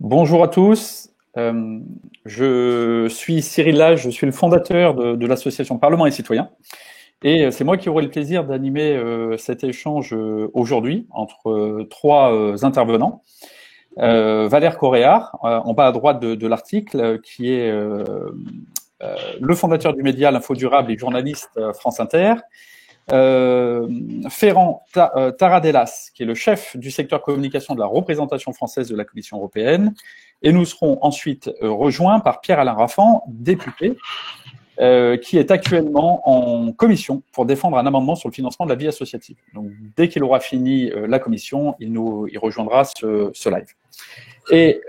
Bonjour à tous, je suis Cyril Lage, je suis le fondateur de l'association Parlement et Citoyens et c'est moi qui aurai le plaisir d'animer cet échange aujourd'hui entre trois intervenants. Valère Coréard, en bas à droite de l'article, qui est le fondateur du média L'Info Durable et journaliste France Inter. Ferran Taradellas, qui est le chef du secteur communication de la représentation française de la Commission européenne. Et nous serons ensuite rejoints par Pierre-Alain Raffan, député, qui est actuellement en commission pour défendre un amendement sur le financement de la vie associative. Donc, dès qu'il aura fini la commission, il rejoindra ce live. Et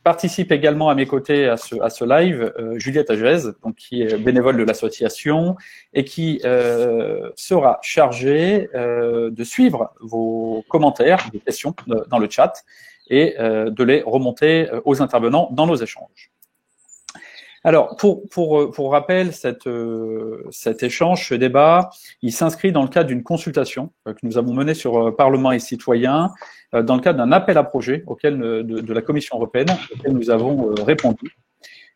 participe également à mes côtés à ce live Juliette Agez, donc qui est bénévole de l'association et qui sera chargée de suivre vos commentaires, vos questions dans le chat et de les remonter aux intervenants dans nos échanges. Alors, pour rappel, cet échange, ce débat, il s'inscrit dans le cadre d'une consultation que nous avons menée sur Parlement et Citoyens, dans le cadre d'un appel à projet de la Commission européenne, auquel nous avons répondu,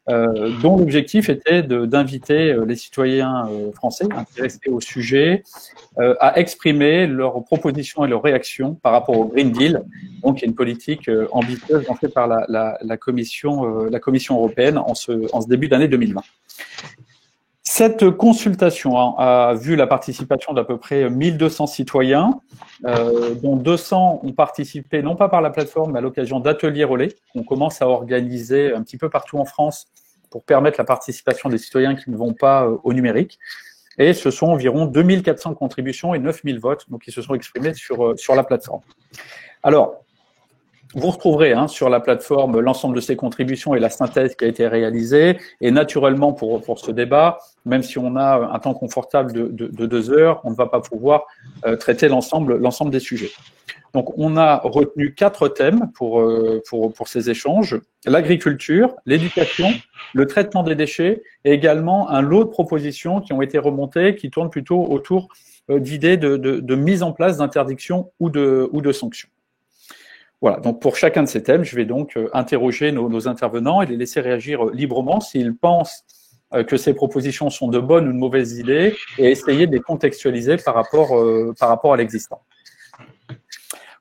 dont l'objectif était d'inviter les citoyens français intéressés au sujet à exprimer leurs propositions et leurs réactions par rapport au Green Deal, donc il y a une politique ambitieuse lancée par la Commission européenne en ce début d'année 2020. Cette consultation a vu la participation d'à peu près 1200 citoyens, dont 200 ont participé non pas par la plateforme, mais à l'occasion d'ateliers relais qu'on commence à organiser un petit peu partout en France pour permettre la participation des citoyens qui ne vont pas au numérique. Et ce sont environ 2400 contributions et 9000 votes donc, qui se sont exprimés sur la plateforme. Alors, vous retrouverez sur la plateforme l'ensemble de ces contributions et la synthèse qui a été réalisée. Et naturellement, pour ce débat, même si on a un temps confortable de 2 heures, on ne va pas pouvoir traiter l'ensemble des sujets. Donc, on a retenu 4 thèmes pour ces échanges. L'agriculture, l'éducation, le traitement des déchets et également un lot de propositions qui ont été remontées, qui tournent plutôt autour d'idées de mise en place d'interdictions ou de sanctions. Voilà, donc pour chacun de ces thèmes, je vais donc interroger nos intervenants et les laisser réagir librement s'ils pensent que ces propositions sont de bonnes ou de mauvaises idées et essayer de les contextualiser par rapport à l'existant.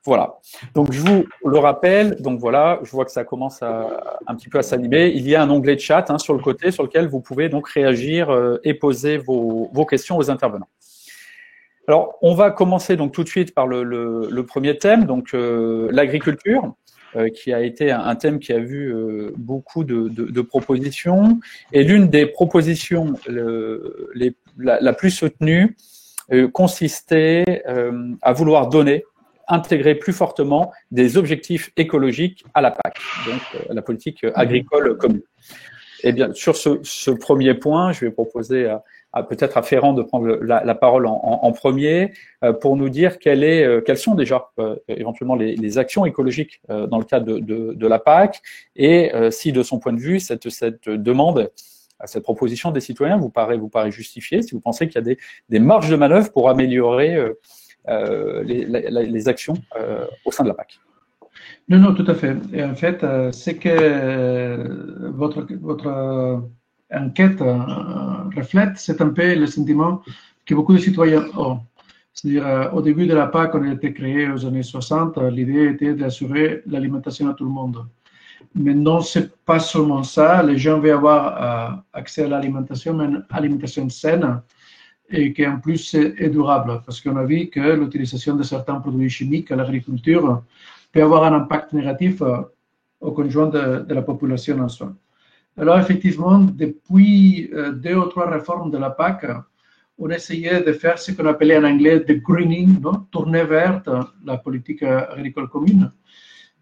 Voilà, donc je vous le rappelle, donc voilà, je vois que ça commence un petit peu à s'animer. Il y a un onglet de chat sur le côté sur lequel vous pouvez donc réagir et poser vos questions aux intervenants. Alors, on va commencer donc tout de suite par le premier thème, donc l'agriculture, qui a été un thème qui a vu beaucoup de propositions. Et l'une des propositions la plus soutenue consistait à vouloir intégrer plus fortement des objectifs écologiques à la PAC, donc à la politique agricole commune. Eh bien, sur ce premier point, je vais proposer peut-être à Ferran de prendre la parole en premier pour nous dire quelles sont déjà éventuellement les actions écologiques dans le cadre de la PAC et si de son point de vue cette demande, cette proposition des citoyens vous paraît justifiée, si vous pensez qu'il y a des marges de manœuvre pour améliorer les actions au sein de la PAC. Non, tout à fait. Et en fait, c'est que votre enquête reflète, c'est un peu le sentiment que beaucoup de citoyens ont. C'est-à-dire, au début de la PAC, on a été créé aux années 60, l'idée était d'assurer l'alimentation à tout le monde. Mais non, c'est pas seulement ça. Les gens veulent avoir accès à l'alimentation, mais une alimentation saine et qui en plus est durable. Parce qu'on a vu que l'utilisation de certains produits chimiques à l'agriculture peut avoir un impact négatif au conjoint de la population en soi. Alors effectivement, depuis 2 ou 3 réformes de la PAC, on essayait de faire ce qu'on appelait en anglais the greening, tourner vers la politique agricole commune.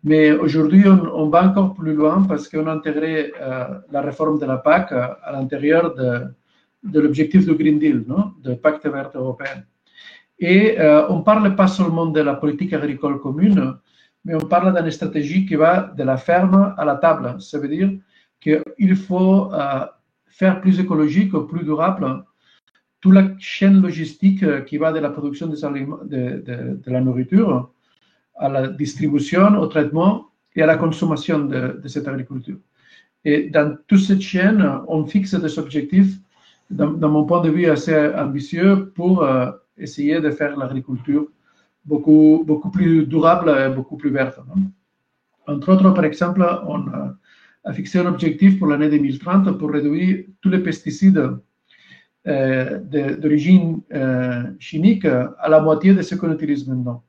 Mais aujourd'hui, on va encore plus loin parce qu'on a intégré la réforme de la PAC à l'intérieur de l'objectif du Green Deal, du Pacte vert européen. Et on ne parle pas seulement de la politique agricole commune, mais on parle d'une stratégie qui va de la ferme à la table. Ça veut dire qu'il faut faire plus écologique, plus durable, toute la chaîne logistique qui va de la production de la nourriture à la distribution, au traitement et à la consommation de cette agriculture. Et dans toute cette chaîne, on fixe des objectifs, dans mon point de vue, assez ambitieux pour essayer de faire l'agriculture beaucoup plus durable et beaucoup plus verte. Entre autres, par exemple, on a fixé un objectif pour l'année 2030 pour réduire tous les pesticides d'origine chimique à la moitié de ce qu'on utilise maintenant.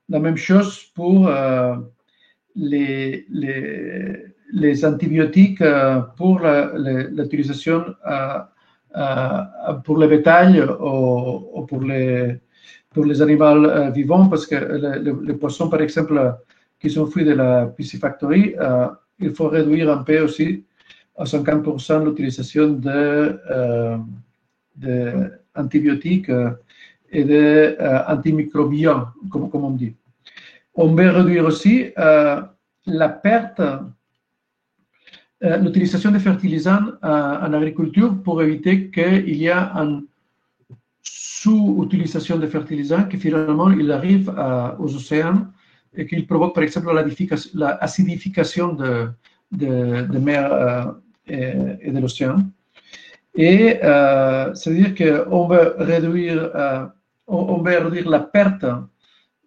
La même chose pour les antibiotiques pour l'utilisation pour le bétail ou pour les animaux vivants, parce que les poissons, par exemple, qui sont fruits de la piscifactory, il faut réduire un peu aussi à 50% l'utilisation d'antibiotiques et d'antimicrobiens, comme on dit. On veut réduire aussi la perte, l'utilisation de fertilisants en agriculture pour éviter qu'il y ait une sous-utilisation de fertilisants qui finalement il arrive aux océans et qu'il provoque par exemple l'acidification de mer et de l'océan. Et ça veut dire qu'on veut réduire la perte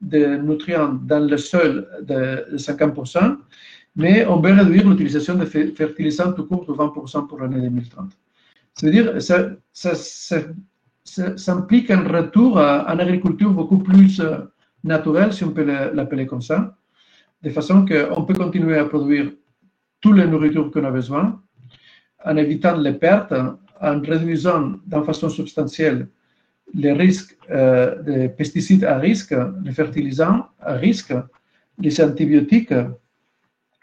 de nutriments dans le sol de 50%, mais on veut réduire l'utilisation de fertilisants tout court de 20% pour l'année 2030. Ça veut dire ça implique un retour à une agriculture beaucoup plus naturelle, si on peut l'appeler comme ça, de façon qu'on peut continuer à produire toutes les nourritures qu'on a besoin, en évitant les pertes, en réduisant d'une façon substantielle les risques des pesticides à risque, les fertilisants à risque, les antibiotiques,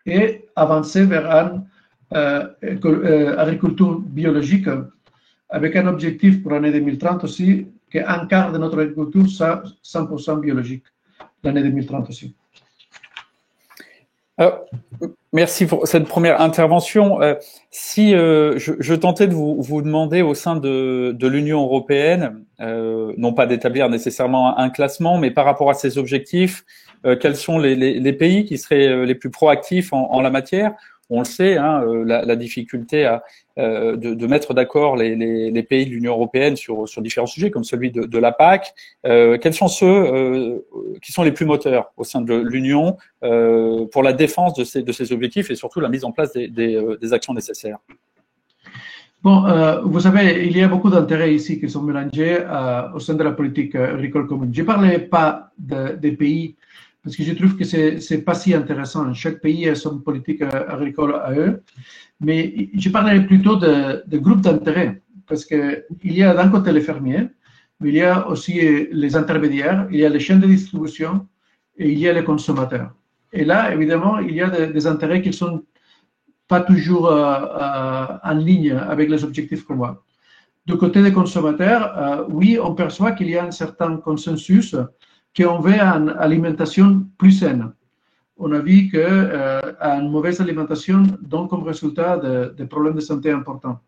et avancer vers une agriculture biologique avec un objectif pour l'année 2030 aussi, qu'un quart de notre agriculture soit 100% biologique, l'année 2030 aussi. Merci pour cette première intervention. Si je tentais de vous demander au sein de l'Union européenne, non pas d'établir nécessairement un classement, mais par rapport à ces objectifs, quels sont les pays qui seraient les plus proactifs en la matière? On le sait, hein, la difficulté de mettre d'accord les pays de l'Union européenne sur différents sujets, comme celui de la PAC. Quels sont ceux qui sont les plus moteurs au sein de l'Union pour la défense de ces objectifs et surtout la mise en place des actions nécessaires? Bon, vous savez, il y a beaucoup d'intérêts ici qui sont mélangés au sein de la politique agricole commune. Je ne parlais pas des pays parce que je trouve que ce n'est pas si intéressant. Chaque pays a son politique agricole à eux. Mais je parlais plutôt de groupes d'intérêt, parce qu'il y a d'un côté les fermiers, mais il y a aussi les intermédiaires, il y a les chaînes de distribution et il y a les consommateurs. Et là, évidemment, il y a des intérêts qui ne sont pas toujours en ligne avec les objectifs communs. Du côté des consommateurs, oui, on perçoit qu'il y a un certain consensus qu'on veut une alimentation plus saine. On a vu qu'une mauvaise alimentation donne comme résultat des problèmes de santé importants.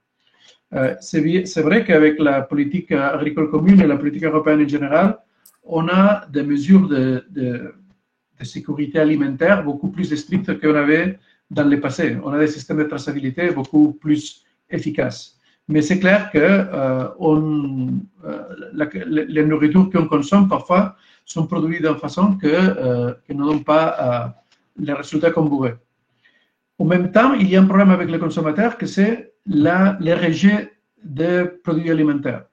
C'est vrai qu'avec la politique agricole commune et la politique européenne en général, on a des mesures de sécurité alimentaire beaucoup plus strictes qu'on avait dans le passé. On a des systèmes de traçabilité beaucoup plus efficaces. Mais c'est clair que les nourritures qu'on consomme parfois sont produites d'une façon qui ne donne pas les résultats qu'on voudrait. En même temps, il y a un problème avec les consommateurs, que c'est les rejets de produits alimentaires.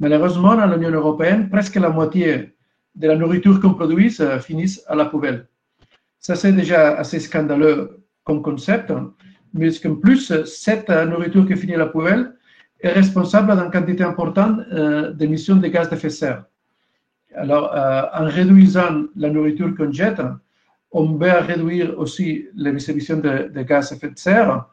Malheureusement, dans l'Union européenne, presque la moitié de la nourriture qu'on produit finit à la poubelle. Ça, c'est déjà assez scandaleux comme concept, mais en plus, cette nourriture qui finit à la poubelle est responsable d'une quantité importante d'émissions de gaz d'effet de serre. Alors, en réduisant la nourriture qu'on jette, on peut réduire aussi les émissions de gaz à effet de serre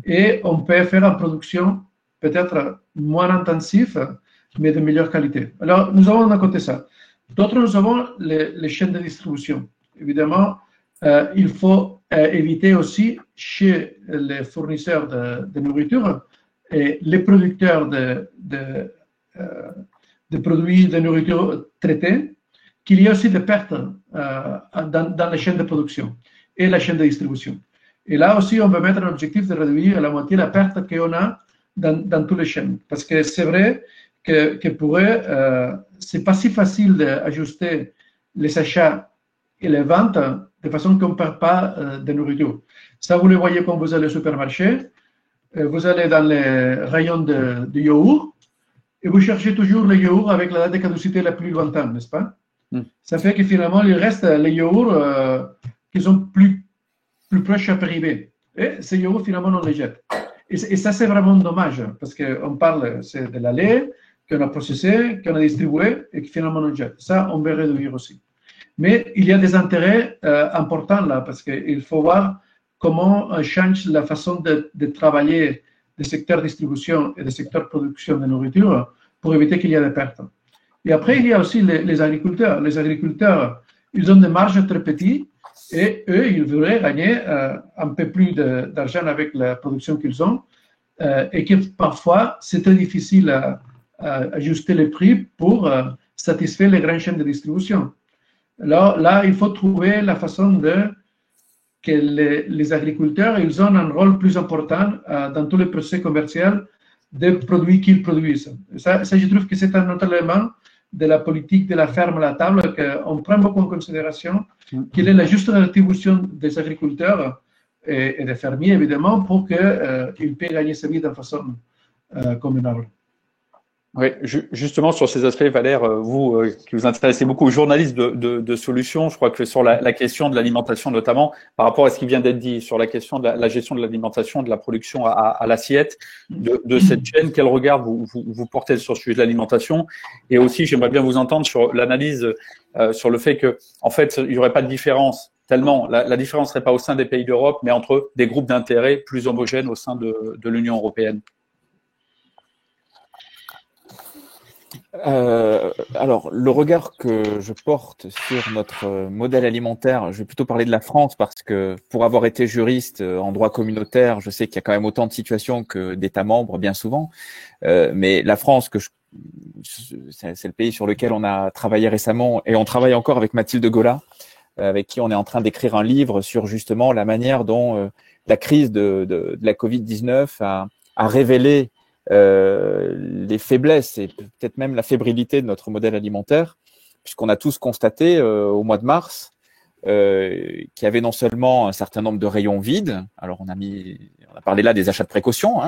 et on peut faire une production peut-être moins intensive, mais de meilleure qualité. Alors, nous avons d'un côté ça. D'autre, nous avons les chaînes de distribution. Évidemment, il faut éviter aussi chez les fournisseurs de nourriture et les producteurs de produits de nourriture traités, qu'il y a aussi des pertes dans les chaînes de production. et la chaîne de distribution. Et là aussi, on veut mettre un objectif de réduire à la moitié la perte qu'on a dans toutes les chaînes. Parce que c'est vrai que pour eux, c'est pas si facile d'ajuster les achats et les ventes de façon qu'on ne perd pas de nourriture. Ça, vous le voyez quand vous allez au supermarché, vous allez dans les rayons de yaourt et vous cherchez toujours le yaourt avec la date de caducité la plus lointaine, n'est-ce pas? Ça fait que finalement, il reste les yaourts qui sont plus proches à périmer. Et ces yaourts, finalement, on les jette. Et ça, c'est vraiment dommage parce qu'on parle, c'est de la lait qu'on a processé, qu'on a distribué et que finalement on jette. Ça, on veut réduire aussi. Mais il y a des intérêts importants là parce qu'il faut voir comment on change la façon de travailler des secteurs distribution et des secteurs production de nourriture pour éviter qu'il y ait des pertes. Et après, il y a aussi les agriculteurs. Les agriculteurs, ils ont des marges très petites et eux, ils voudraient gagner un peu plus d'argent avec la production qu'ils ont et que parfois, c'est très difficile à ajuster les prix pour satisfaire les grandes chaînes de distribution. Là, il faut trouver la façon que les agriculteurs, ils ont un rôle plus important dans tous les procès commerciaux des produits qu'ils produisent. Ça, je trouve que c'est un autre élément de la politique de la ferme à la table qu'on prend beaucoup en considération, quelle est la juste rétribution des agriculteurs et des fermiers, évidemment, pour qu'ils puissent gagner sa vie de façon convenable. Oui, justement sur ces aspects, Valère, vous qui vous intéressez beaucoup aux journalistes de solutions, je crois que sur la question de l'alimentation notamment, par rapport à ce qui vient d'être dit, sur la question de la gestion de l'alimentation, de la production à l'assiette, de cette chaîne, quel regard vous portez sur le sujet de l'alimentation? Et aussi, j'aimerais bien vous entendre sur l'analyse, sur le fait que, en fait, il n'y aurait pas de différence, tellement la différence serait pas au sein des pays d'Europe, mais entre des groupes d'intérêts plus homogènes au sein de l'Union européenne. Alors, le regard que je porte sur notre modèle alimentaire, je vais plutôt parler de la France parce que pour avoir été juriste en droit communautaire, je sais qu'il y a quand même autant de situations que d'États membres bien souvent. Mais la France, c'est le pays sur lequel on a travaillé récemment et on travaille encore avec Mathilde Gola, avec qui on est en train d'écrire un livre sur justement la manière dont la crise de la Covid-19 a révélé les faiblesses et peut-être même la fébrilité de notre modèle alimentaire, puisqu'on a tous constaté au mois de mars qu'il y avait non seulement un certain nombre de rayons vides, alors on a parlé là des achats de précaution,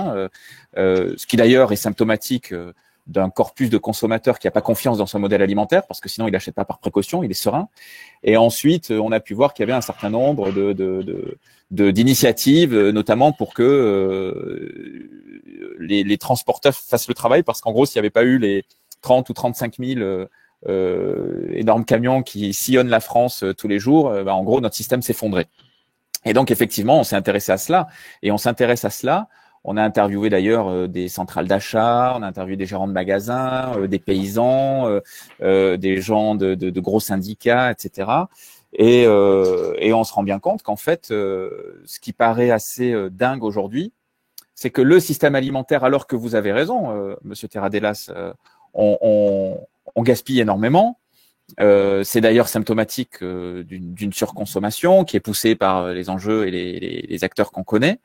ce qui d'ailleurs est symptomatique d'un corpus de consommateurs qui n'a pas confiance dans son modèle alimentaire, parce que sinon il n'achète pas par précaution, il est serein. Et ensuite, on a pu voir qu'il y avait un certain nombre d'initiatives, notamment pour que les transporteurs fassent le travail, parce qu'en gros, s'il n'y avait pas eu les 30 ou 35 000 énormes camions qui sillonnent la France tous les jours, en gros, notre système s'effondrait. Et donc, effectivement, on s'est intéressé à cela, et on s'intéresse à cela. On a interviewé d'ailleurs des centrales d'achat, on a interviewé des gérants de magasins, des paysans, des gens de gros syndicats, etc. Et on se rend bien compte qu'en fait, ce qui paraît assez dingue aujourd'hui, c'est que le système alimentaire, alors que vous avez raison, Monsieur Terradellas, on gaspille énormément. C'est d'ailleurs symptomatique d'une surconsommation qui est poussée par les enjeux et les acteurs qu'on connaît.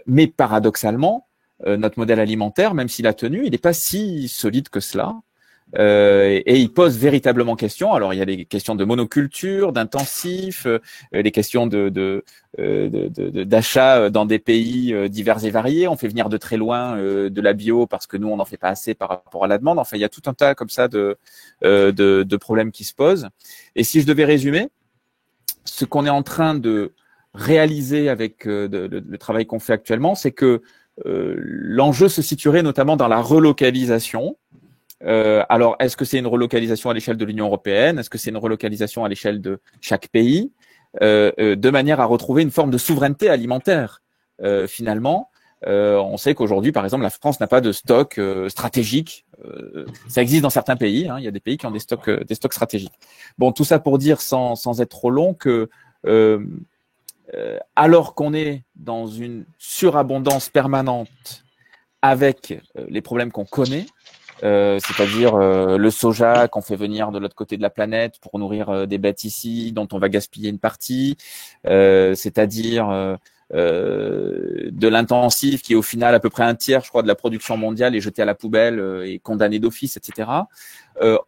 Mais paradoxalement, notre modèle alimentaire, même s'il a tenu, il n'est pas si solide que cela. Et il pose véritablement question. Alors, il y a des questions de monoculture, d'intensif, des questions d'achat dans des pays divers et variés. On fait venir de très loin de la bio parce que nous, on n'en fait pas assez par rapport à la demande. Enfin, il y a tout un tas comme ça de problèmes qui se posent. Et si je devais résumer, ce qu'on est en train de réaliser avec le travail qu'on fait actuellement, c'est que l'enjeu se situerait notamment dans la relocalisation. Alors, est-ce que c'est une relocalisation à l'échelle de l'Union européenne? Est-ce que c'est une relocalisation à l'échelle de chaque pays? De manière à retrouver une forme de souveraineté alimentaire. Finalement, on sait qu'aujourd'hui, par exemple, la France n'a pas de stock stratégique. Ça existe dans certains pays. Il y a des pays qui ont des stocks stratégiques. Bon, tout ça pour dire, sans être trop long, que alors qu'on est dans une surabondance permanente avec les problèmes qu'on connaît, c'est-à-dire le soja qu'on fait venir de l'autre côté de la planète pour nourrir des bêtes ici, dont on va gaspiller une partie, c'est-à-dire de l'intensif qui est au final à peu près un tiers, je crois, de la production mondiale est jeté à la poubelle et condamné d'office, etc.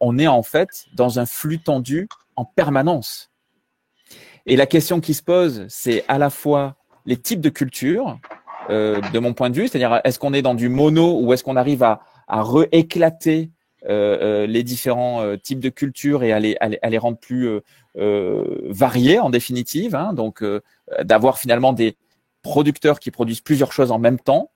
On est en fait dans un flux tendu en permanence. Et la question qui se pose, c'est à la fois les types de cultures, de mon point de vue, c'est-à-dire est-ce qu'on est dans du mono ou est-ce qu'on arrive à rééclater les différents types de cultures et à les rendre plus variés en définitive, hein, donc d'avoir finalement des producteurs qui produisent plusieurs choses en même temps,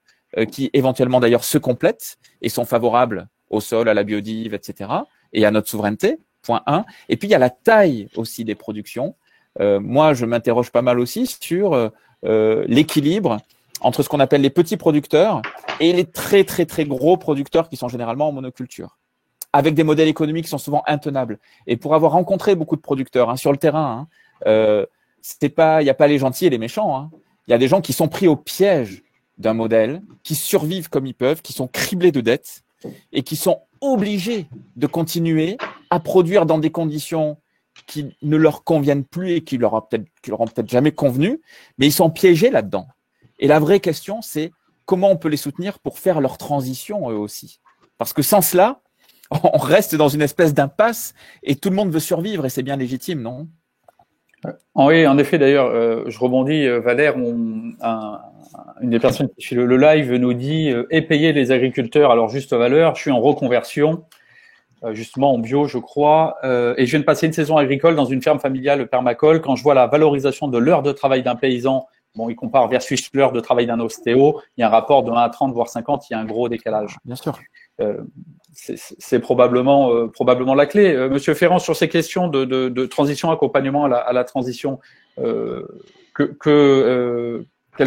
qui éventuellement d'ailleurs se complètent et sont favorables au sol, à la biodive, etc. et à notre souveraineté, point 1. Et puis il y a la taille aussi des productions. Moi, je m'interroge pas mal aussi sur l'équilibre entre ce qu'on appelle les petits producteurs et les très très très gros producteurs qui sont généralement en monoculture, avec des modèles économiques qui sont souvent intenables. Et pour avoir rencontré beaucoup de producteurs sur le terrain, il n'y a pas les gentils et les méchants. Hein. Il y a des gens qui sont pris au piège d'un modèle, qui survivent comme ils peuvent, qui sont criblés de dettes et qui sont obligés de continuer à produire dans des conditions qui ne leur conviennent plus et qui leur ont peut-être jamais convenu, mais ils sont piégés là-dedans. Et la vraie question, c'est comment on peut les soutenir pour faire leur transition eux aussi. Parce que sans cela, on reste dans une espèce d'impasse et tout le monde veut survivre et c'est bien légitime, non? Oui, en effet, d'ailleurs, je rebondis, Valère, une des personnes qui suit le live nous dit et payer les agriculteurs à leur juste valeur. Je suis en reconversion, justement en bio, je crois, et je viens de passer une saison agricole dans une ferme familiale permacole. Quand je vois la valorisation de l'heure de travail d'un paysan, bon, il compare versus l'heure de travail d'un ostéo, il y a un rapport de 1 à 30, voire 50, il y a un gros décalage. Bien sûr. C'est probablement la clé. Monsieur Ferrand, sur ces questions de transition, accompagnement à la transition, quels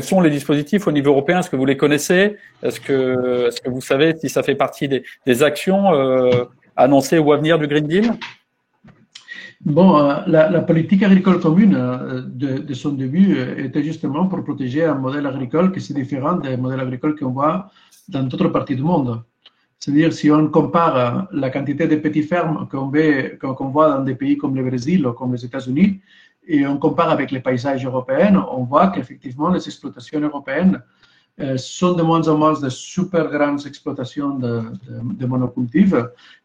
sont les dispositifs au niveau européen? Est-ce que vous les connaissez? Est-ce que vous savez si ça fait partie des actions annoncées ou à venir du Green Deal? Bon, la politique agricole commune de son début était justement pour protéger un modèle agricole qui est différent des modèles agricoles qu'on voit dans d'autres parties du monde. C'est-à-dire, si on compare la quantité de petites fermes qu'on voit dans des pays comme le Brésil ou comme les États-Unis, et on compare avec les paysages européens, on voit qu'effectivement, les exploitations européennes sont de moins en moins de super grandes exploitations de monocultifs.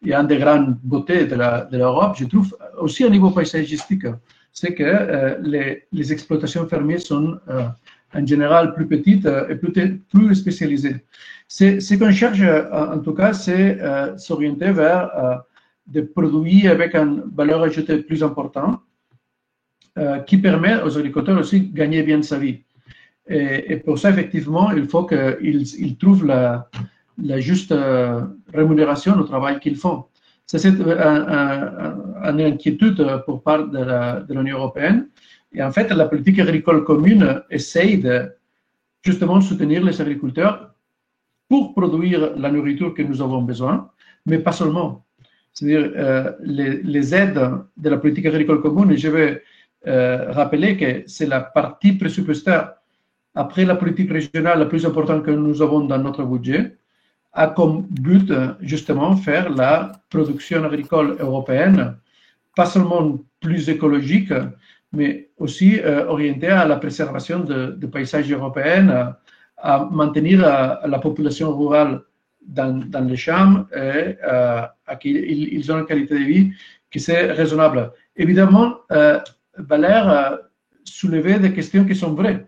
Et une des grandes beautés de l'Europe, je trouve, aussi au niveau paysagistique, c'est que les exploitations fermières sont en général plus petites et plus spécialisées. Ce qu'on cherche, en tout cas, c'est s'orienter vers des produits avec une valeur ajoutée plus importante qui permet aux agriculteurs aussi de gagner bien sa vie. Et pour ça, effectivement, il faut qu'ils trouvent la juste rémunération au travail qu'ils font. Ça, c'est une inquiétude pour part de l'Union européenne. Et en fait, la politique agricole commune essaye de justement soutenir les agriculteurs pour produire la nourriture que nous avons besoin, mais pas seulement. C'est-à-dire, les aides de la politique agricole commune, et je vais rappeler que c'est la partie présupuestaire après la politique régionale la plus importante que nous avons dans notre budget, a comme but justement faire la production agricole européenne, pas seulement plus écologique, mais aussi orientée à la préservation de paysages européens, à maintenir la population rurale dans les champs et à qu'ils ont une qualité de vie qui est raisonnable. Évidemment, Valère soulevait des questions qui sont vraies.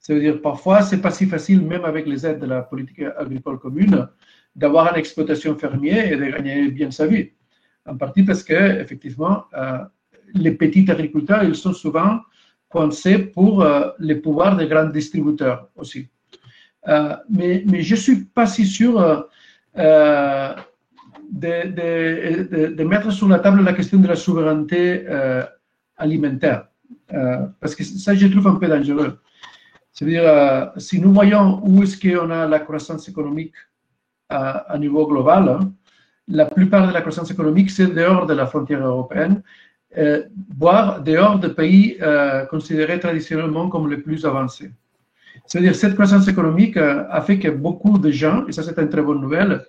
C'est-à-dire, parfois, ce n'est pas si facile, même avec les aides de la politique agricole commune, d'avoir une exploitation fermière et de gagner bien sa vie. En partie parce que, effectivement, les petits agriculteurs, ils sont souvent coincés pour les pouvoirs des grands distributeurs aussi. Mais je ne suis pas si sûr de mettre sur la table la question de la souveraineté alimentaire. Parce que ça, je trouve un peu dangereux. C'est-à-dire, si nous voyons où est-ce qu'on a la croissance économique à niveau global, la plupart de la croissance économique, c'est dehors de la frontière européenne, voire dehors de pays considérés traditionnellement comme les plus avancés. C'est-à-dire, cette croissance économique a fait que beaucoup de gens, et ça c'est une très bonne nouvelle,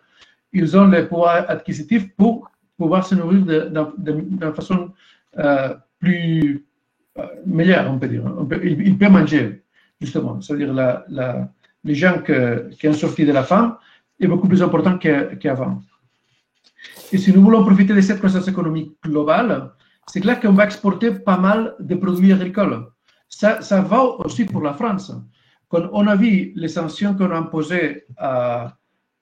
ils ont le pouvoir acquisitif pour pouvoir se nourrir d'une façon plus meilleure, on peut dire. Ils peuvent manger, justement. C'est-à-dire les gens qui ont sorti de la faim est beaucoup plus important qu'avant. Et si nous voulons profiter de cette croissance économique globale, c'est clair qu'on va exporter pas mal de produits agricoles. Ça va aussi pour la France. Quand on a vu les sanctions qu'on a imposées à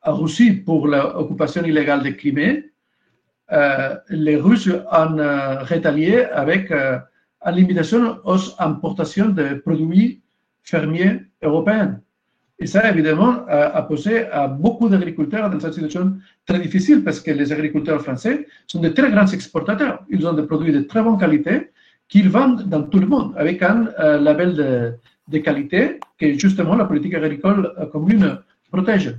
Russie pour l'occupation illégale de Crimée, les Russes ont rétalié avec une limitation aux importations de produits fermiers européens. Et ça, évidemment, a posé à beaucoup d'agriculteurs dans une situation très difficile parce que les agriculteurs français sont de très grands exportateurs. Ils ont des produits de très bonne qualité qu'ils vendent dans tout le monde avec un label de qualité que justement la politique agricole commune protège.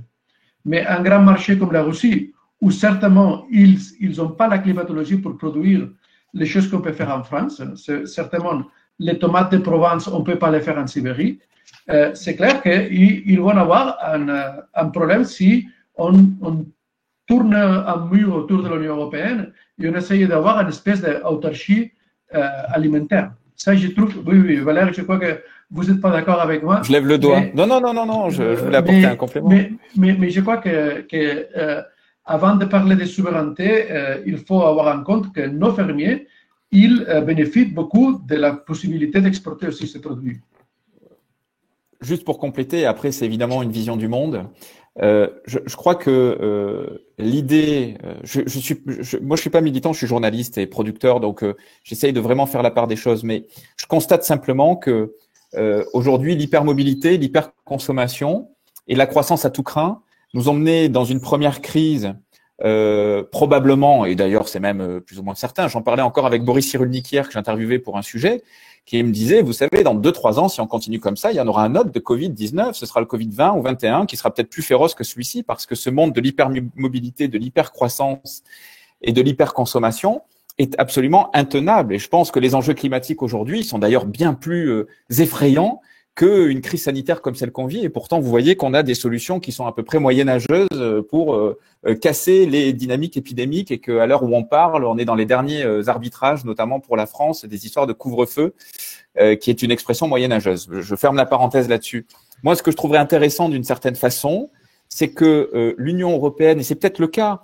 Mais un grand marché comme la Russie, où certainement ils n'ont pas la climatologie pour produire les choses qu'on peut faire en France, certainement les tomates de Provence, on ne peut pas les faire en Sibérie. C'est clair qu'ils vont avoir un problème si on tourne un mur autour de l'Union européenne et on essaye d'avoir une espèce d'autarchie alimentaire. Ça, je trouve, oui, Valère, je crois que vous n'êtes pas d'accord avec moi. Je lève le doigt. Non, je voulais apporter un complément. Mais je crois que avant de parler de souveraineté, il faut avoir en compte que nos fermiers, ils bénéficient beaucoup de la possibilité d'exporter aussi ces produits. Juste pour compléter, après c'est évidemment une vision du monde. Je crois que l'idée, moi je suis pas militant, je suis journaliste et producteur, donc j'essaye de vraiment faire la part des choses. Mais je constate simplement que aujourd'hui l'hypermobilité, l'hyperconsommation et la croissance à tout crin nous ont mené dans une première crise. Probablement, et d'ailleurs c'est même plus ou moins certain, j'en parlais encore avec Boris Cyrulnik hier que j'interviewais pour un sujet, qui me disait, vous savez, dans 2-3 ans, si on continue comme ça, il y en aura un autre de Covid-19, ce sera le Covid-20 ou 21, qui sera peut-être plus féroce que celui-ci, parce que ce monde de l'hypermobilité, de l'hypercroissance et de l'hyperconsommation est absolument intenable. Et je pense que les enjeux climatiques aujourd'hui sont d'ailleurs bien plus effrayants qu'une crise sanitaire comme celle qu'on vit. Et pourtant, vous voyez qu'on a des solutions qui sont à peu près moyenâgeuses pour casser les dynamiques épidémiques et qu'à l'heure où on parle, on est dans les derniers arbitrages, notamment pour la France, des histoires de couvre-feu, qui est une expression moyenâgeuse. Je ferme la parenthèse là-dessus. Moi, ce que je trouverais intéressant d'une certaine façon, c'est que l'Union européenne, et c'est peut-être le cas,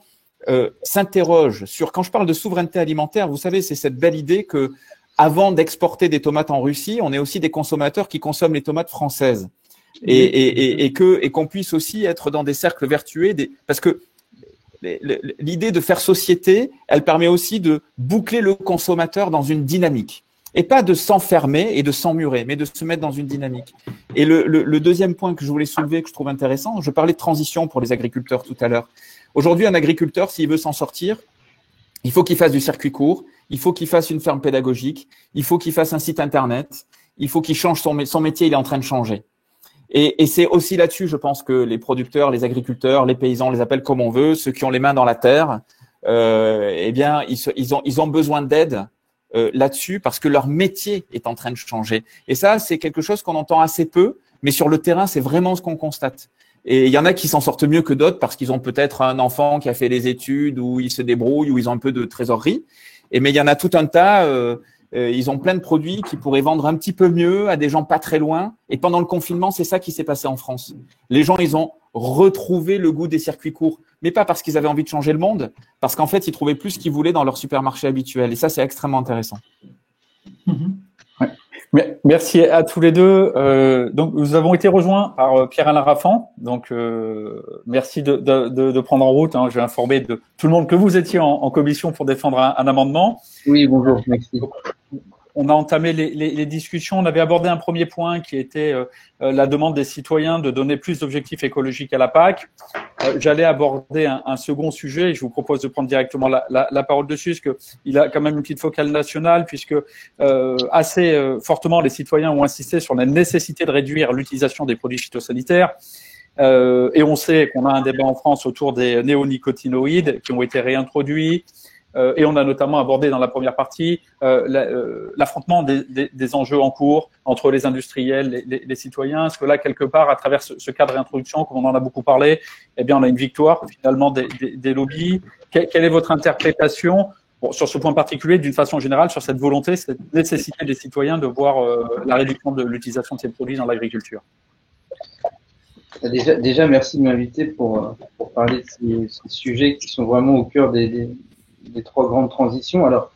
s'interroge sur, quand je parle de souveraineté alimentaire, vous savez, c'est cette belle idée que avant d'exporter des tomates en Russie, on est aussi des consommateurs qui consomment les tomates françaises et qu'on puisse aussi être dans des cercles vertueux, parce que l'idée de faire société, elle permet aussi de boucler le consommateur dans une dynamique et pas de s'enfermer et de s'emmurer, mais de se mettre dans une dynamique. Et le deuxième point que je voulais soulever, que je trouve intéressant, je parlais de transition pour les agriculteurs tout à l'heure. Aujourd'hui, un agriculteur, s'il veut s'en sortir, il faut qu'il fasse du circuit court, il faut qu'il fasse une ferme pédagogique, il faut qu'il fasse un site internet, il faut qu'il change son métier, il est en train de changer. Et c'est aussi là-dessus, je pense, que les producteurs, les agriculteurs, les paysans, on les appelle comme on veut, ceux qui ont les mains dans la terre, eh bien, ils ont besoin d'aide là-dessus parce que leur métier est en train de changer. Et ça, c'est quelque chose qu'on entend assez peu, mais sur le terrain, c'est vraiment ce qu'on constate. Et il y en a qui s'en sortent mieux que d'autres parce qu'ils ont peut-être un enfant qui a fait les études, ou ils se débrouillent, ou ils ont un peu de trésorerie. Mais il y en a tout un tas, ils ont plein de produits qui pourraient vendre un petit peu mieux à des gens pas très loin. Et pendant le confinement, c'est ça qui s'est passé en France. Les gens, ils ont retrouvé le goût des circuits courts, mais pas parce qu'ils avaient envie de changer le monde, parce qu'en fait, ils trouvaient plus ce qu'ils voulaient dans leur supermarché habituel. Et ça, c'est extrêmement intéressant. Ouais. Merci à tous les deux. Donc, nous avons été rejoints par Pierre-Alain Raffan. Donc, merci de prendre en route. J'ai informé de tout le monde que vous étiez en commission pour défendre un amendement. Oui, bonjour, merci. On a entamé les discussions. On avait abordé un premier point qui était la demande des citoyens de donner plus d'objectifs écologiques à la PAC. J'allais aborder un second sujet et je vous propose de prendre directement la parole dessus, parce que il a quand même une petite focale nationale, puisque assez fortement les citoyens ont insisté sur la nécessité de réduire l'utilisation des produits phytosanitaires. Et on sait qu'on a un débat en France autour des néonicotinoïdes qui ont été réintroduits. et on a notamment abordé dans la première partie l'affrontement des enjeux en cours entre les industriels, les citoyens. Est-ce que là, quelque part, à travers ce cadre d'introduction, comme on en a beaucoup parlé, eh bien, on a une victoire finalement des lobbies. Quelle est votre interprétation sur ce point particulier, d'une façon générale, sur cette volonté, cette nécessité des citoyens de voir la réduction de l'utilisation de ces produits dans l'agriculture? Déjà, merci de m'inviter pour parler de ces sujets qui sont vraiment au cœur des trois grandes transitions. Alors,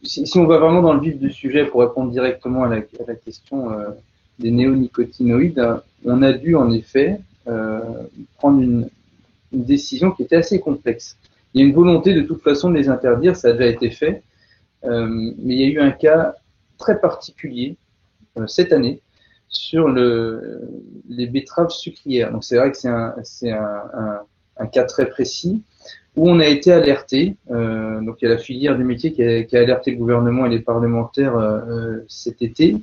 si on va vraiment dans le vif du sujet pour répondre directement à la question des néonicotinoïdes, on a dû en effet prendre une décision qui était assez complexe. Il y a une volonté de toute façon de les interdire, ça a déjà été fait, mais il y a eu un cas très particulier cette année sur les betteraves sucrières. Donc c'est vrai que c'est un cas très précis où on a été alerté. Donc il y a la filière du métier qui a alerté le gouvernement et les parlementaires cet été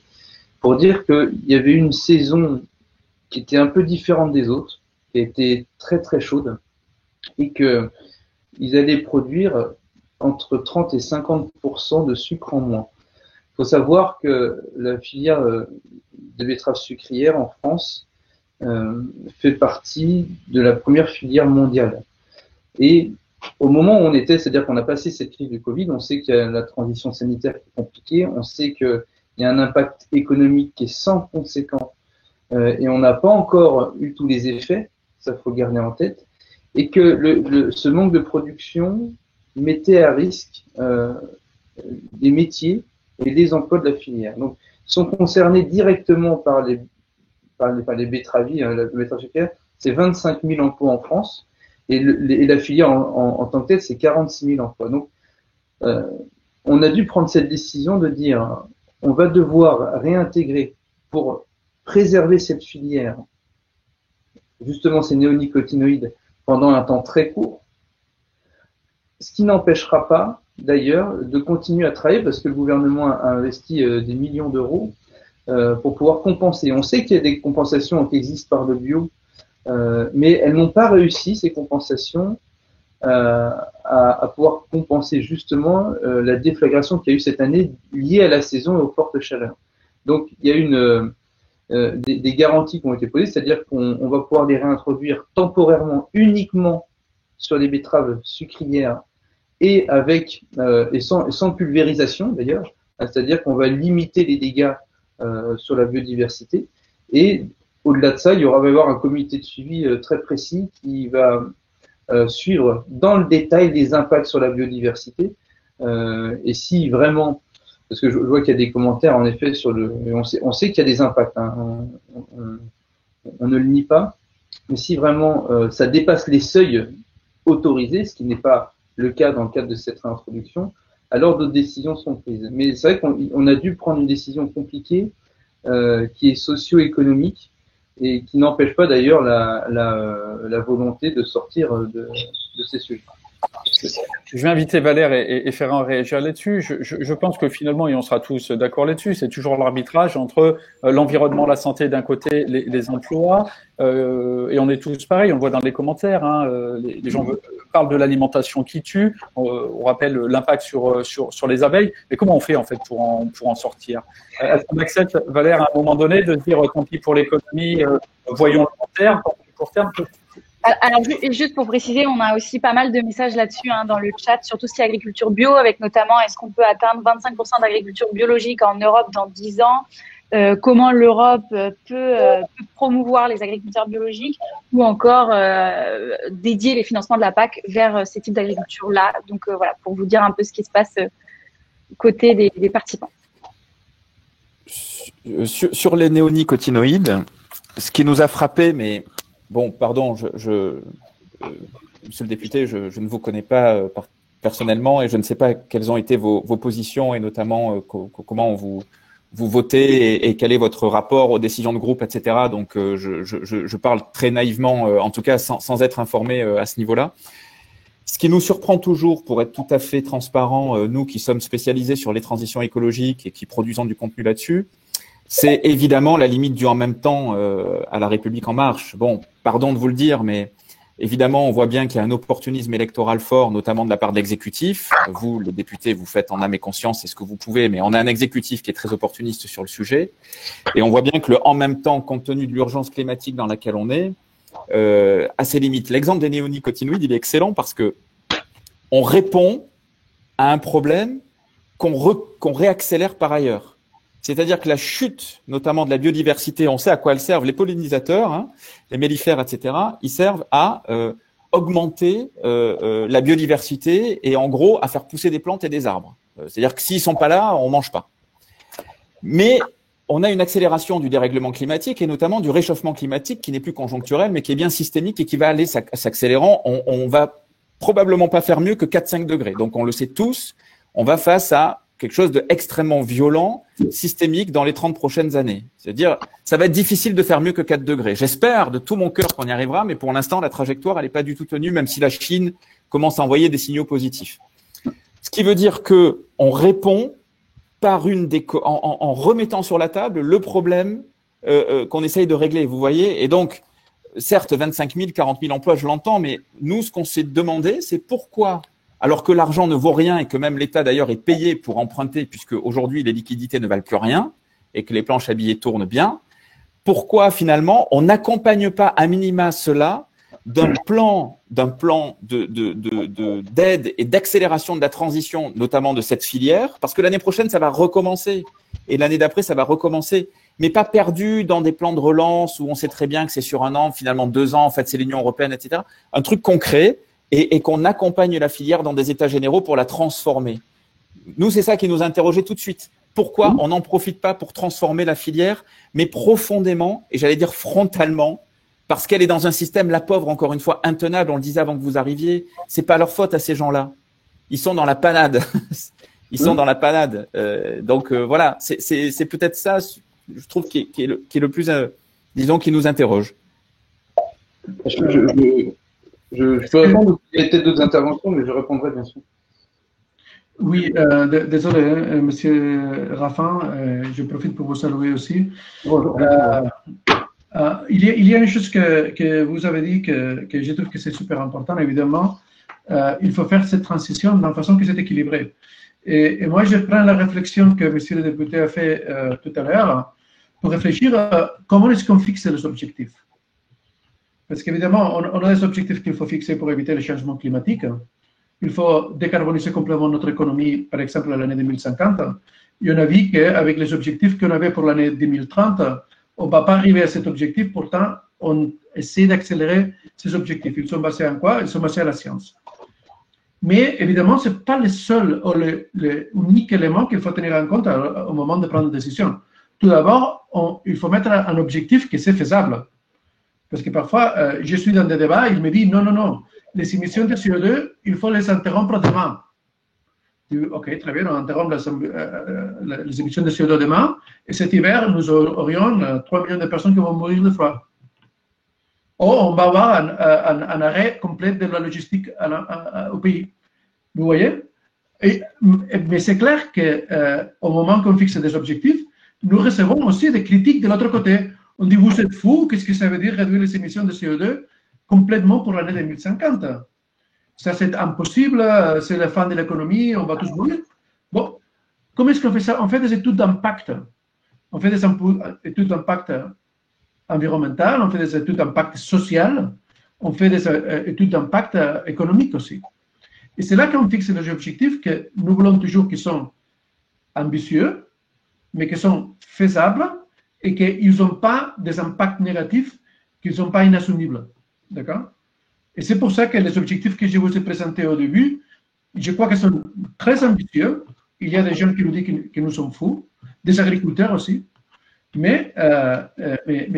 pour dire qu'il y avait une saison qui était un peu différente des autres, qui a été très très chaude et que ils allaient produire entre 30 et 50% de sucre en moins. Il faut savoir que la filière de betteraves sucrières en France fait partie de la première filière mondiale. Et au moment où on était, c'est-à-dire qu'on a passé cette crise du Covid, on sait qu'il y a la transition sanitaire qui est compliquée, on sait qu'il y a un impact économique qui est sans conséquent et on n'a pas encore eu tous les effets, ça faut garder en tête. Et que ce manque de production mettait à risque les métiers et les emplois de la filière. Donc, sont concernés directement par les betteraviers, la betterave sucrière, c'est 25 000 emplois en France, et la filière en tant que telle, c'est 46 000 emplois. Donc, on a dû prendre cette décision de dire, on va devoir réintégrer pour préserver cette filière, justement ces néonicotinoïdes, pendant un temps très court, ce qui n'empêchera pas d'ailleurs de continuer à travailler parce que le gouvernement a investi des millions d'euros pour pouvoir compenser. On sait qu'il y a des compensations qui existent par le bio, mais elles n'ont pas réussi, ces compensations, à pouvoir compenser justement la déflagration qu'il y a eu cette année liée à la saison et aux fortes chaleurs. Donc il y a des garanties qui ont été posées, c'est-à-dire qu'on va pouvoir les réintroduire temporairement uniquement sur les betteraves sucrières et sans pulvérisation d'ailleurs, c'est-à-dire qu'on va limiter les dégâts sur la biodiversité. Et au-delà de ça, va y avoir un comité de suivi très précis qui va suivre dans le détail les impacts sur la biodiversité. Et si vraiment, parce que je vois qu'il y a des commentaires en effet on sait qu'il y a des impacts, hein, on ne le nie pas, mais si vraiment ça dépasse les seuils autorisés, ce qui n'est pas le cas dans le cadre de cette réintroduction, alors d'autres décisions sont prises. Mais c'est vrai qu'on a dû prendre une décision compliquée qui est socio-économique et qui n'empêche pas d'ailleurs la volonté de sortir de ces sujets. Je vais inviter Valère et Ferrand à réagir là-dessus. Je pense que finalement, et on sera tous d'accord là-dessus, c'est toujours l'arbitrage entre l'environnement, la santé d'un côté, les emplois, et on est tous pareils, on le voit dans les commentaires, hein, les gens parlent de l'alimentation qui tue, on rappelle l'impact sur les abeilles, mais comment on fait en fait pour en sortir? Est-ce qu'on accepte, Valère, à un moment donné, de se dire tant pis pour l'économie, voyons le long terme, court terme? Alors, juste pour préciser, on a aussi pas mal de messages là-dessus dans le chat, surtout si agriculture bio, avec notamment est-ce qu'on peut atteindre 25% d'agriculture biologique en Europe dans 10 ans, comment l'Europe peut promouvoir les agriculteurs biologiques ou encore dédier les financements de la PAC vers ces types d'agriculture-là. Donc voilà, pour vous dire un peu ce qui se passe côté des participants. Sur les néonicotinoïdes, ce qui nous a frappé, mais bon, pardon, monsieur le député, je ne vous connais pas personnellement et je ne sais pas quelles ont été vos positions et notamment comment vous votez et quel est votre rapport aux décisions de groupe, etc. Donc, je parle très naïvement, en tout cas sans être informé à ce niveau-là. Ce qui nous surprend toujours, pour être tout à fait transparent, nous qui sommes spécialisés sur les transitions écologiques et qui produisons du contenu là-dessus, c'est évidemment la limite du en même temps à la République en marche. Bon, pardon de vous le dire, mais Évidemment, on voit bien qu'il y a un opportunisme électoral fort, notamment de la part de l'exécutif. Vous, les députés, vous faites en âme et conscience, c'est ce que vous pouvez, mais on a un exécutif qui est très opportuniste sur le sujet. Et on voit bien que en même temps, compte tenu de l'urgence climatique dans laquelle on est, à ses limites. L'exemple des néonicotinoïdes, il est excellent parce que on répond à un problème qu'on réaccélère par ailleurs. C'est-à-dire que la chute, notamment de la biodiversité, on sait à quoi elles servent. Les pollinisateurs, hein, les mellifères, etc., ils servent à augmenter la biodiversité et en gros à faire pousser des plantes et des arbres. C'est-à-dire que s'ils sont pas là, on mange pas. Mais on a une accélération du dérèglement climatique et notamment du réchauffement climatique qui n'est plus conjoncturel, mais qui est bien systémique et qui va aller s'accélérant. On va probablement pas faire mieux que 4-5 degrés. Donc on le sait tous, on va face à quelque chose d'extrêmement violent, systémique dans les 30 prochaines années. C'est-à-dire, ça va être difficile de faire mieux que 4 degrés. J'espère de tout mon cœur qu'on y arrivera, mais pour l'instant, la trajectoire, elle n'est pas du tout tenue, même si la Chine commence à envoyer des signaux positifs. Ce qui veut dire que on répond par en remettant sur la table le problème qu'on essaye de régler, vous voyez. Et donc, certes, 25 000, 40 000 emplois, je l'entends, mais nous, ce qu'on s'est demandé, c'est pourquoi, alors que l'argent ne vaut rien et que même l'État d'ailleurs est payé pour emprunter, puisque aujourd'hui les liquidités ne valent plus rien et que les planches à billets tournent bien, pourquoi finalement on n'accompagne pas à minima cela d'un plan d'aide et d'accélération de la transition, notamment de cette filière, parce que l'année prochaine ça va recommencer et l'année d'après ça va recommencer, mais pas perdu dans des plans de relance où on sait très bien que c'est sur un an, finalement 2 ans, en fait c'est l'Union européenne, etc. Un truc concret. Et qu'on accompagne la filière dans des états généraux pour la transformer. Nous, c'est ça qui nous interrogeait tout de suite. Pourquoi on n'en profite pas pour transformer la filière, mais profondément, et j'allais dire frontalement, parce qu'elle est dans un système, la pauvre, encore une fois, intenable, on le disait avant que vous arriviez, c'est pas leur faute à ces gens-là. Ils sont dans la panade. Ils sont dans la panade. Donc voilà, c'est peut-être ça, je trouve, qui est le plus, disons, qui nous interroge. Je peux répondre, il y a peut-être d'autres interventions, mais je répondrai bien sûr. Oui, désolé, Monsieur Raffin, je profite pour vous saluer aussi. Bonjour. Il y a une chose que vous avez dit que je trouve que c'est super important, évidemment. Il faut faire cette transition d'une façon que c'est équilibré. Et moi, je prends la réflexion que Monsieur le député a fait tout à l'heure pour réfléchir à comment est-ce qu'on fixe les objectifs. Parce qu'évidemment, on a des objectifs qu'il faut fixer pour éviter le changement climatique. Il faut décarboniser complètement notre économie, par exemple, à l'année 2050. Et on a vu qu'avec les objectifs qu'on avait pour l'année 2030, on ne va pas arriver à cet objectif. Pourtant, on essaie d'accélérer ces objectifs. Ils sont basés en quoi? Ils sont basés à la science. Mais évidemment, ce n'est pas le seul ou l'unique élément qu'il faut tenir en compte au moment de prendre une décision. Tout d'abord, il faut mettre un objectif qui c'est faisable. Parce que parfois, je suis dans des débats, il me dit non, les émissions de CO2, il faut les interrompre demain. Je dis, ok, très bien, on interrompt les émissions de CO2 demain, et cet hiver, nous aurions 3 millions de personnes qui vont mourir de froid. Ou on va avoir un arrêt complet de la logistique au pays. Vous voyez? Mais c'est clair qu'au moment qu'on fixe des objectifs, nous recevons aussi des critiques de l'autre côté. On dit, vous êtes fous, qu'est-ce que ça veut dire réduire les émissions de CO2 complètement pour l'année 2050? Ça, c'est impossible, c'est la fin de l'économie, on va tous mourir. Bon, comment est-ce qu'on fait ça? On fait des études d'impact. On fait des études d'impact environnemental, on fait des études d'impact social, on fait des études d'impact économique aussi. Et c'est là qu'on fixe les objectifs que nous voulons toujours qu'ils sont ambitieux, mais qui sont faisables, et qu'ils n'ont pas des impacts négatifs, qu'ils ne sont pas inassumibles. D'accord? Et c'est pour ça que les objectifs que je vous ai présentés au début, je crois qu'ils sont très ambitieux. Il y a des gens qui nous disent que nous sommes fous, des agriculteurs aussi, mais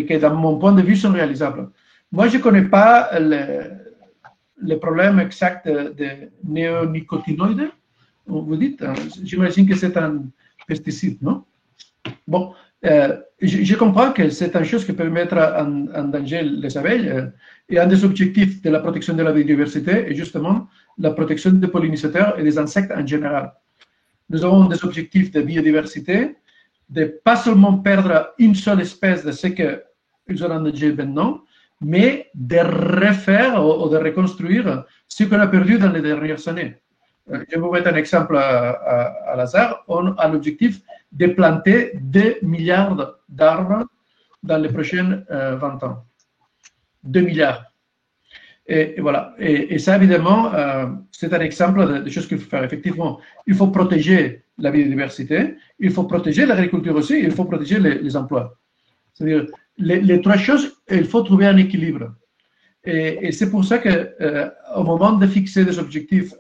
qui, dans mon point de vue, sont réalisables. Moi, je ne connais pas le problème exact des néonicotinoïdes. Vous dites, j'imagine que c'est un pesticide, non? Bon, je comprends que c'est une chose qui peut mettre en danger les abeilles. Et un des objectifs de la protection de la biodiversité est justement la protection des pollinisateurs et des insectes en général. Nous avons des objectifs de biodiversité, de pas seulement perdre une seule espèce de ce qu'ils ont en danger maintenant, mais de refaire ou de reconstruire ce qu'on a perdu dans les dernières années. Je vais vous mettre un exemple à hasard. On a l'objectif de planter 2 milliards d'arbres dans les prochaines 20 ans. 2 milliards. Et voilà. Et ça, évidemment, c'est un exemple de choses qu'il faut faire. Effectivement, il faut protéger la biodiversité, il faut protéger l'agriculture aussi, il faut protéger les emplois. C'est-à-dire, les trois choses, il faut trouver un équilibre. Et c'est pour ça qu'au moment de fixer des objectifs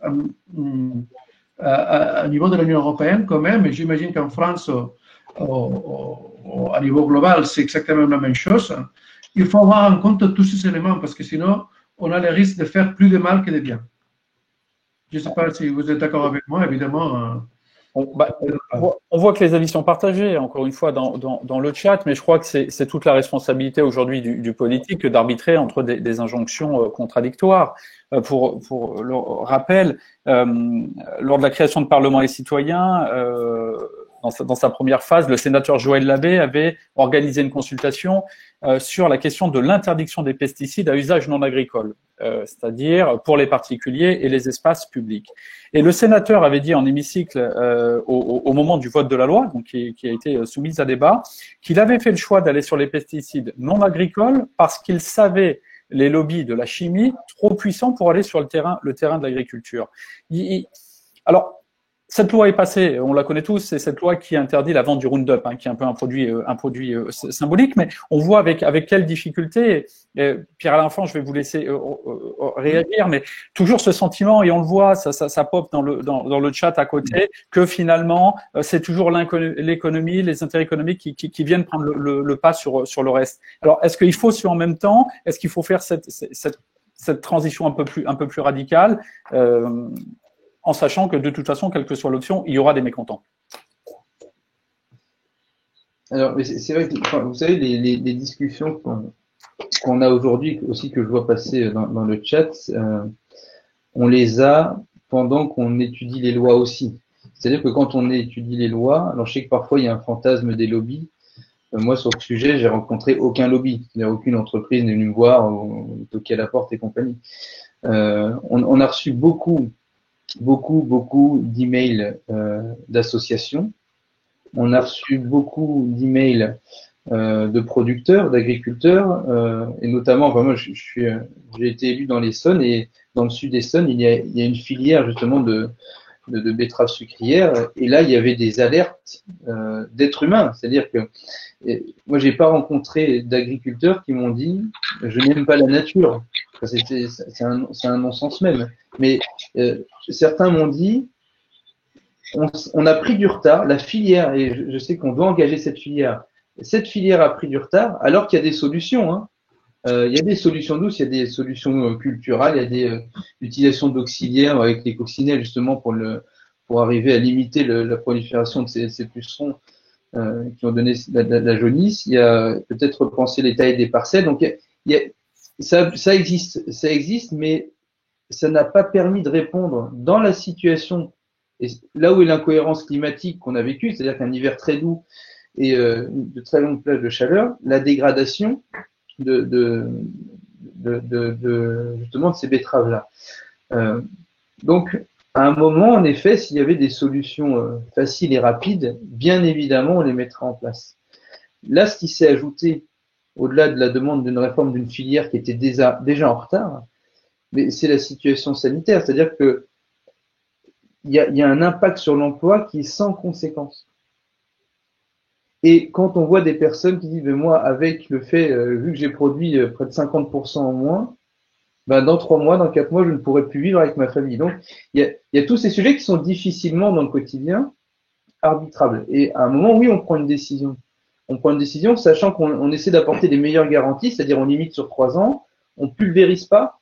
à niveau de l'Union européenne, quand même, et j'imagine qu'en France, à niveau global, c'est exactement la même chose, il faut avoir en compte tous ces éléments, parce que sinon, on a le risque de faire plus de mal que de bien. Je ne sais pas si vous êtes d'accord avec moi, évidemment. On voit que les avis sont partagés, encore une fois, dans le chat, mais je crois que c'est toute la responsabilité aujourd'hui du politique d'arbitrer entre des injonctions contradictoires. Pour le rappel, lors de la création de Parlement et citoyens, dans sa première phase, le sénateur Joël Labbé avait organisé une consultation sur la question de l'interdiction des pesticides à usage non agricole, c'est-à-dire pour les particuliers et les espaces publics. Et le sénateur avait dit en hémicycle au moment du vote de la loi, donc qui a été soumise à débat, qu'il avait fait le choix d'aller sur les pesticides non agricoles parce qu'il savait les lobbies de la chimie trop puissants pour aller sur le terrain de l'agriculture. Alors, cette loi est passée, on la connaît tous, c'est cette loi qui interdit la vente du Roundup, qui est un peu un produit symbolique, mais on voit avec quelle difficulté. Pierre-Alain Enfant, je vais vous laisser réagir, mais toujours ce sentiment, et on le voit, ça pop dans le chat à côté, que finalement c'est toujours l'économie, les intérêts économiques qui viennent prendre le pas sur le reste. Alors, est-ce qu'il faut en même temps, est-ce qu'il faut faire cette transition un peu plus radicale? En sachant que de toute façon, quelle que soit l'option, il y aura des mécontents. Alors, c'est vrai que, vous savez, les discussions qu'on a aujourd'hui, aussi que je vois passer dans le chat, on les a pendant qu'on étudie les lois aussi. C'est-à-dire que quand on étudie les lois, alors je sais que parfois il y a un fantasme des lobbies. Moi, sur le sujet, j'ai rencontré aucun lobby. C'est-à-dire aucune entreprise n'est venue me voir ou toquer à la porte et compagnie. On a reçu beaucoup d'emails d'associations. On a reçu beaucoup d'emails de producteurs, d'agriculteurs, et notamment, enfin moi, j'ai été élu dans l'Essonne, et dans le sud d'Essonne, il y a une filière justement de betteraves sucrières, et là, il y avait des alertes d'êtres humains. C'est-à-dire que moi, j'ai pas rencontré d'agriculteurs qui m'ont dit « je n'aime pas la nature ». C'est un non-sens même. Mais certains m'ont dit on a pris du retard, la filière, et je sais qu'on doit engager cette filière a pris du retard, alors qu'il y a des solutions. Il y a des solutions douces, il y a des solutions culturelles, il y a des utilisations d'auxiliaires avec les coccinelles justement pour arriver à limiter la prolifération de ces pucerons qui ont donné la jaunisse. Il y a peut-être repenser les tailles des parcelles. Donc ça existe, mais ça n'a pas permis de répondre dans la situation, et là où est l'incohérence climatique qu'on a vécue, c'est-à-dire qu'un hiver très doux et de très longues plages de chaleur, la dégradation justement de ces betteraves-là. Donc, à un moment, en effet, s'il y avait des solutions faciles et rapides, bien évidemment, on les mettra en place. Là, ce qui s'est ajouté, au-delà de la demande d'une réforme d'une filière qui était déjà en retard, mais c'est la situation sanitaire, c'est-à-dire que il y a un impact sur l'emploi qui est sans conséquence. Et quand on voit des personnes qui disent, mais moi, avec le fait, vu que j'ai produit près de 50% en moins, ben dans 3 mois, dans 4 mois, je ne pourrai plus vivre avec ma famille. Donc, il y a tous ces sujets qui sont difficilement dans le quotidien arbitrables. Et à un moment, oui, on prend une décision. On prend une décision, sachant qu'on essaie d'apporter les meilleures garanties, c'est-à-dire on limite sur 3 ans, on pulvérise pas.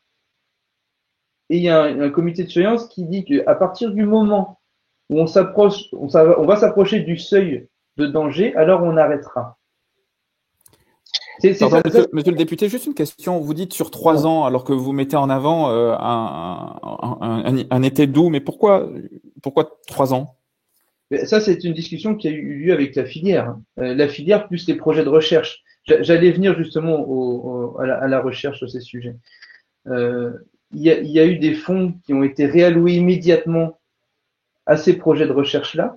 Et il y a un comité de surveillance qui dit qu'à partir du moment où on va s'approcher du seuil de danger, alors on arrêtera. Monsieur le député, juste une question. Vous dites sur 3 ans, alors que vous mettez en avant un été doux, mais pourquoi 3 ans? Ça, c'est une discussion qui a eu lieu avec la filière. La filière plus les projets de recherche. J'allais venir justement à la recherche sur ces sujets. Il y a eu des fonds qui ont été réalloués immédiatement à ces projets de recherche-là,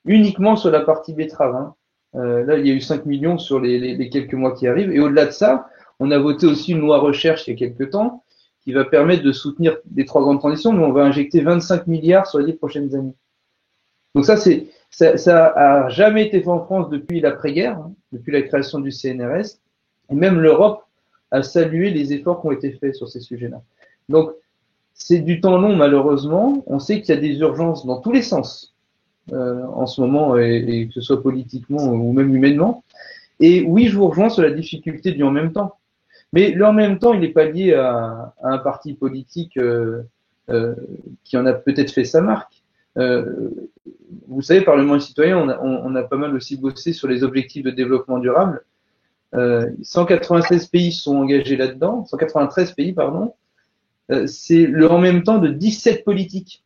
uniquement sur la partie betterave. Hein. Là, il y a eu 5 millions sur les quelques mois qui arrivent. Et au-delà de ça, on a voté aussi une loi recherche il y a quelques temps qui va permettre de soutenir les 3 grandes transitions, mais on va injecter 25 milliards sur les 10 prochaines années. Donc ça a jamais été fait en France depuis l'après-guerre, hein, depuis la création du CNRS. Et même l'Europe a salué les efforts qui ont été faits sur ces sujets-là. Donc, c'est du temps long, malheureusement. On sait qu'il y a des urgences dans tous les sens en ce moment, et que ce soit politiquement ou même humainement. Et oui, je vous rejoins sur la difficulté du en même temps. Mais le en même temps, il n'est pas lié à un parti politique qui en a peut-être fait sa marque. Vous savez, Parlement citoyen, on a pas mal aussi bossé sur les objectifs de développement durable. 196 pays sont engagés là-dedans, 193 pays, pardon. C'est le en même temps de 17 politiques.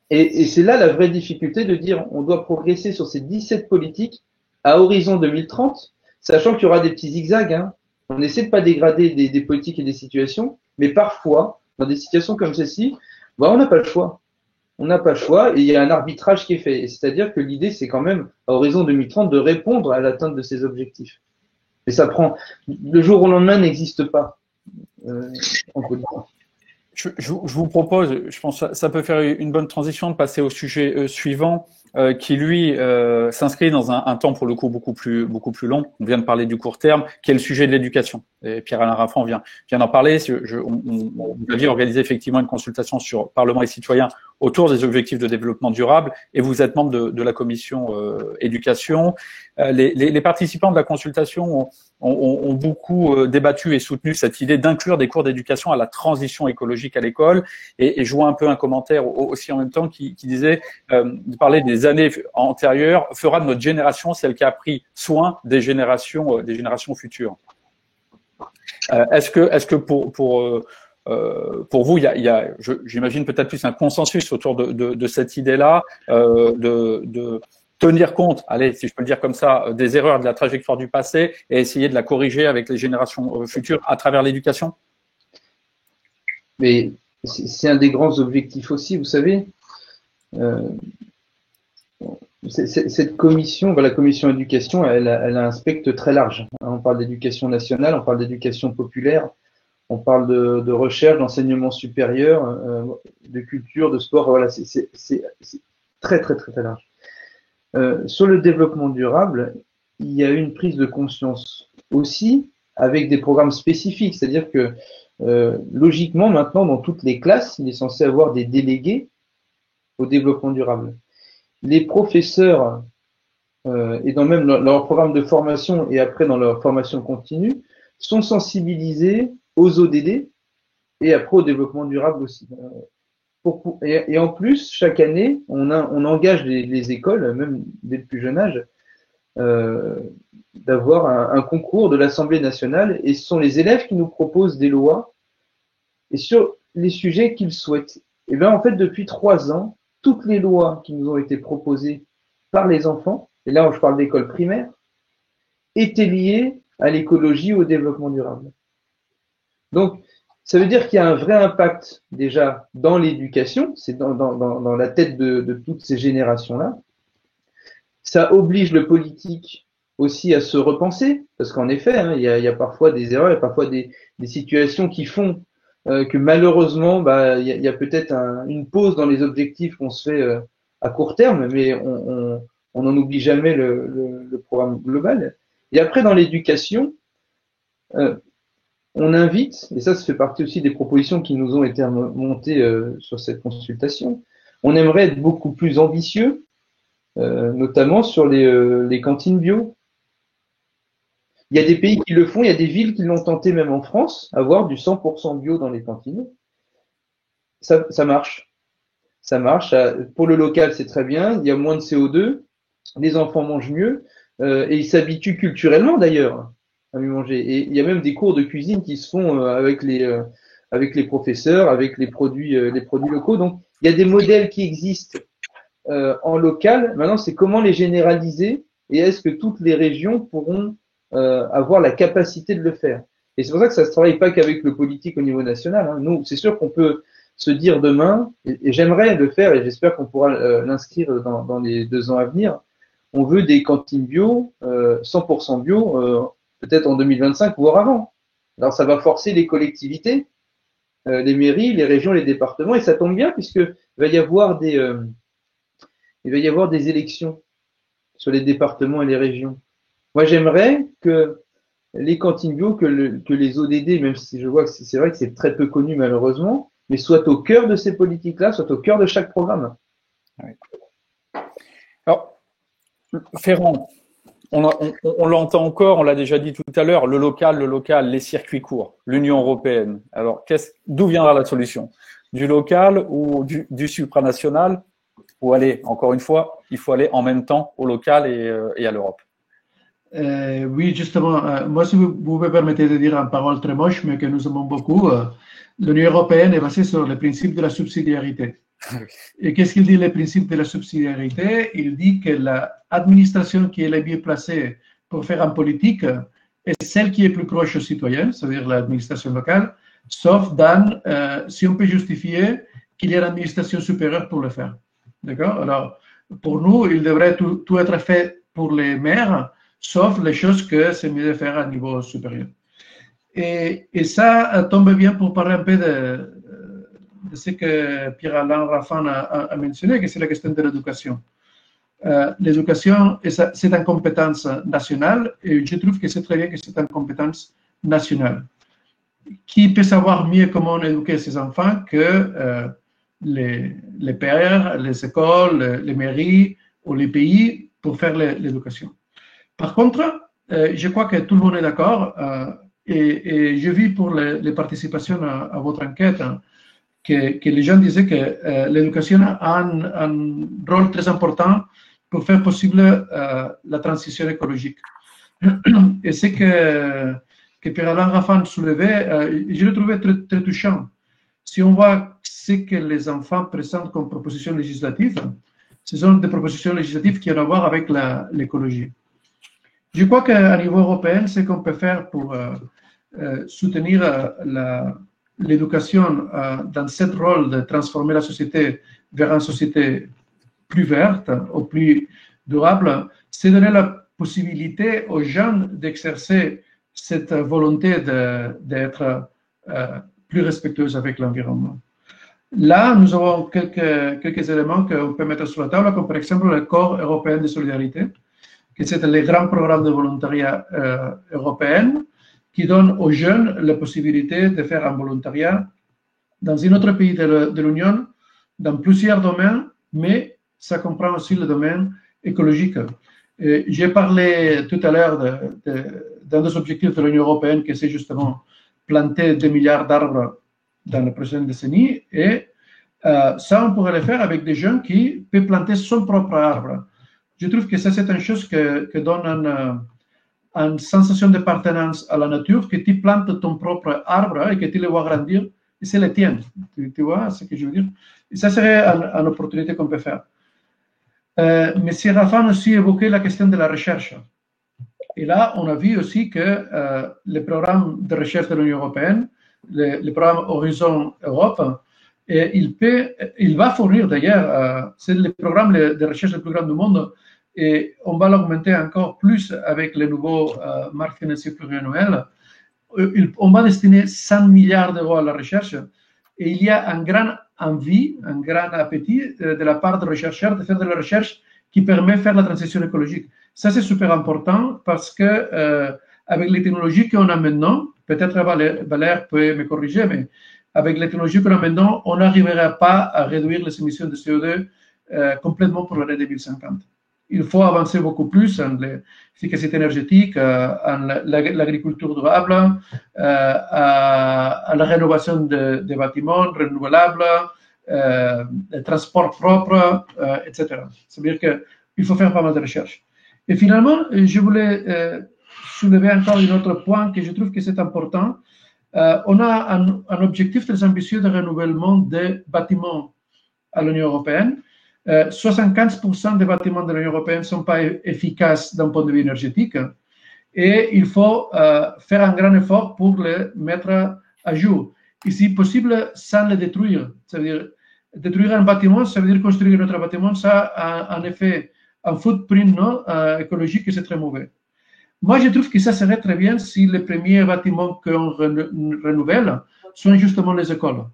Et c'est là la vraie difficulté de dire on doit progresser sur ces 17 politiques à horizon 2030, sachant qu'il y aura des petits zigzags. Hein. On essaie de pas dégrader des politiques et des situations, mais parfois, dans des situations comme celle-ci, on n'a pas le choix. On n'a pas le choix et il y a un arbitrage qui est fait. C'est-à-dire que l'idée, c'est quand même, à horizon 2030, de répondre à l'atteinte de ces objectifs. Et ça prend, le jour au lendemain n'existe pas en politique. Je vous propose, je pense que ça peut faire une bonne transition de passer au sujet suivant, qui lui s'inscrit dans un temps pour le coup beaucoup plus long. On vient de parler du court terme, qui est le sujet de l'éducation. Et Pierre-Alain Raffan vient d'en parler. On avait organisé effectivement une consultation sur Parlement et citoyens autour des objectifs de développement durable, et vous êtes membre de la commission éducation. Les participants de la consultation ont beaucoup débattu et soutenu cette idée d'inclure des cours d'éducation à la transition écologique à l'école. Et je vois un peu un commentaire aussi en même temps qui disait de parler des années antérieures fera de notre génération celle qui a pris soin des générations futures. Est-ce que pour vous, il y a j'imagine peut-être plus un consensus autour de cette idée-là, de tenir compte, allez, si je peux le dire comme ça, des erreurs de la trajectoire du passé et essayer de la corriger avec les générations futures à travers l'éducation? Mais c'est un des grands objectifs aussi, vous savez. Cette commission, la commission éducation, elle a un spectre très large. On parle d'éducation nationale, on parle d'éducation populaire, on parle de recherche, d'enseignement supérieur, de culture, de sport. Voilà, c'est très, très, très, très large. Sur le développement durable, il y a eu une prise de conscience aussi avec des programmes spécifiques. C'est-à-dire que logiquement, maintenant, dans toutes les classes, il est censé avoir des délégués au développement durable. Les professeurs, et dans même leur programme de formation et après dans leur formation continue, sont sensibilisés aux ODD et après au développement durable aussi. Et en plus, chaque année, on engage les écoles, même dès le plus jeune âge, d'avoir un concours de l'Assemblée nationale, et ce sont les élèves qui nous proposent des lois et sur les sujets qu'ils souhaitent. Et bien en fait, depuis 3 ans, toutes les lois qui nous ont été proposées par les enfants, et là où je parle d'école primaire, étaient liées à l'écologie, au développement durable. Donc, ça veut dire qu'il y a un vrai impact déjà dans l'éducation, c'est dans la tête de toutes ces générations-là. Ça oblige le politique aussi à se repenser, parce qu'en effet, hein, il y a parfois des erreurs, il y a parfois des situations qui font que malheureusement, il y a peut-être une pause dans les objectifs qu'on se fait à court terme, mais on n'en oublie jamais le programme global. Et après, dans l'éducation, on invite, et ça fait partie aussi des propositions qui nous ont été montées sur cette consultation, on aimerait être beaucoup plus ambitieux, notamment sur les cantines bio. Il y a des pays qui le font, il y a des villes qui l'ont tenté même en France, avoir du 100% bio dans les cantines. Ça marche. Ça marche. Pour le local, c'est très bien. Il y a moins de CO2. Les enfants mangent mieux. Et ils s'habituent culturellement d'ailleurs à mieux manger. Et il y a même des cours de cuisine qui se font avec les professeurs, avec les produits locaux. Donc, il y a des modèles qui existent en local. Maintenant, c'est comment les généraliser et est-ce que toutes les régions pourront avoir la capacité de le faire? Et c'est pour ça que ça se travaille pas qu'avec le politique au niveau national. Hein. Nous, c'est sûr qu'on peut se dire demain, et j'aimerais le faire, et j'espère qu'on pourra l'inscrire dans les 2 ans à venir, on veut des cantines bio, 100% bio, peut-être en 2025, voire avant. Alors ça va forcer les collectivités, les mairies, les régions, les départements, et ça tombe bien puisque il va y avoir des élections sur les départements et les régions. Moi, j'aimerais que les cantines bio, que les ODD, même si je vois que c'est vrai que c'est très peu connu malheureusement, mais soient au cœur de ces politiques-là, soient au cœur de chaque programme. Oui. Alors, Ferrand, on l'entend encore, on l'a déjà dit tout à l'heure, le local, les circuits courts, l'Union européenne. Alors, d'où viendra la solution? Du local ou du supranational? Ou aller, encore une fois, il faut aller en même temps au local et à l'Europe. Oui, justement, moi, si vous me permettez de dire en parole très moche, mais que nous aimons beaucoup, l'Union européenne est basée sur le principe de la subsidiarité. Et qu'est-ce qu'il dit, le principe de la subsidiarité? Il dit que l'administration qui est la mieux placée pour faire en politique est celle qui est plus proche aux citoyens, c'est-à-dire l'administration locale, sauf si on peut justifier qu'il y a une administration supérieure pour le faire. D'accord? Alors, pour nous, il devrait tout être fait pour les maires, sauf les choses que c'est mieux de faire à niveau supérieur. Et ça tombe bien pour parler un peu de ce que Pierre-Alain Raffan a mentionné, que c'est la question de l'éducation. L'éducation, c'est une compétence nationale, et je trouve que c'est très bien que c'est une compétence nationale. Qui peut savoir mieux comment éduquer ses enfants que les pères, les écoles, les mairies ou les pays pour faire l'éducation. Par contre, je crois que tout le monde est d'accord, et je vis pour les participations à votre enquête, hein, que les gens disaient que l'éducation a un rôle très important pour faire possible la transition écologique. Et c'est que Pierre-Alain Raffan soulevait, je le trouvais très, très touchant. Si on voit ce que les enfants présentent comme propositions législatives, ce sont des propositions législatives qui ont à voir avec l'écologie. Je crois qu'à niveau européen, ce qu'on peut faire pour soutenir l'éducation dans ce rôle de transformer la société vers une société plus verte ou plus durable, c'est donner la possibilité aux jeunes d'exercer cette volonté d'être plus respectueux avec l'environnement. Là, nous avons quelques éléments qu'on peut mettre sur la table, comme par exemple le Corps européen de solidarité, qui c'est le grand programme de volontariat européen, qui donne aux jeunes la possibilité de faire un volontariat dans un autre pays de l'Union, dans plusieurs domaines, mais ça comprend aussi le domaine écologique. J'ai parlé tout à l'heure d'un des objectifs de l'Union européenne, qui c'est justement planter 2 milliards d'arbres dans la prochaine décennie, et ça, on pourrait le faire avec des jeunes qui peuvent planter son propre arbre. Je trouve que ça, c'est une chose que donne une sensation d'appartenance à la nature, que tu plantes ton propre arbre et que tu le vois grandir, et c'est le tien. Tu vois ce que je veux dire? Et ça serait une opportunité qu'on peut faire. Monsieur Raffan aussi évoqué la question de la recherche. Et là, on a vu aussi que le programme de recherche de l'Union européenne, le programme Horizon Europe, il va fournir d'ailleurs, c'est le programme de recherche le plus grand du monde, et on va l'augmenter encore plus avec les nouveaux marques financières pluriannuelles. On va destiner 100 milliards d'euros à la recherche, et il y a un grand envie, un grand appétit de la part des chercheurs de faire de la recherche qui permet de faire la transition écologique. Ça, c'est super important parce que avec les technologies qu'on a maintenant, peut-être Valère peut me corriger, mais avec les technologies qu'on a maintenant, on n'arrivera pas à réduire les émissions de CO2 complètement pour l'année 2050. Il faut avancer beaucoup plus en l'efficacité énergétique, en l'agriculture durable, à la rénovation des bâtiments renouvelables, le transport propre, etc. C'est-à-dire qu'il faut faire pas mal de recherches. Et finalement, je voulais soulever encore un autre point que je trouve que c'est important. On a un objectif très ambitieux de renouvellement des bâtiments à l'Union européenne. 75% des bâtiments de l'Union européenne ne sont pas efficaces d'un point de vue énergétique et il faut faire un grand effort pour les mettre à jour. Et si possible, sans les détruire. C'est-à-dire, détruire un bâtiment, ça veut dire construire un autre bâtiment. Ça a en effet un footprint écologique et c'est très mauvais. Moi, je trouve que ça serait très bien si les premiers bâtiments qu'on renouvelle sont justement les écoles.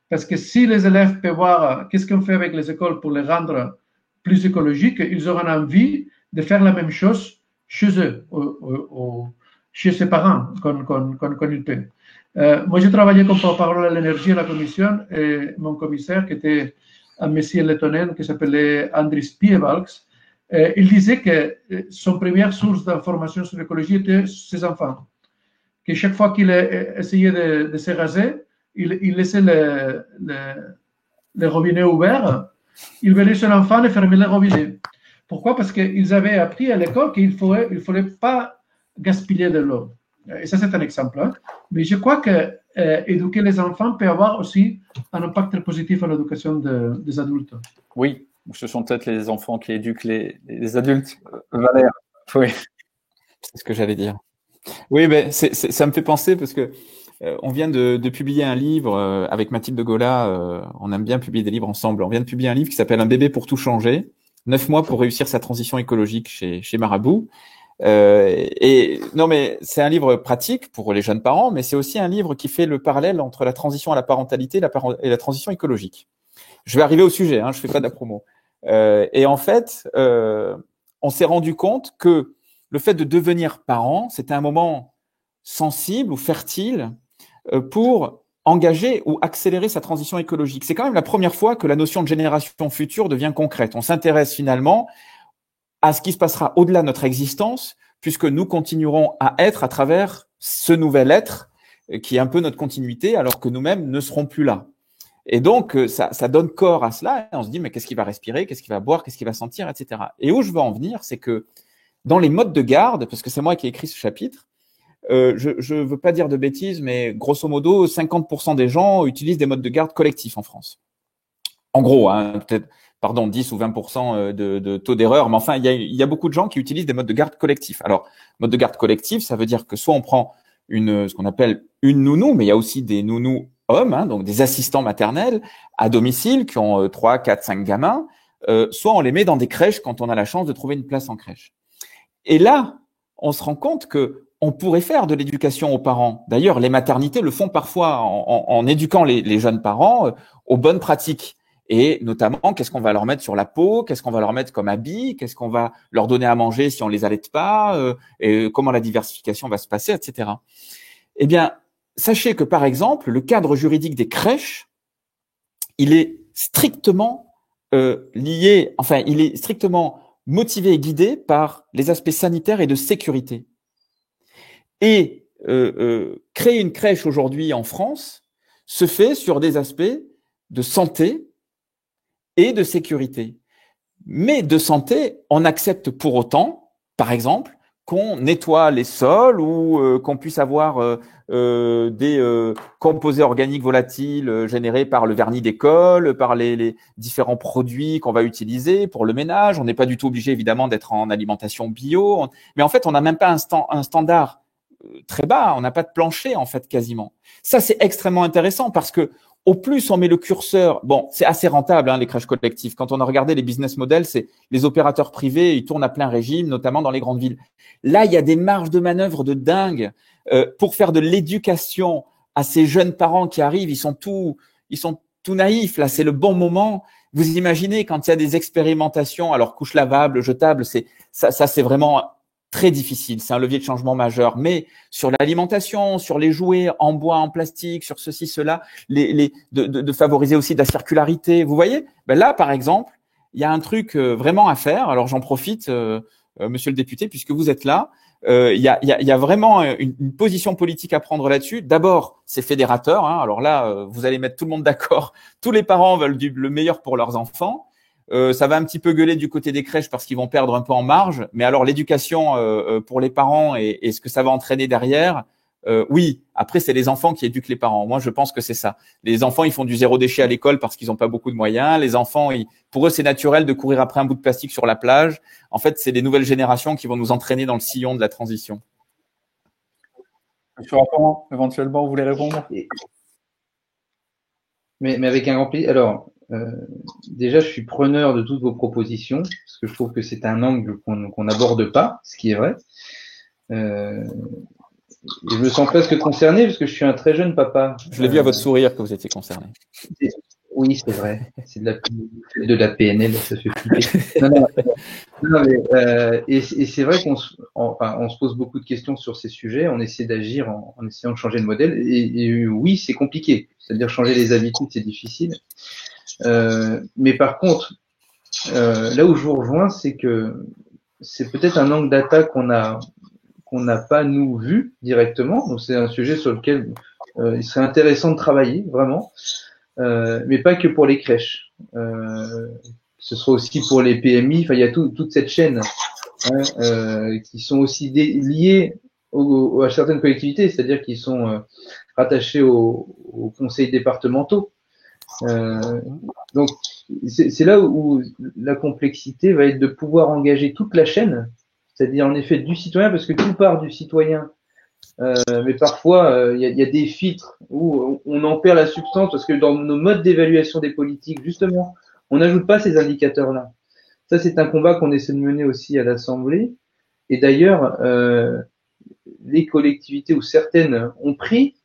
Parce que si les élèves peuvent voir qu'est-ce qu'on fait avec les écoles pour les rendre plus écologiques, ils auront envie de faire la même chose chez eux, chez ses parents, quand ils peuvent. Moi, j'ai travaillé comme porte-parole à l'énergie à la commission et mon commissaire, qui était un monsieur lettonien qui s'appelait Andris Pievalks, il disait que son première source d'information sur l'écologie était ses enfants. Que chaque fois qu'il essayait de se raser, il laissait les robinets ouverts, il venait son enfant et fermait les robinets. Pourquoi? Parce qu'ils avaient appris à l'école qu'il ne fallait pas gaspiller de l'eau. Et ça, c'est un exemple. Hein. Mais je crois que éduquer les enfants peut avoir aussi un impact positif à l'éducation des adultes. Oui, ce sont peut-être les enfants qui éduquent les adultes. Valère, oui. C'est ce que j'allais dire. Oui, ben, ça me fait penser parce que on vient de publier un livre avec Mathilde Gola. On aime bien publier des livres ensemble. On vient de publier un livre qui s'appelle Un bébé pour tout changer. 9 mois pour réussir sa transition écologique chez Marabout. Et non, mais c'est un livre pratique pour les jeunes parents, mais c'est aussi un livre qui fait le parallèle entre la transition à la parentalité et la transition écologique. Je vais arriver au sujet, hein, je fais pas de la promo. Et en fait, on s'est rendu compte que le fait de devenir parent, c'était un moment sensible ou fertile pour engager ou accélérer sa transition écologique. C'est quand même la première fois que la notion de génération future devient concrète. On s'intéresse finalement à ce qui se passera au-delà de notre existence, puisque nous continuerons à être à travers ce nouvel être qui est un peu notre continuité, alors que nous-mêmes ne serons plus là. Et donc, ça donne corps à cela, et on se dit, mais qu'est-ce qu'il va respirer, qu'est-ce qu'il va boire, qu'est-ce qu'il va sentir, etc. Et où je veux en venir, c'est que dans les modes de garde, parce que c'est moi qui ai écrit ce chapitre, je veux pas dire de bêtises, mais grosso modo, 50% des gens utilisent des modes de garde collectifs en France. En gros, hein, peut-être, 10 ou 20% de taux d'erreur, mais enfin, il y a beaucoup de gens qui utilisent des modes de garde collectifs. Alors, mode de garde collectif, ça veut dire que soit on prend ce qu'on appelle une nounou, mais il y a aussi des nounous hommes, hein, donc des assistants maternels à domicile qui ont 3, 4, 5 gamins, soit on les met dans des crèches quand on a la chance de trouver une place en crèche. Et là, on se rend compte que on pourrait faire de l'éducation aux parents. D'ailleurs, les maternités le font parfois en éduquant les jeunes parents aux bonnes pratiques. Et notamment, qu'est-ce qu'on va leur mettre sur la peau, qu'est-ce qu'on va leur mettre comme habit, qu'est-ce qu'on va leur donner à manger si on les allaite pas, et comment la diversification va se passer, etc. Eh bien, sachez que, par exemple, le cadre juridique des crèches, il est strictement il est strictement motivé et guidé par les aspects sanitaires et de sécurité. Et créer une crèche aujourd'hui en France se fait sur des aspects de santé et de sécurité. Mais de santé, on accepte pour autant, par exemple, qu'on nettoie les sols ou qu'on puisse avoir des composés organiques volatiles générés par le vernis d'école, par les différents produits qu'on va utiliser pour le ménage. On n'est pas du tout obligé, évidemment, d'être en alimentation bio. Mais en fait, on n'a même pas un standard très bas. On n'a pas de plancher, en fait, quasiment. Ça, c'est extrêmement intéressant parce que au plus on met le curseur, bon, c'est assez rentable, hein, les crèches collectives. Quand on a regardé les business models, c'est les opérateurs privés, ils tournent à plein régime, notamment dans les grandes villes. Là, il y a des marges de manœuvre de dingue pour faire de l'éducation à ces jeunes parents qui arrivent. Ils sont tout naïfs. Là, c'est le bon moment. Vous imaginez quand il y a des expérimentations, alors couches lavables, jetables, ça, c'est vraiment très difficile, c'est un levier de changement majeur. Mais sur l'alimentation, sur les jouets en bois, en plastique, sur ceci, cela, de favoriser aussi de la circularité. Vous voyez, ben là, par exemple, il y a un truc vraiment à faire. Alors j'en profite, Monsieur le député, puisque vous êtes là. Il y a vraiment une position politique à prendre là-dessus. D'abord, c'est fédérateur. Hein. Alors là, vous allez mettre tout le monde d'accord. Tous les parents veulent le meilleur pour leurs enfants. Ça va un petit peu gueuler du côté des crèches parce qu'ils vont perdre un peu en marge. Mais alors l'éducation pour les parents et ce que ça va entraîner derrière, oui, après, c'est les enfants qui éduquent les parents. Moi, je pense que c'est ça. Les enfants, ils font du zéro déchet à l'école parce qu'ils n'ont pas beaucoup de moyens. Les enfants, pour eux, c'est naturel de courir après un bout de plastique sur la plage. En fait, c'est les nouvelles générations qui vont nous entraîner dans le sillon de la transition. Monsieur Raffan, éventuellement, vous voulez répondre? Mais avec un grand plaisir. Alors, déjà, je suis preneur de toutes vos propositions, parce que je trouve que c'est un angle qu'on n'aborde pas, ce qui est vrai. Je me sens presque concerné, parce que je suis un très jeune papa. Je l'ai vu à votre sourire que vous étiez concerné. Oui, c'est vrai. C'est de la PNL, ça fait flipper. Non, mais, et c'est vrai qu'on se pose beaucoup de questions sur ces sujets. On essaie d'agir en essayant de changer de modèle. Et oui, c'est compliqué. C'est-à-dire changer les habitudes, c'est difficile. Mais par contre, là où je vous rejoins, c'est que c'est peut-être un angle d'attaque qu'on n'a pas nous vu directement. Donc c'est un sujet sur lequel il serait intéressant de travailler vraiment. Mais pas que pour les crèches. Ce sera aussi pour les PMI. Enfin, il y a toute cette chaîne qui sont aussi liées à certaines collectivités, c'est-à-dire qui sont rattachés aux conseils départementaux. Donc, c'est là où la complexité va être de pouvoir engager toute la chaîne, c'est-à-dire en effet du citoyen, parce que tout part du citoyen. Mais parfois, il y a des filtres où on en perd la substance parce que dans nos modes d'évaluation des politiques, justement, on n'ajoute pas ces indicateurs-là. Ça, c'est un combat qu'on essaie de mener aussi à l'Assemblée. Et d'ailleurs, les collectivités ou certaines ont pris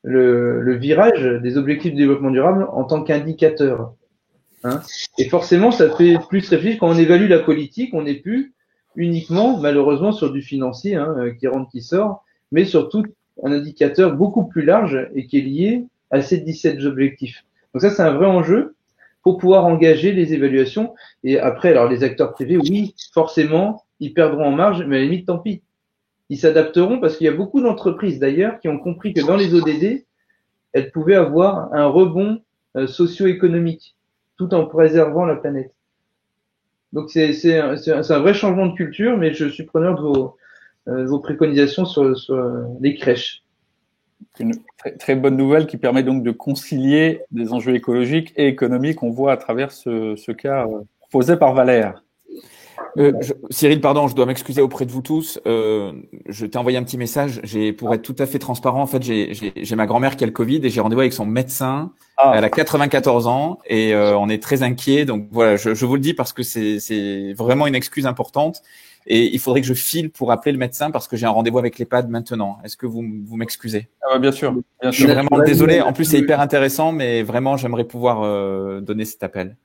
le virage des objectifs de développement durable en tant qu'indicateur. Hein. Et forcément, ça fait plus réfléchir quand on évalue la politique, on n'est plus uniquement, malheureusement, sur du financier qui rentre, qui sort, mais surtout un indicateur beaucoup plus large et qui est lié à ces 17 objectifs. Donc ça, c'est un vrai enjeu pour pouvoir engager les évaluations. Et après, alors les acteurs privés, oui, forcément, ils perdront en marge, mais à la limite, tant pis. Ils s'adapteront parce qu'il y a beaucoup d'entreprises d'ailleurs qui ont compris que dans les ODD, elles pouvaient avoir un rebond socio-économique tout en préservant la planète. Donc c'est un vrai changement de culture, mais je suis preneur de vos préconisations sur les crèches. Une très bonne nouvelle qui permet donc de concilier des enjeux écologiques et économiques, on voit à travers ce cas proposé par Valère. Cyril, pardon, je dois m'excuser auprès de vous tous. Je t'ai envoyé un petit message. Pour être tout à fait transparent, en fait, j'ai ma grand-mère qui a le Covid et j'ai rendez-vous avec son médecin. Elle a 94 ans et on est très inquiet. Donc voilà, je vous le dis parce que c'est vraiment une excuse importante. Et il faudrait que je file pour appeler le médecin parce que j'ai un rendez-vous avec l'EHPAD maintenant. Est-ce que vous m'excusez? Bien sûr. Je suis vraiment désolé. En plus, c'est hyper intéressant, mais vraiment, j'aimerais pouvoir donner cet appel.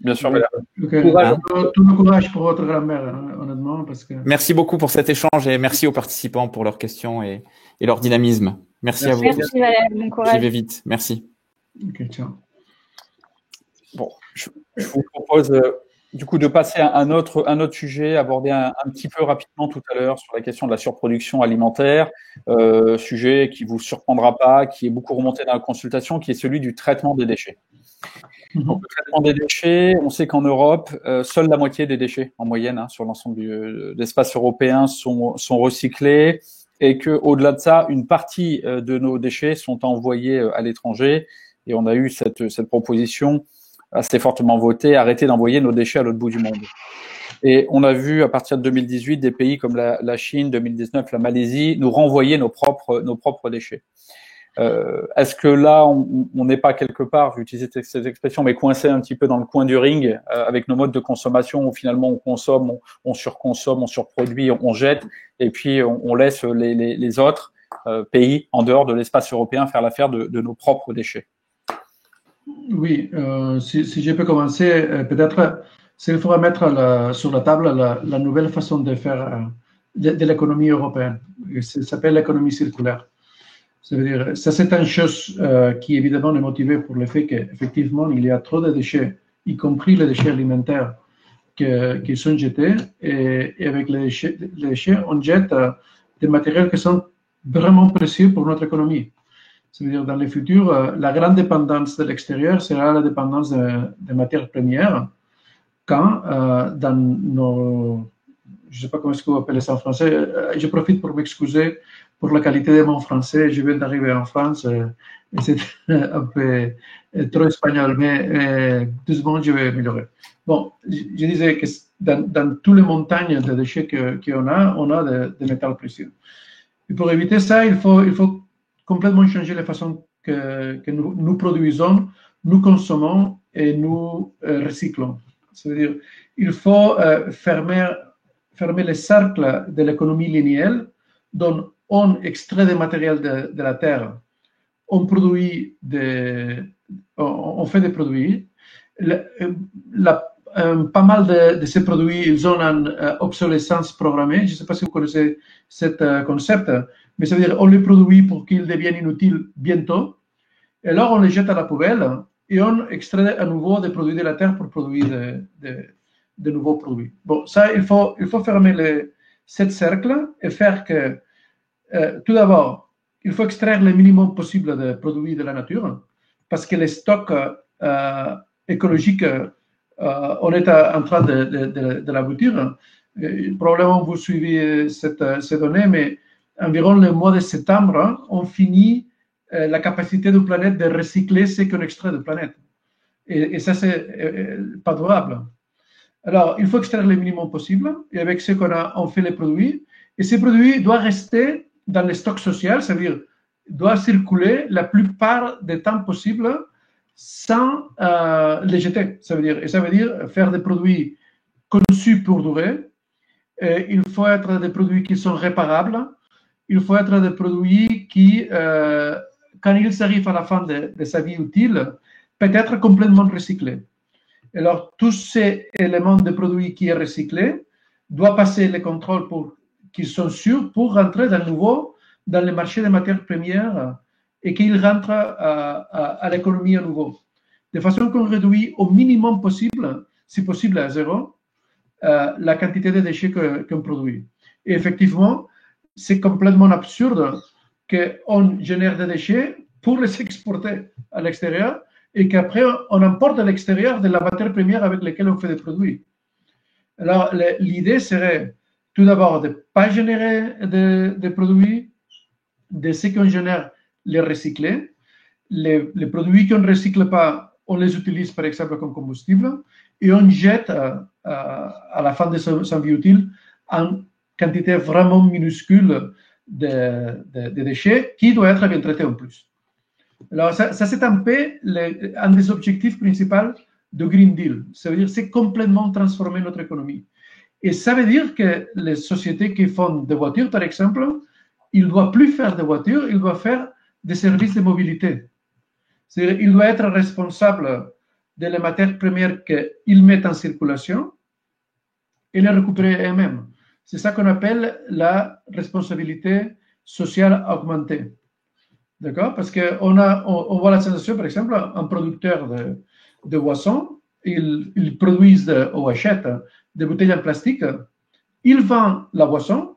Bien sûr, Valère. Tout le courage pour votre grand-mère, honnêtement. Parce que... Merci beaucoup pour cet échange et merci aux participants pour leurs questions et leur dynamisme. Merci à vous. Merci Valère, bon courage. J'y vais vite. Merci. Ok, ciao. Bon, je vous propose du coup de passer à un autre sujet, aborder un petit peu rapidement tout à l'heure sur la question de la surproduction alimentaire, sujet qui vous surprendra pas, qui est beaucoup remonté dans la consultation, qui est celui du traitement des déchets. Donc, le traitement des déchets, on sait qu'en Europe, seule la moitié des déchets en moyenne sur l'ensemble de l'espace européen sont recyclés et que au-delà de ça, une partie de nos déchets sont envoyés à l'étranger. Et on a eu cette proposition assez fortement votée, arrêter d'envoyer nos déchets à l'autre bout du monde. Et on a vu à partir de 2018 des pays comme la Chine, 2019 la Malaisie, nous renvoyer nos propres déchets. Est-ce que là, on n'est pas quelque part, j'utilise cette expression, mais coincé un petit peu dans le coin du ring avec nos modes de consommation où finalement on consomme, on surconsomme, on surproduit, on jette, et puis on laisse les autres pays en dehors de l'espace européen faire l'affaire de nos propres déchets. Oui, si je peux commencer, peut-être s'il faudra mettre sur la table la nouvelle façon de faire de l'économie européenne. Ça s'appelle l'économie circulaire. Ça veut dire, ça c'est une chose qui évidemment est motivée pour le fait qu'effectivement il y a trop de déchets, y compris les déchets alimentaires qui sont jetés, et avec les déchets on jette des matériaux qui sont vraiment précieux pour notre économie. C'est-à-dire, dans le futur, la grande dépendance de l'extérieur sera la dépendance des matières premières, quand dans nos... Je ne sais pas comment est-ce que vous appelez ça en français, je profite pour m'excuser pour la qualité de mon français. Je viens d'arriver en France et c'est un peu trop espagnol, mais doucement, je vais améliorer. Bon, je disais que dans toutes les montagnes de déchets qu'on a, on a des métaux précieux. Et pour éviter ça, il faut complètement changer la façon que nous produisons, nous consommons et nous recyclons. C'est-à-dire, il faut fermer le cercle de l'économie linéaire dont on extrait des matériels de la terre, on produit on fait des produits. Pas mal de ces produits, ils ont une obsolescence programmée. Je ne sais pas si vous connaissez ce concept, mais ça veut dire on les produit pour qu'ils deviennent inutiles bientôt. Et alors, on les jette à la poubelle et on extrait à nouveau des produits de la terre pour produire de nouveaux produits. Bon, ça, il faut fermer ce cercle et faire que, tout d'abord, il faut extraire le minimum possible de produits de la nature parce que les stocks écologiques, on est en train de l'aboutir. Probablement, vous suivez ces données, mais environ le mois de septembre, on finit la capacité de la planète de recycler ce qu'on extrait de la planète. Et ça, c'est pas durable. Alors, il faut extraire le minimum possible et avec ce qu'on a, on fait les produits. Et ces produits doivent rester dans les stocks sociaux, c'est-à-dire doivent circuler la plupart des temps possible sans les jeter. Ça veut dire faire des produits conçus pour durer. Il faut être des produits qui sont réparables. Il faut être des produits qui, quand ils arrivent à la fin de sa vie utile, peut être complètement recyclés. Alors, tous ces éléments de produits qui sont recyclés doivent passer les contrôles pour qu'ils soient sûrs pour rentrer de nouveau dans le marché des matières premières et qu'ils rentrent à l'économie à nouveau. De façon qu'on réduit au minimum possible, si possible à zéro, la quantité de déchets qu'on produit. Et effectivement, c'est complètement absurde qu'on génère des déchets pour les exporter à l'extérieur et qu'après, on importe à l'extérieur de la matière première avec laquelle on fait des produits. Alors, l'idée serait tout d'abord de ne pas générer des produits, de ce qu'on génère, les recycler. Les produits qu'on ne recycle pas, on les utilise par exemple comme combustible et on jette à la fin de son vie utile en quantité vraiment minuscule de déchets qui doit être bien traité en plus. Alors, ça c'est un peu un des objectifs principaux de Green Deal. Ça veut dire c'est complètement transformer notre économie. Et ça veut dire que les sociétés qui font des voitures, par exemple, ils ne doivent plus faire des voitures, ils doivent faire des services de mobilité. C'est-à-dire qu'ils doivent être responsables de les matières premières qu'ils mettent en circulation et les récupérer eux-mêmes. C'est ça qu'on appelle la responsabilité sociale augmentée. D'accord? Parce qu'on voit la sensation, par exemple, un producteur de boissons, ils produisent ou achètent des bouteilles en plastique, ils vendent la boisson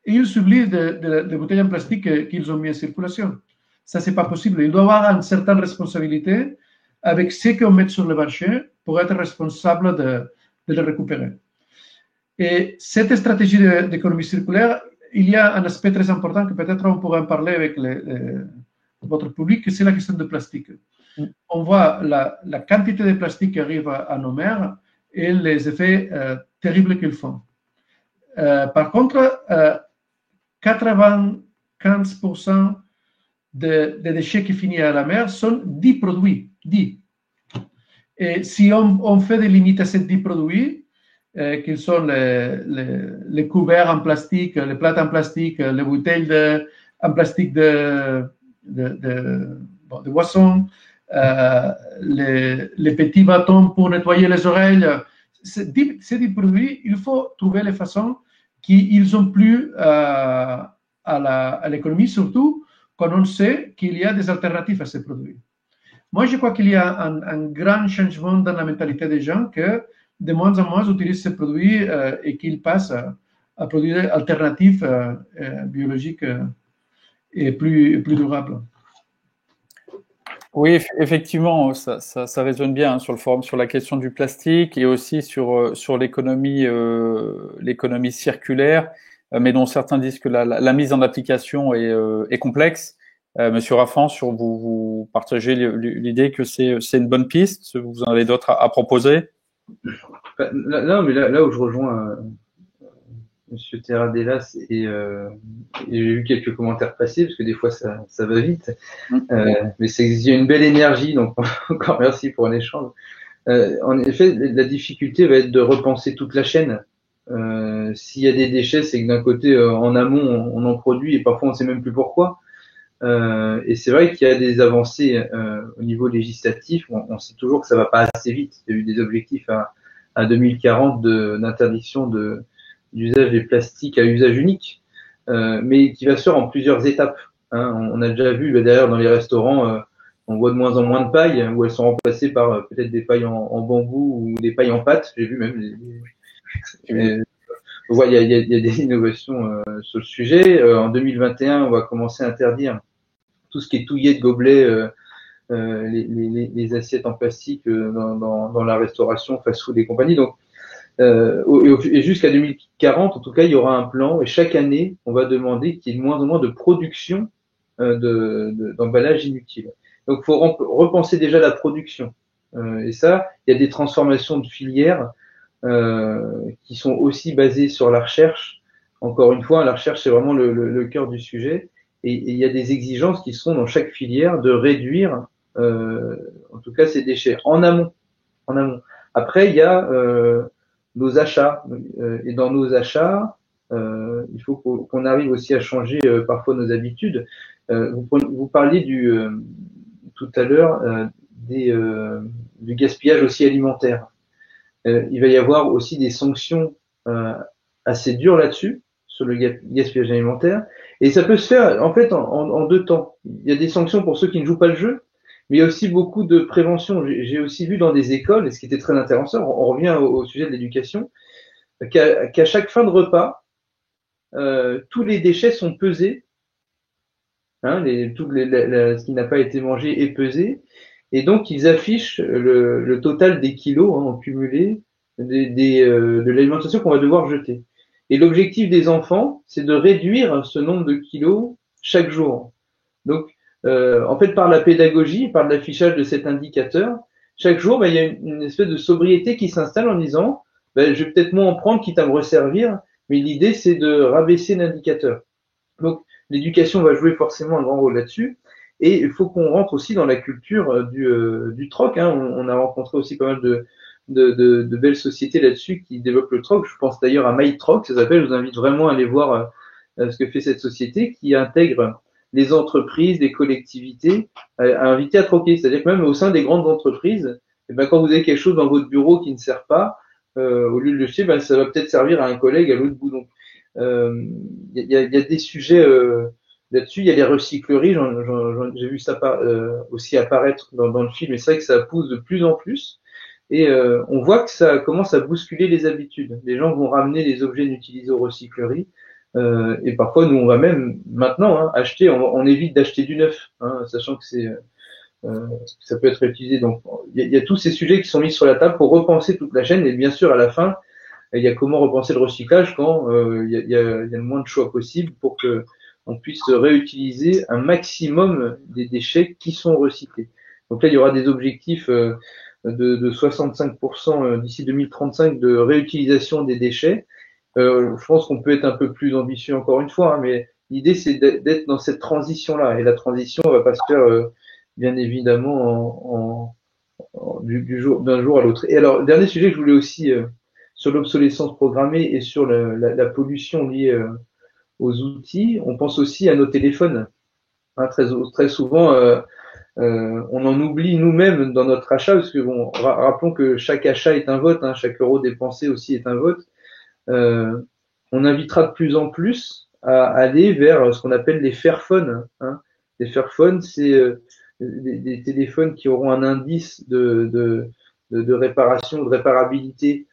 et ils s'oublient des bouteilles en plastique qu'ils ont mis en circulation. Ça, c'est pas possible. Il doit avoir une certaine responsabilité avec ce qu'on met sur le marché pour être responsable de le récupérer. Et cette stratégie d'économie circulaire, il y a un aspect très important que peut-être on pourra en parler avec votre public, c'est la question de plastique. On voit la quantité de plastique qui arrive à nos mers et les effets terribles qu'ils font. Par contre, 95% des déchets qui finissent à la mer sont 10 produits. 10. Et si on fait des limites à ces 10 produits, qui sont les couverts en plastique, les plates en plastique, les bouteilles en plastique de boissons, les petits bâtons pour nettoyer les oreilles. Ces 10 produits, il faut trouver les façons qu'ils sont plus à l'économie, surtout quand on sait qu'il y a des alternatives à ces produits. Moi, je crois qu'il y a un grand changement dans la mentalité des gens que de moins en moins utilisent ces produits et qu'ils passent à produits alternatifs biologiques et plus durables. Oui, effectivement, ça résonne bien sur le forum sur la question du plastique et aussi sur l'économie circulaire. mais dont certains disent que la mise en application est complexe. Monsieur Raffan, vous partagez l'idée que c'est une bonne piste? Vous en avez d'autres à proposer? Là où je rejoins Monsieur Terradellas et j'ai eu quelques commentaires passer parce que des fois ça va vite, mais il y a une belle énergie, donc encore merci pour l'échange. En effet, la difficulté va être de repenser toute la chaîne. S'il y a des déchets, c'est que d'un côté, en amont, on en produit et parfois on sait même plus pourquoi. Et c'est vrai qu'il y a des avancées au niveau législatif. On sait toujours que ça va pas assez vite. Il y a eu des objectifs à 2040 d'interdiction d'usage des plastiques à usage unique, mais qui va se faire en plusieurs étapes. Hein. On a déjà vu d'ailleurs dans les restaurants, on voit de moins en moins de pailles où elles sont remplacées par peut-être des pailles en bambou ou des pailles en pâte. J'ai vu même. On voit, il y a des innovations sur le sujet. En 2021, on va commencer à interdire tout ce qui est touillé de gobelets, les assiettes en plastique dans la restauration, fast-food et compagnie. Donc, et jusqu'à 2040, en tout cas, il y aura un plan et chaque année, on va demander qu'il y ait de moins en moins de production d'emballages inutiles. Donc, il faut repenser déjà la production. Et ça, il y a des transformations de filières qui sont aussi basées sur la recherche. Encore une fois, la recherche, c'est vraiment le cœur du sujet. Et il y a des exigences qui seront dans chaque filière de réduire, en tout cas, ces déchets en amont. Après, il y a nos achats. Et dans nos achats, il faut qu'on arrive aussi à changer parfois nos habitudes. Vous parliez tout à l'heure du gaspillage aussi alimentaire. Il va y avoir aussi des sanctions assez dures là-dessus, sur le gaspillage alimentaire. Et ça peut se faire en fait en deux temps. Il y a des sanctions pour ceux qui ne jouent pas le jeu, mais il y a aussi beaucoup de prévention. J'ai aussi vu dans des écoles, et ce qui était très intéressant, on revient au sujet de l'éducation, qu'à chaque fin de repas, tous les déchets sont pesés. Hein, ce qui n'a pas été mangé est pesé. Et donc, ils affichent le total des kilos en cumulé de l'alimentation qu'on va devoir jeter. Et l'objectif des enfants, c'est de réduire ce nombre de kilos chaque jour. Donc, en fait, par la pédagogie, par l'affichage de cet indicateur, chaque jour, il y a une espèce de sobriété qui s'installe en disant, je vais peut-être moins en prendre, quitte à me resservir, mais l'idée, c'est de rabaisser l'indicateur. Donc, l'éducation va jouer forcément un grand rôle là-dessus. Et il faut qu'on rentre aussi dans la culture du troc. Hein. On a rencontré aussi pas mal de belles sociétés là-dessus qui développent le troc. Je pense d'ailleurs à MyTroc, ça s'appelle. Je vous invite vraiment à aller voir ce que fait cette société qui intègre les entreprises, les collectivités à inviter à troquer. C'est-à-dire que même au sein des grandes entreprises, quand vous avez quelque chose dans votre bureau qui ne sert pas, au lieu de le jeter, ça va peut-être servir à un collègue à l'autre bout. Donc, il y a des sujets là-dessus. Il y a les recycleries. J'ai vu ça aussi apparaître dans le film. Et c'est vrai que ça pousse de plus en plus. Et on voit que ça commence à bousculer les habitudes. Les gens vont ramener les objets inutilisés aux recycleries. Et parfois, nous, on va même maintenant acheter. On évite d'acheter du neuf, sachant que ça peut être utilisé. Donc, il y a tous ces sujets qui sont mis sur la table pour repenser toute la chaîne. Et bien sûr, à la fin, il y a comment repenser le recyclage quand il y a le moins de choix possible pour que on puisse réutiliser un maximum des déchets qui sont recyclés. Donc là, il y aura des objectifs de 65% d'ici 2035 de réutilisation des déchets. Je pense qu'on peut être un peu plus ambitieux encore une fois, mais l'idée c'est d'être dans cette transition-là. Et la transition va pas se faire bien évidemment d'un jour à l'autre. Et alors, dernier sujet que je voulais aussi sur l'obsolescence programmée et sur la pollution liée aux outils, on pense aussi à nos téléphones. Très souvent, on en oublie nous-mêmes dans notre achat, parce que rappelons que chaque achat est un vote, chaque euro dépensé aussi est un vote. On invitera de plus en plus à aller vers ce qu'on appelle les Fairphones. Les Fairphones, c'est des téléphones qui auront un indice de réparation, de réparabilité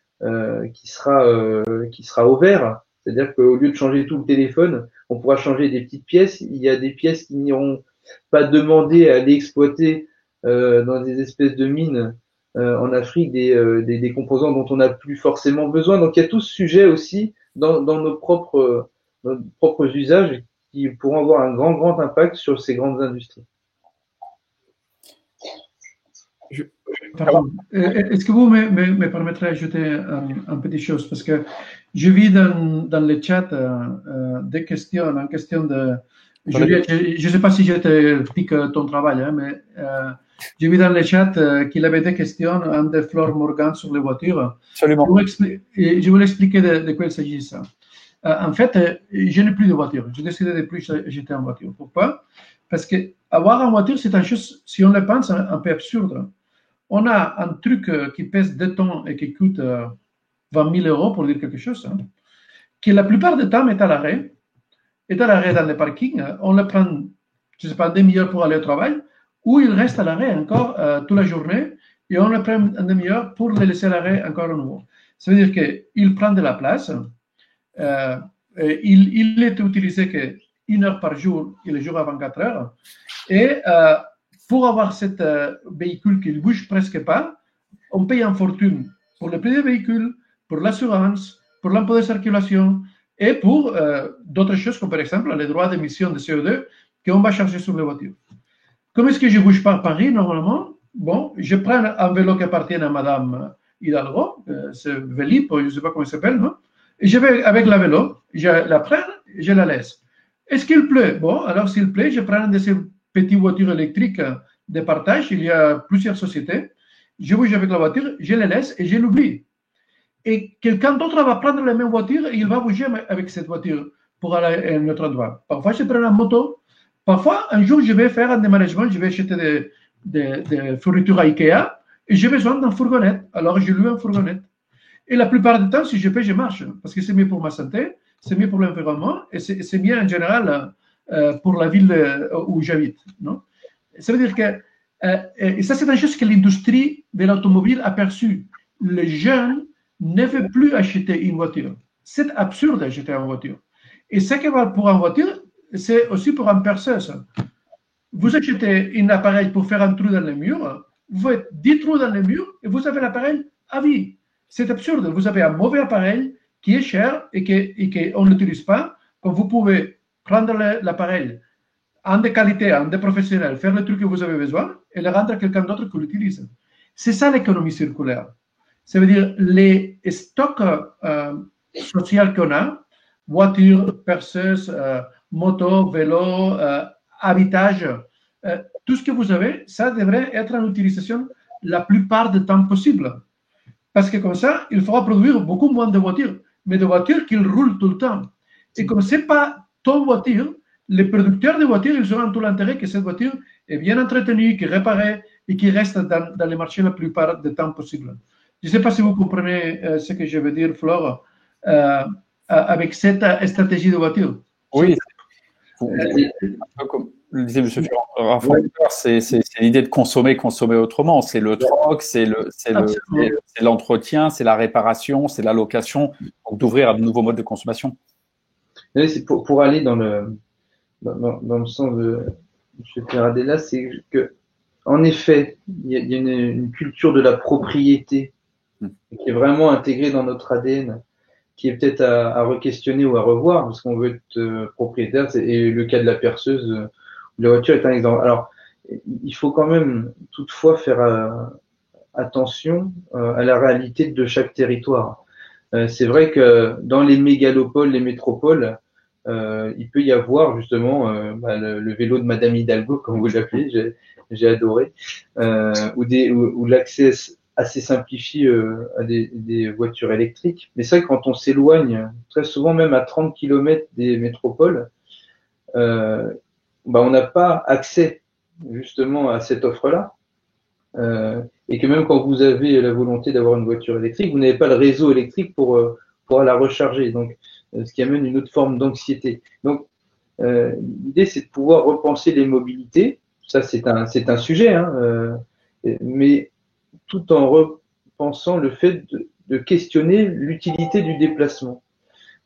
qui sera au vert. C'est-à-dire qu'au lieu de changer tout le téléphone, on pourra changer des petites pièces. Il y a des pièces qui n'iront pas demander à aller exploiter dans des espèces de mines en Afrique des composants dont on n'a plus forcément besoin. Donc il y a tout ce sujet aussi dans nos propres nos propres usages qui pourront avoir un grand impact sur ces grandes industries. Pardon. Est-ce que vous me permettrez d'ajouter une petite chose? Parce que je vis dans le chat des questions, en question de... Juliette, je ne sais pas si je te pique ton travail, hein, mais j'ai vu dans le chat qu'il avait des questions, de Flore Morgan sur les voitures. Absolument. Je voulais expliquer de quoi il s'agit ça. En fait, je n'ai plus de voiture. J'ai décidé de plus acheter une voiture. Pourquoi? Parce que avoir une voiture, c'est une chose, si on le pense, un peu absurde. On a un truc qui pèse 2 tonnes et qui coûte 20 000 euros, pour dire quelque chose, hein, qui la plupart du temps est à l'arrêt dans le parking. On le prend, je ne sais pas, une demi-heure pour aller au travail, ou il reste à l'arrêt encore toute la journée, et on le prend une demi-heure pour le laisser à l'arrêt encore à nouveau. Ça veut dire qu'il prend de la place, il est utilisé qu'1 heure par jour et le jour à 24 heures, et pour avoir ce véhicule qui ne bouge presque pas, on paye une fortune pour le prix du véhicule, pour l'assurance, pour l'impôt de circulation et pour d'autres choses comme par exemple les droits d'émission de CO2 qu'on va charger sur les voitures. Comment est-ce que je ne bouge pas à Paris normalement? Bon, je prends un vélo qui appartient à Madame Hidalgo, c'est Vélib, je ne sais pas comment il s'appelle, non? Et je vais avec la vélo, je la prends, je la laisse. Est-ce qu'il pleut? Bon, alors s'il pleut, je prends de ces petites voitures électriques de partage, il y a plusieurs sociétés, je bouge avec la voiture, je les laisse et je l'oublie. Et quelqu'un d'autre va prendre la même voiture et il va bouger avec cette voiture pour aller à un autre endroit. Parfois, je prends la moto. Parfois, un jour, je vais faire un déménagement, je vais acheter des fournitures à Ikea et j'ai besoin d'une fourgonnette. Alors, je loue une fourgonnette. Et la plupart du temps, si je peux, je marche parce que c'est mieux pour ma santé, c'est mieux pour l'environnement et c'est mieux en général pour la ville où j'habite. Non? Ça veut dire que, et ça, c'est une chose que l'industrie de l'automobile a perçue. Les jeunes ne veulent plus acheter une voiture. C'est absurde d'acheter une voiture. Et ce qui va pour une voiture, c'est aussi pour une perceuse. Vous achetez un appareil pour faire un trou dans le mur, vous faites 10 trous dans le mur et vous avez l'appareil à vie. C'est absurde. Vous avez un mauvais appareil qui est cher et qu'on ne l'utilise pas, quand vous pouvez prendre l'appareil en de qualité, en de professionnel, faire le truc que vous avez besoin et le rendre à quelqu'un d'autre qui l'utilise. C'est ça l'économie circulaire. Ça veut dire les stocks sociaux qu'on a, voitures, perceuses, motos, vélos, habitage, tout ce que vous avez, ça devrait être en utilisation la plupart du temps possible. Parce que comme ça, il faudra produire beaucoup moins de voitures, mais de voitures qui roulent tout le temps. Et comme ce n'est pas ton voiture, les producteurs de voitures, ils auront tout l'intérêt que cette voiture est bien entretenue, qui est réparée et qui reste dans les marchés la plupart du temps possible. Je ne sais pas si vous comprenez ce que je veux dire, Flore, avec cette stratégie de voiture. Oui. Comme le disait M. Raphaël, c'est l'idée de consommer autrement. C'est le troc, c'est l'entretien, c'est la réparation, c'est la location, donc d'ouvrir à de nouveaux modes de consommation. C'est pour aller dans le sens de M. Peradella, c'est que, en effet, il y a une culture de la propriété qui est vraiment intégrée dans notre ADN, qui est peut-être à re-questionner ou à revoir, parce qu'on veut être propriétaire, et le cas de la perceuse ou la voiture est un exemple. Alors, il faut quand même toutefois faire attention à la réalité de chaque territoire. C'est vrai que dans les mégalopoles, les métropoles, il peut y avoir justement le vélo de Madame Hidalgo, comme vous l'appelez, j'ai adoré, ou l'accès assez simplifié à des voitures électriques. Mais c'est vrai que quand on s'éloigne, très souvent même à 30 km des métropoles, on n'a pas accès justement à cette offre-là. Et que même quand vous avez la volonté d'avoir une voiture électrique, vous n'avez pas le réseau électrique pour la recharger. Donc, ce qui amène une autre forme d'anxiété. Donc, l'idée, c'est de pouvoir repenser les mobilités. Ça, c'est un sujet, hein, mais tout en repensant le fait de questionner l'utilité du déplacement.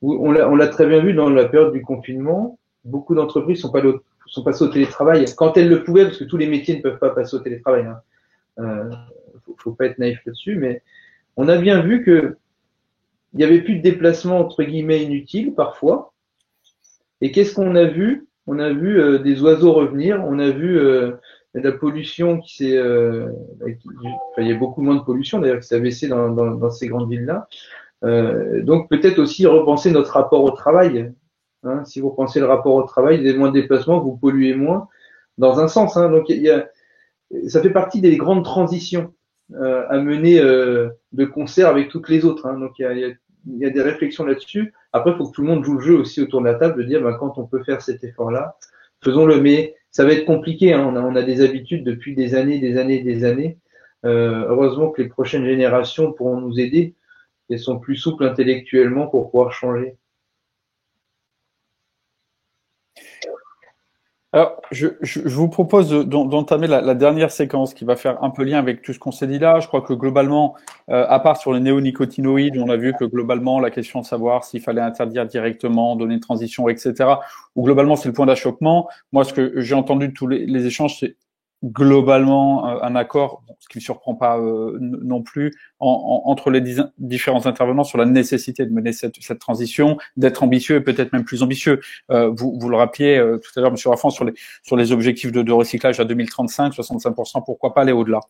On l'a très bien vu dans la période du confinement. Beaucoup d'entreprises sont passées au télétravail quand elles le pouvaient, parce que tous les métiers ne peuvent pas passer au télétravail. Hein. Faut pas être naïf là-dessus, mais on a bien vu que il y avait plus de déplacements entre guillemets inutiles parfois, Et qu'est-ce qu'on a vu? On a vu des oiseaux revenir, on a vu la pollution qui s'est, il y a beaucoup moins de pollution d'ailleurs qui s'est baissé dans ces grandes villes-là. Donc peut-être aussi repenser notre rapport au travail. Hein. Si vous pensez le rapport au travail, il y a moins de déplacements, vous polluez moins, dans un sens. Hein. Donc ça fait partie des grandes transitions à mener de concert avec toutes les autres. Hein. Donc il y a des réflexions là-dessus. Après, il faut que tout le monde joue le jeu aussi autour de la table, de dire quand on peut faire cet effort-là, faisons-le. Mais ça va être compliqué. Hein. On a des habitudes depuis des années. Heureusement que les prochaines générations pourront nous aider. Elles sont plus souples intellectuellement pour pouvoir changer. Alors, je vous propose d'entamer la dernière séquence qui va faire un peu lien avec tout ce qu'on s'est dit là. Je crois que globalement, à part sur les néonicotinoïdes, on a vu que globalement, la question de savoir s'il fallait interdire directement, donner une transition, etc., ou globalement, c'est le point d'achoppement. Moi, ce que j'ai entendu de tous les échanges, c'est globalement un accord, ce qui ne me surprend pas non plus, entre les différents intervenants sur la nécessité de mener cette transition, d'être ambitieux et peut-être même plus ambitieux. Vous le rappeliez tout à l'heure, M. Raffan, sur les objectifs de recyclage à 2035, 65%, pourquoi pas aller au-delà.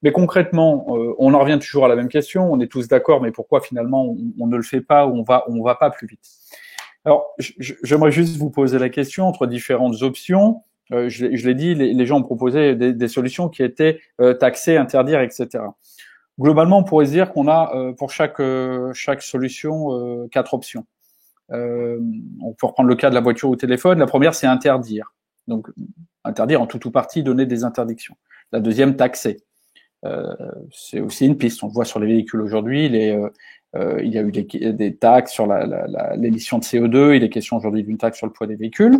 Mais concrètement, on en revient toujours à la même question, on est tous d'accord, mais pourquoi finalement on ne le fait pas ou on va pas plus vite? Alors, j'aimerais juste vous poser la question entre différentes options. Je l'ai dit, les gens ont proposé des solutions qui étaient taxer, interdire, etc. Globalement, on pourrait se dire qu'on a pour chaque solution 4 options. On peut reprendre le cas de la voiture ou téléphone. La première, c'est interdire. Donc, interdire en tout ou partie, donner des interdictions. La deuxième, taxer. C'est aussi une piste. On le voit sur les véhicules aujourd'hui. Il y a eu des taxes sur l'émission de CO2. Il est question aujourd'hui d'une taxe sur le poids des véhicules.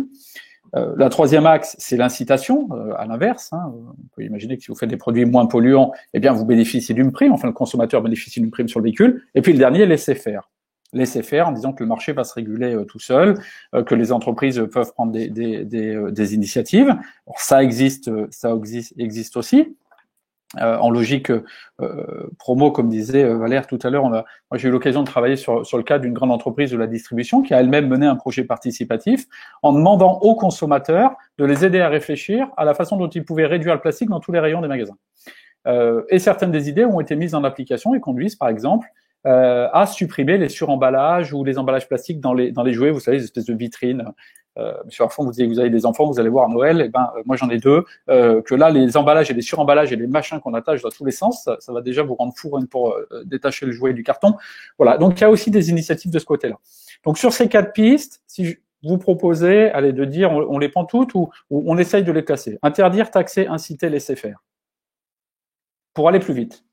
La troisième axe, c'est l'incitation, à l'inverse. Hein. On peut imaginer que si vous faites des produits moins polluants, eh bien, vous bénéficiez d'une prime. Enfin, le consommateur bénéficie d'une prime sur le véhicule. Et puis, le dernier, laisser faire. Laisser faire en disant que le marché va se réguler tout seul, que les entreprises peuvent prendre des initiatives. Alors, ça existe aussi. En logique promo, comme disait Valère tout à l'heure, moi j'ai eu l'occasion de travailler sur le cas d'une grande entreprise de la distribution qui a elle-même mené un projet participatif en demandant aux consommateurs de les aider à réfléchir à la façon dont ils pouvaient réduire le plastique dans tous les rayons des magasins. Et certaines des idées ont été mises en application et conduisent par exemple à supprimer les suremballages ou les emballages plastiques dans les jouets, vous savez, les espèces de vitrines. Monsieur Raffan, vous disiez que vous avez des enfants, vous allez voir à Noël, et moi j'en ai 2, que là les emballages et les suremballages et les machins qu'on attache dans tous les sens, ça va déjà vous rendre fou pour détacher le jouet du carton. Voilà, donc il y a aussi des initiatives de ce côté-là. Donc sur ces 4 pistes, si je vous proposez, allez, de dire on les prend toutes ou on essaye de les classer. Interdire, taxer, inciter, laisser faire. Pour aller plus vite.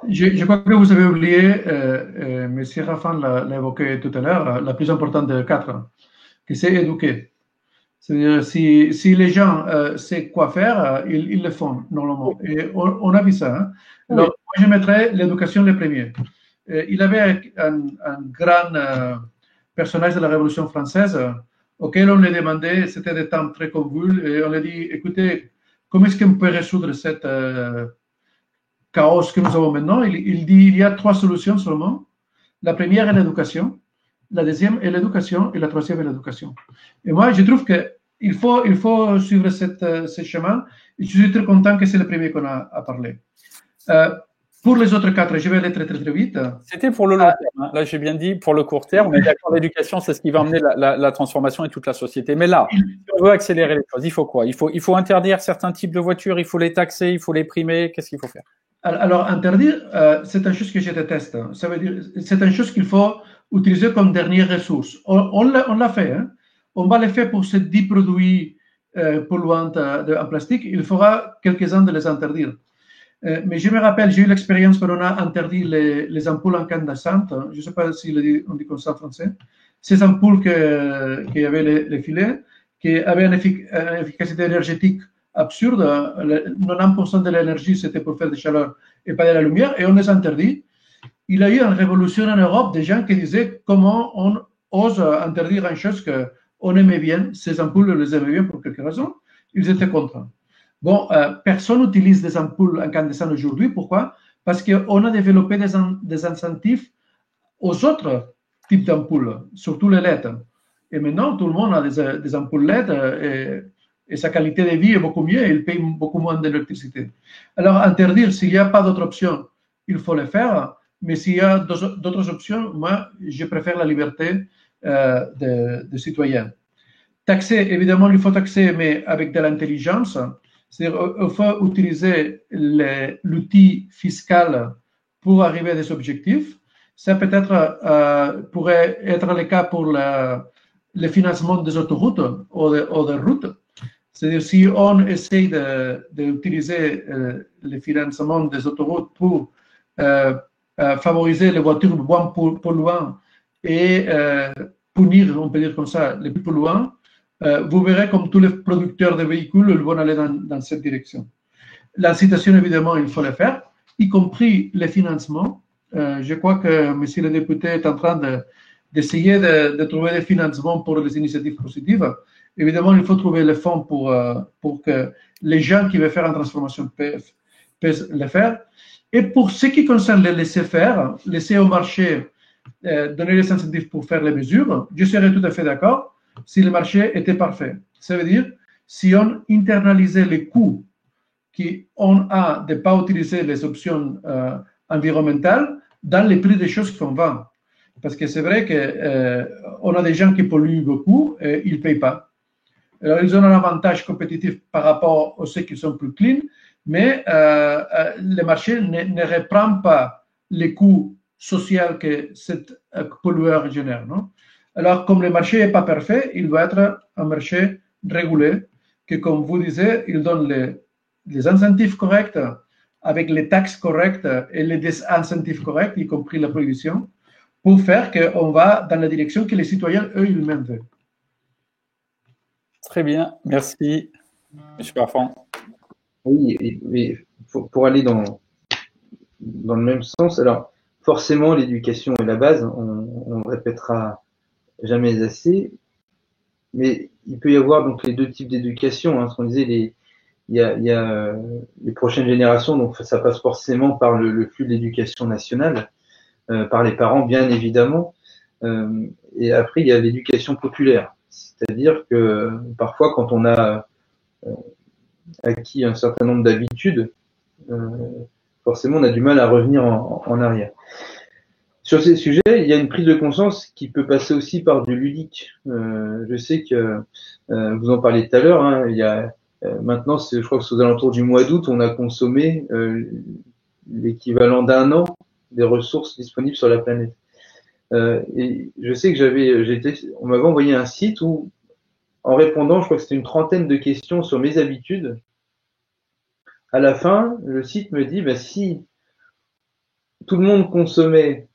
Je crois que vous avez oublié, M. Raffan l'a évoqué tout à l'heure, la plus importante des 4, que c'est éduquer. C'est-à-dire, si les gens savent quoi faire, ils le font normalement. Et on a vu ça. Hein. Alors, moi, je mettrais l'éducation le premier. Il avait un grand personnage de la Révolution française auquel on lui demandait, c'était des temps très convulsés, et on lui dit, écoutez, comment est-ce qu'on peut résoudre cette chaos que nous avons maintenant? Il dit, il y a 3 solutions seulement. La première est l'éducation. La deuxième est l'éducation et la troisième est l'éducation. Et moi, je trouve qu'il faut suivre ce chemin. Et je suis très content que c'est le premier qu'on a parlé. Pour les autres 4, je vais aller très vite. C'était pour le long terme. Hein. Là, j'ai bien dit pour le court terme. Mais d'accord, l'éducation, c'est ce qui va amener la transformation et toute la société. Mais là, si on veut accélérer les choses, il faut quoi? Il faut interdire certains types de voitures, il faut les taxer, il faut les primer. Qu'est-ce qu'il faut faire? Alors, interdire, c'est une chose que je déteste. Ça veut dire, c'est une chose qu'il faut utiliser comme dernière ressource. On l'a fait. Hein. On va le faire pour ces 10 produits polluants en plastique. Il faudra quelques-uns de les interdire. Mais je me rappelle, j'ai eu l'expérience quand on a interdit les ampoules incandescentes. Je ne sais pas si on dit comme ça en français. Ces ampoules qui avaient les filets, qui avaient une efficacité énergétique absurde. 90% de l'énergie, c'était pour faire de la chaleur et pas de la lumière. Et on les interdit. Il y a eu une révolution en Europe des gens qui disaient comment on ose interdire une chose qu'on aimait bien. Ces ampoules, on les aimait bien pour quelques raisons. Ils étaient contre. Bon, personne n'utilise des ampoules incandescentes aujourd'hui. Pourquoi? Parce qu'on a développé des incentives aux autres types d'ampoules, surtout les LED. Et maintenant, tout le monde a des ampoules LED et sa qualité de vie est beaucoup mieux et il paye beaucoup moins d'électricité. Alors, interdire, s'il n'y a pas d'autre option, il faut le faire. Mais s'il y a d'autres options, moi, je préfère la liberté des citoyens. Taxer, évidemment, il faut taxer, mais avec de l'intelligence. C'est-à-dire qu'il faut utiliser l'outil fiscal pour arriver à des objectifs. Ça peut-être pourrait être le cas pour le financement des autoroutes ou des routes. C'est-à-dire si on essaye d'utiliser le financement des autoroutes pour favoriser les voitures moins polluantes et punir, on peut dire comme ça, les plus polluants, vous verrez comme tous les producteurs de véhicules vont aller dans cette direction. L'incitation, évidemment, il faut le faire, y compris les financements. Je crois que monsieur le député est en train d'essayer de trouver des financements pour les initiatives positives. Évidemment, il faut trouver les fonds pour que les gens qui veulent faire une transformation puissent le faire. Et pour ce qui concerne les laisser faire, laisser au marché, donner les incentives pour faire les mesures, je serais tout à fait d'accord si le marché était parfait. Ça veut dire si on internalisait les coûts qu'on a de ne pas utiliser les options environnementales dans les prix des choses qu'on vend. Parce que c'est vrai qu'on a des gens qui polluent beaucoup et ils ne payent pas. Alors, ils ont un avantage compétitif par rapport à ceux qui sont plus clean, mais le marché ne reprend pas les coûts sociaux que cet pollueur génère. Non? Alors, comme le marché n'est pas parfait, il doit être un marché régulé, que comme vous disiez, il donne les incentives corrects avec les taxes correctes et les désincentives corrects, y compris la prohibition, pour faire qu'on va dans la direction que les citoyens, eux-mêmes veulent. Très bien, merci, M. Parfan. Oui, mais pour aller dans le même sens, alors forcément l'éducation est la base, on ne répétera jamais assez, mais il peut y avoir donc les deux types d'éducation, ce qu'on disait, il y a les prochaines générations, donc ça passe forcément par le flux de l'éducation nationale, par les parents bien évidemment, et après il y a l'éducation populaire. C'est-à-dire que parfois, quand on a acquis un certain nombre d'habitudes, forcément, on a du mal à revenir en arrière. Sur ces sujets, il y a une prise de conscience qui peut passer aussi par du ludique. Je sais que vous en parliez tout à l'heure. Il y a maintenant, je crois que c'est aux alentours du mois d'août, on a consommé l'équivalent d'un an des ressources disponibles sur la planète. Et je sais que on m'avait envoyé un site où, en répondant, je crois que c'était une trentaine de questions sur mes habitudes, à la fin, le site me dit, si tout le monde consommait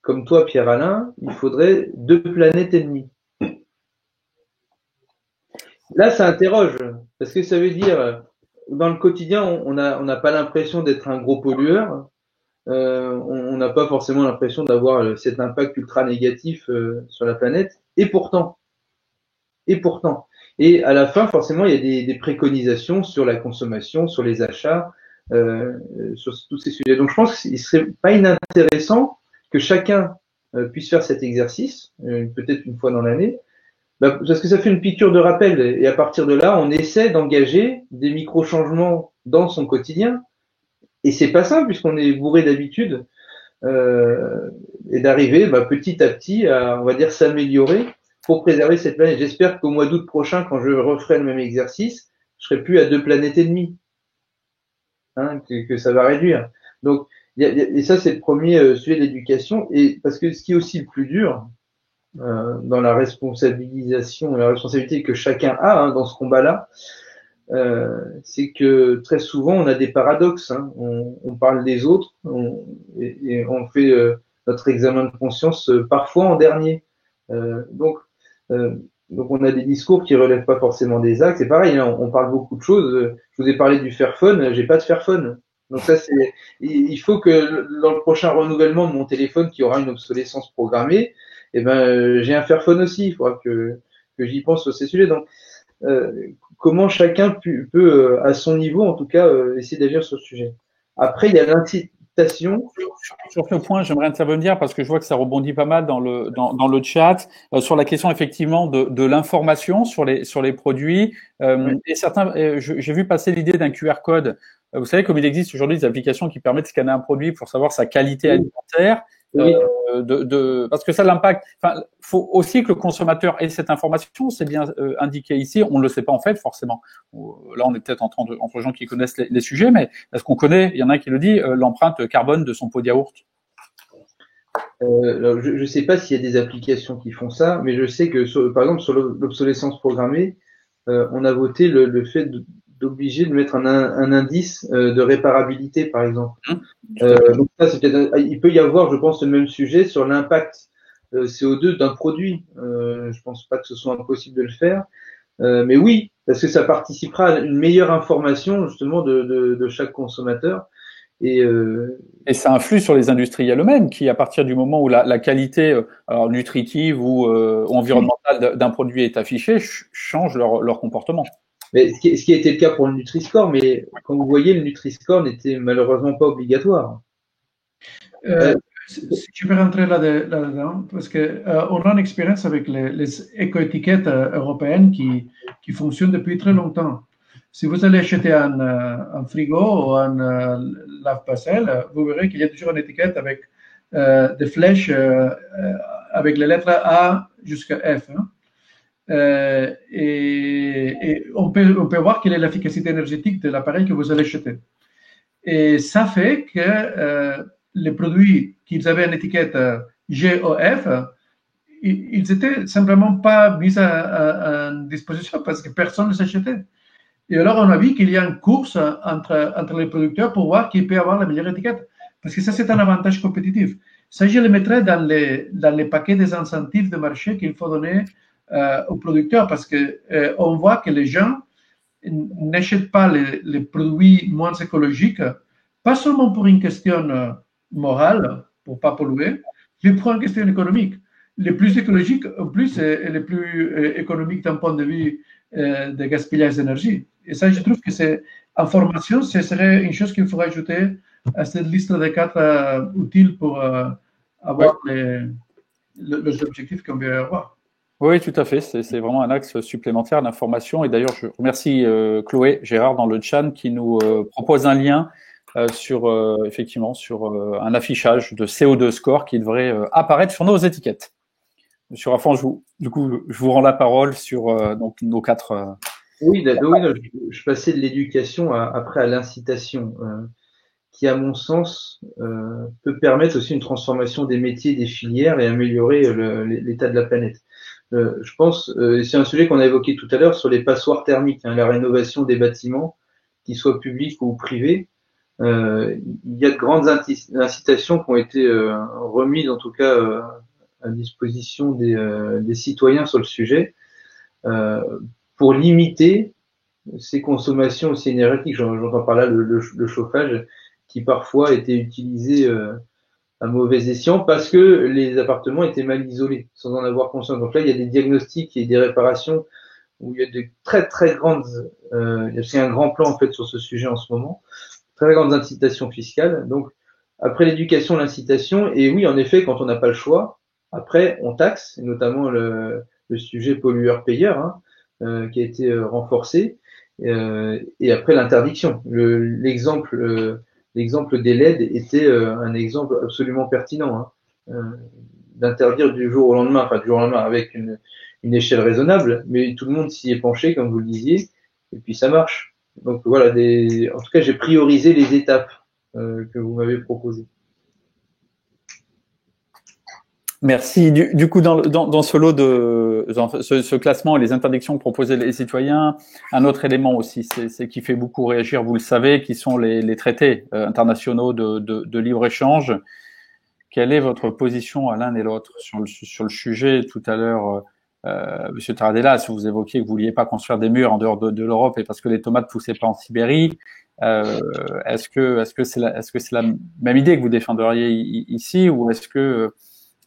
comme toi, Pierre-Alain, il faudrait 2 planètes et demie. Là, ça interroge, parce que ça veut dire, dans le quotidien, on n'a pas l'impression d'être un gros pollueur. On n'a pas forcément l'impression d'avoir cet impact ultra négatif sur la planète, et pourtant, et à la fin, forcément, il y a des préconisations sur la consommation, sur les achats, sur tous ces sujets. Donc, je pense qu'il serait pas inintéressant que chacun puisse faire cet exercice, peut-être une fois dans l'année, parce que ça fait une piqûre de rappel, et à partir de là, on essaie d'engager des micro-changements dans son quotidien. Et c'est pas simple puisqu'on est bourré d'habitudes et d'arriver petit à petit à, on va dire, s'améliorer pour préserver cette planète. J'espère qu'au mois d'août prochain, quand je referai le même exercice, je serai plus à 2 planètes et demie, que ça va réduire. Donc, et ça, c'est le premier sujet de l'éducation. Et parce que ce qui est aussi le plus dur dans la responsabilisation, la responsabilité que chacun a dans ce combat-là, c'est que très souvent on a des paradoxes. On parle des autres et on fait notre examen de conscience parfois en dernier. Donc on a des discours qui relèvent pas forcément des actes. C'est pareil, on parle beaucoup de choses. Je vous ai parlé du Fairphone, j'ai pas de Fairphone. Donc ça, il faut que dans le prochain renouvellement de mon téléphone qui aura une obsolescence programmée, j'ai un Fairphone aussi. Il faudra que j'y pense sur ces sujets. Donc comment chacun peut, à son niveau, en tout cas, essayer d'agir sur ce sujet. Après, il y a l'incitation Sur ce point, j'aimerais intervenir parce que je vois que ça rebondit pas mal dans le chat sur la question effectivement de l'information sur les produits. Et certains, j'ai vu passer l'idée d'un QR code. Vous savez, comme il existe aujourd'hui des applications qui permettent de scanner un produit pour savoir sa qualité alimentaire. Oui. Parce que ça l'impact. Enfin, faut aussi que le consommateur ait cette information. C'est bien indiqué ici. On ne le sait pas en fait forcément. Là, on est peut-être entre gens qui connaissent les sujets, mais est-ce qu'on connaît? Il y en a un qui le dit, l'empreinte carbone de son pot de yaourt. Alors, je ne sais pas s'il y a des applications qui font ça, mais je sais que par exemple sur l'obsolescence programmée, on a voté le fait d'obliger de mettre un indice de réparabilité, par exemple. Donc ça, il peut y avoir, je pense, le même sujet sur l'impact CO2 d'un produit. Je pense pas que ce soit impossible de le faire, mais oui, parce que ça participera à une meilleure information justement de chaque consommateur. Et ça influe sur les industriels eux-mêmes qui, à partir du moment où la qualité alors nutritive ou environnementale d'un produit est affichée, changent leur comportement. Mais ce qui a été le cas pour le Nutri-Score, mais quand vous voyez, le Nutri-Score n'était malheureusement pas obligatoire. Si je peux rentrer là-dedans, parce que on a une expérience avec les éco-étiquettes européennes qui fonctionnent depuis très longtemps. Si vous allez acheter un frigo ou un lave-vaisselle, vous verrez qu'il y a toujours une étiquette avec des flèches avec les lettres A jusqu'à F. Hein. Et on peut voir quelle est l'efficacité énergétique de l'appareil que vous allez acheter. Et ça fait que les produits qui avaient une étiquette G ou F, ils n'étaient simplement pas mis à disposition parce que personne ne les achetait. Et alors, on a vu qu'il y a une course entre les producteurs pour voir qui peut avoir la meilleure étiquette. Parce que ça, c'est un avantage compétitif. Ça, je le mettrais dans les paquets des incentives de marché qu'il faut donner aux producteurs parce que on voit que les gens n'achètent pas les produits moins écologiques, pas seulement pour une question morale, pour ne pas polluer, mais pour une question économique. Les plus écologiques, en plus, et les plus économiques d'un point de vue de gaspillage d'énergie. Et ça, je trouve que c'est en formation, ce serait une chose qu'il faudrait ajouter à cette liste de 4 utiles pour avoir les objectifs qu'on veut avoir. Oui, tout à fait. C'est vraiment un axe supplémentaire d'information. Et d'ailleurs, je remercie Chloé Gérard dans le chat qui nous propose un lien effectivement sur un affichage de CO2 score qui devrait apparaître sur nos étiquettes. Monsieur Raffan, je vous rends la parole sur donc nos 4. Oui, je passais de l'éducation après à l'incitation, qui, à mon sens, peut permettre aussi une transformation des métiers, des filières et améliorer l'état de la planète. Je pense, c'est un sujet qu'on a évoqué tout à l'heure sur les passoires thermiques, la rénovation des bâtiments, qu'ils soient publics ou privés. Il y a de grandes incitations qui ont été remises, en tout cas, à disposition des citoyens sur le sujet, pour limiter ces consommations aussi énergétiques. J'entends par là le chauffage qui parfois était utilisé à mauvais escient parce que les appartements étaient mal isolés, sans en avoir conscience. Donc là, il y a des diagnostics et des réparations où il y a de très très grandes, il y a aussi un grand plan en fait sur ce sujet en ce moment, très grandes incitations fiscales. Donc après l'éducation, l'incitation, et oui, en effet, quand on n'a pas le choix, après on taxe, et notamment le sujet pollueur-payeur qui a été renforcé, et après l'interdiction. L'exemple des LED était un exemple absolument pertinent, d'interdire du jour au lendemain, avec une échelle raisonnable, mais tout le monde s'y est penché, comme vous le disiez, et puis ça marche. Donc voilà, en tout cas, j'ai priorisé les étapes que vous m'avez proposées. Merci. Du coup, dans ce lot ce classement et les interdictions que proposaient les citoyens, un autre élément aussi, c'est qui fait beaucoup réagir, vous le savez, qui sont les traités internationaux de libre-échange. Quelle est votre position à l'un et l'autre sur le sujet? Tout à l'heure, Monsieur Taradelas, vous évoquiez que vous vouliez pas construire des murs en dehors de l'Europe et parce que les tomates poussaient pas en Sibérie. Est-ce que c'est la même idée que vous défendriez ici, ou est-ce que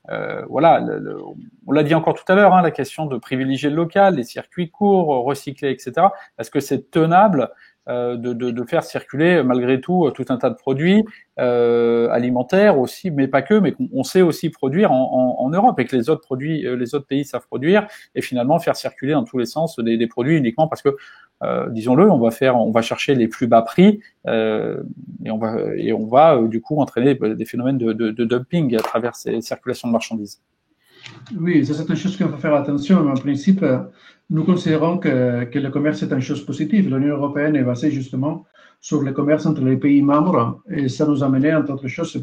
on l'a dit encore tout à l'heure, la question de privilégier le local, les circuits courts, recycler, etc. Est-ce que c'est tenable de faire circuler malgré tout un tas de produits alimentaires aussi, mais pas que, mais qu'on sait aussi produire en Europe et que les autres pays savent produire, et finalement faire circuler dans tous les sens des produits uniquement parce que disons-le, on va chercher les plus bas prix et on va du coup entraîner des phénomènes de dumping à travers ces circulations de marchandises. Oui, ça c'est une chose qu'il faut faire attention, mais en principe, nous considérons que le commerce est une chose positive. L'Union européenne est basée justement sur le commerce entre les pays membres et ça nous a mené, entre autres choses,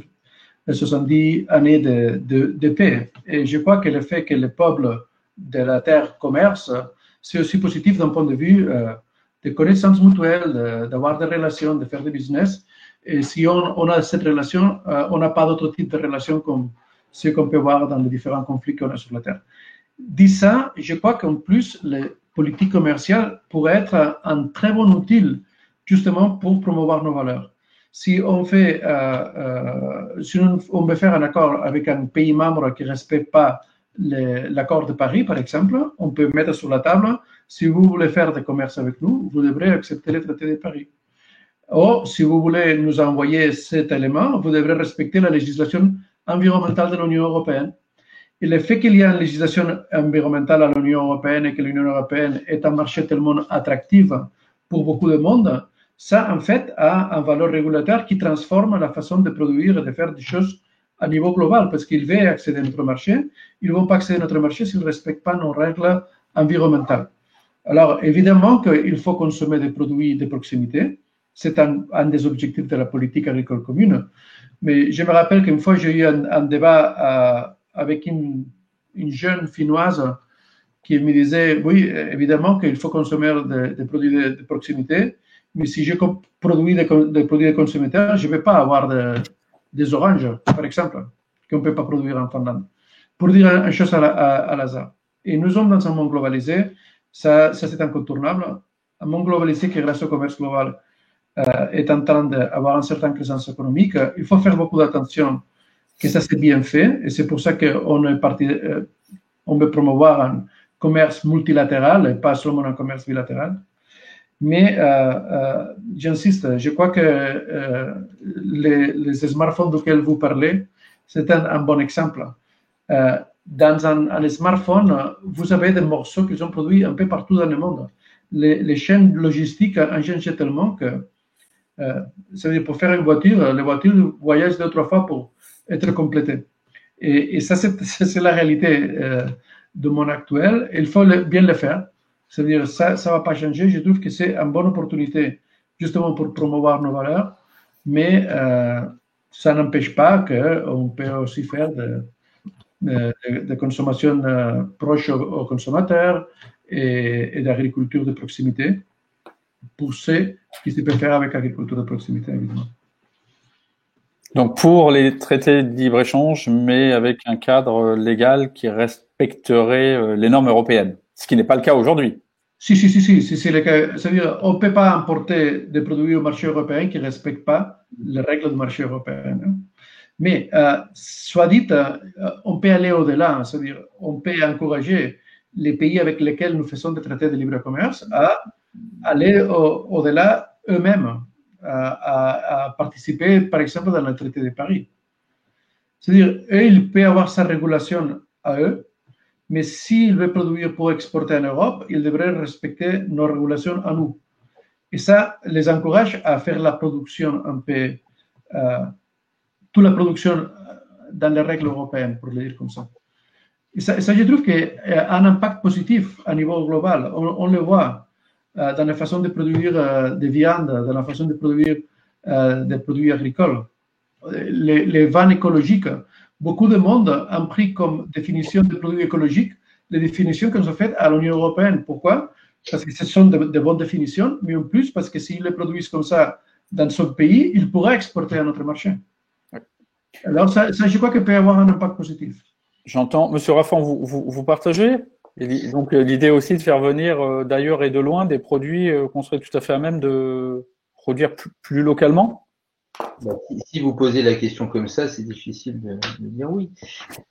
les 70 années de paix. Et je crois que le fait que le peuple de la Terre commerce, c'est aussi positif d'un point de vue de connaissances mutuelles, d'avoir des relations, de faire des business. Et si on a cette relation, on n'a pas d'autre type de relation comme ce qu'on peut voir dans les différents conflits qu'on a sur la Terre. Dit ça, je crois qu'en plus, les politiques commerciales pourraient être un très bon outil justement pour promouvoir nos valeurs. Si on fait, si on veut faire un accord avec un pays membre qui ne respecte pas l'accord de Paris, par exemple, on peut mettre sur la table, si vous voulez faire du commerce avec nous, vous devrez accepter le traité de Paris. Ou si vous voulez nous envoyer cet élément, vous devrez respecter la législation environnementale de l'Union européenne. Et le fait qu'il y ait une législation environnementale à l'Union européenne et que l'Union européenne est un marché tellement attractif pour beaucoup de monde, ça, en fait, a un valeur régulateur qui transforme la façon de produire et de faire des choses à niveau global, parce qu'ils veulent accéder à notre marché. Ils ne vont pas accéder à notre marché s'ils ne respectent pas nos règles environnementales. Alors, évidemment qu'il faut consommer des produits de proximité. C'est un des objectifs de la politique agricole commune. Mais je me rappelle qu'une fois, j'ai eu un débat avec une jeune finnoise qui me disait, oui, évidemment qu'il faut consommer des produits de proximité, mais si je produis des produits de consommateurs, je ne vais pas avoir des oranges, par exemple, qu'on ne peut pas produire en Finlande. Pour dire une chose à l'hasard. Et nous sommes dans un monde globalisé, ça c'est incontournable. Un monde globalisé qui, grâce au commerce global, est en train d'avoir une certaine présence économique. Il faut faire beaucoup d'attention que ça c'est bien fait, et c'est pour ça qu'on est parti, on veut promouvoir un commerce multilatéral et pas seulement un commerce bilatéral. Mais j'insiste, je crois que les smartphones desquels vous parlez, c'est un bon exemple. Dans un smartphone, vous avez des morceaux qui sont produits un peu partout dans le monde. Les chaînes logistiques ont changé tellement que, c'est-à-dire pour faire une voiture, les voitures voyagent 2 ou 3 fois pour être complétées. Et ça, c'est la réalité de monde actuel. Il faut bien le faire. C'est-à-dire ça ne va pas changer. Je trouve que c'est une bonne opportunité justement pour promouvoir nos valeurs, mais ça n'empêche pas qu'on peut aussi faire de consommation proche aux consommateurs et d'agriculture de proximité pour ce qui se peut faire avec l'agriculture de proximité, évidemment. Donc pour les traités de libre-échange, mais avec un cadre légal qui respecterait les normes européennes, ce qui n'est pas le cas aujourd'hui. Si, c'est le cas. C'est-à-dire on ne peut pas importer des produits au marché européen qui ne respectent pas les règles du marché européen. Mais, soit dit, on peut aller au-delà, c'est-à-dire on peut encourager les pays avec lesquels nous faisons des traités de libre-commerce à aller au-delà eux-mêmes, à participer, par exemple, dans le traité de Paris. C'est-à-dire, eux, ils peuvent avoir sa régulation à eux, mais s'ils veulent produire pour exporter en Europe, ils devraient respecter nos régulations à nous. Et ça les encourage à faire la production un peu, toute la production dans les règles européennes, pour le dire comme ça. Et ça je trouve qu'il y a un impact positif à niveau global. On le voit dans la façon de produire des viandes, dans la façon de produire des produits agricoles. Les vins écologiques, beaucoup de monde a pris comme définition de produits écologiques les définitions qu'elles ont faites à l'Union européenne. Pourquoi? Parce que ce sont de bonnes définitions, mais en plus parce que s'ils les produisent comme ça dans son pays, ils pourraient exporter à notre marché. Alors ça je crois qu'il peut y avoir un impact positif. J'entends. Monsieur Raffan, vous partagez? Et donc l'idée aussi de faire venir d'ailleurs et de loin des produits qu'on serait tout à fait à même de produire plus localement? Si vous posez la question comme ça, c'est difficile de dire oui.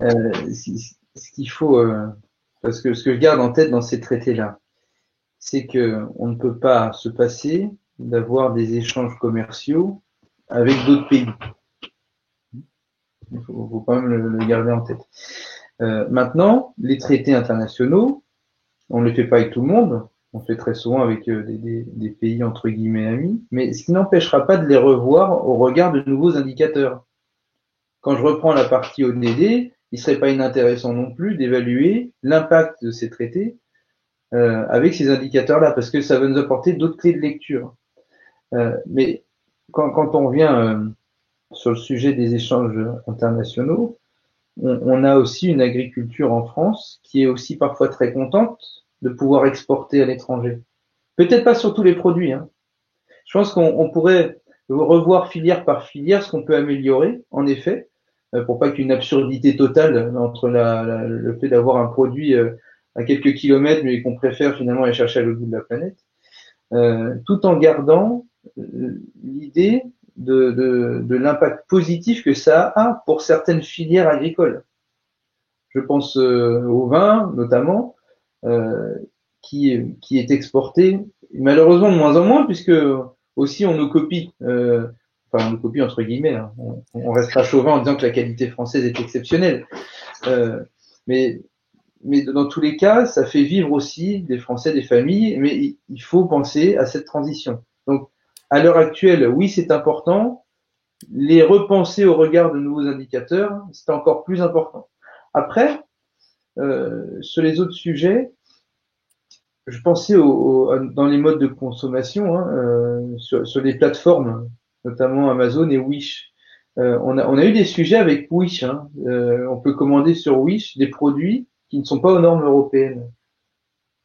Ce qu'il faut, parce que ce que je garde en tête dans ces traités-là, c'est que on ne peut pas se passer d'avoir des échanges commerciaux avec d'autres pays. Il faut quand même le garder en tête. Maintenant, les traités internationaux, on ne les fait pas avec tout le monde, on le fait très souvent avec des pays entre guillemets amis, mais ce qui n'empêchera pas de les revoir au regard de nouveaux indicateurs. Quand je reprends la partie ODD, il ne serait pas inintéressant non plus d'évaluer l'impact de ces traités avec ces indicateurs-là, parce que ça va nous apporter d'autres clés de lecture. Mais quand on revient sur le sujet des échanges internationaux, on a aussi une agriculture en France qui est aussi parfois très contente de pouvoir exporter à l'étranger. Peut-être pas sur tous les produits. Hein. Je pense qu'on pourrait revoir filière par filière ce qu'on peut améliorer, en effet, pour pas qu'il y ait une absurdité totale entre le fait d'avoir un produit à quelques kilomètres, mais qu'on préfère finalement aller chercher à l'autre bout de la planète, tout en gardant l'idée de l'impact positif que ça a pour certaines filières agricoles. Je pense au vin, notamment, qui est exporté, malheureusement de moins en moins, puisque aussi on nous copie, enfin on nous copie entre guillemets, hein. On restera chauvin en disant que la qualité française est exceptionnelle. Mais dans tous les cas, ça fait vivre aussi des Français, des familles, mais il faut penser à cette transition. Donc, à l'heure actuelle, oui, c'est important. Les repenser au regard de nouveaux indicateurs, c'est encore plus important. Après, sur les autres sujets, je pensais dans les modes de consommation, hein, sur les plateformes, notamment Amazon et Wish. On a eu des sujets avec Wish. Hein. On peut commander sur Wish des produits qui ne sont pas aux normes européennes.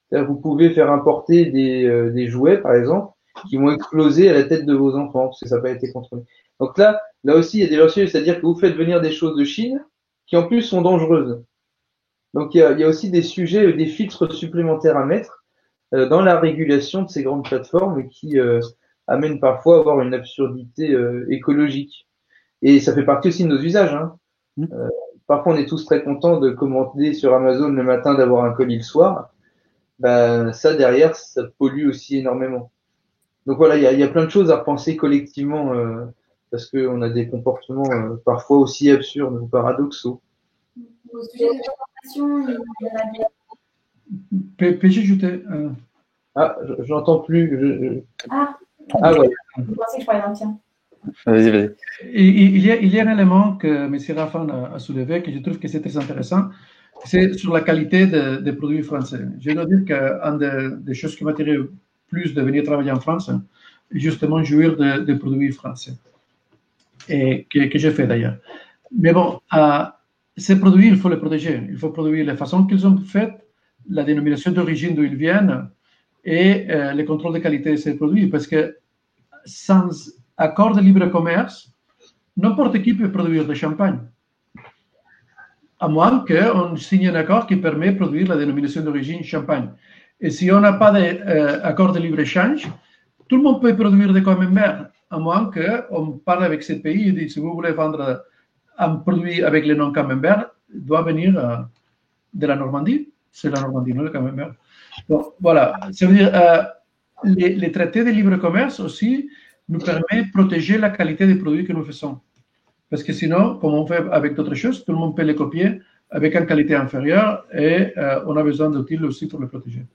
C'est-à-dire, vous pouvez faire importer des jouets, par exemple, qui vont exploser à la tête de vos enfants, parce que ça n'a pas été contrôlé. Donc là aussi, il y a des versions, c'est-à-dire que vous faites venir des choses de Chine qui en plus sont dangereuses. Donc il y a aussi des sujets, des filtres supplémentaires à mettre dans la régulation de ces grandes plateformes qui amènent parfois à avoir une absurdité écologique. Et ça fait partie aussi de nos usages. Hein. Parfois, on est tous très contents de commander sur Amazon le matin, d'avoir un colis le soir. Ben, ça, derrière, ça pollue aussi énormément. Donc voilà, il y a plein de choses à repenser collectivement parce qu'on a des comportements parfois aussi absurdes ou paradoxaux. Au sujet de l'information, Peux-je ajouter Ah, j'entends plus. Ah, ouais. vous pensez que je parlais dans le tien. Vas-y. Il y a un élément que M. Raffan a soulevé, que je trouve que c'est très intéressant, c'est sur la qualité des produits français. Je dois dire qu'une des choses qui m'attirait plus de venir travailler en France, justement jouir des produits français, et que j'ai fait d'ailleurs. Mais bon, ces produits, il faut les protéger. Il faut produire la façon qu'ils ont faites, la dénomination d'origine d'où ils viennent et le contrôle de qualité de ces produits. Parce que sans accord de libre commerce, n'importe qui peut produire du champagne. À moins qu'on signe un accord qui permet de produire la dénomination d'origine champagne. Et si on n'a pas d'accord de libre-échange, tout le monde peut produire des camembert, à moins qu'on parle avec ces pays et dit si vous voulez vendre un produit avec le nom camembert, il doit venir de la Normandie. C'est la Normandie, non le camembert. Donc voilà, ça veut dire les traités de libre commerce aussi nous permettent de protéger la qualité des produits que nous faisons. Parce que sinon, comme on fait avec d'autres choses, tout le monde peut les copier avec une qualité inférieure et on a besoin d'outils aussi pour les protéger.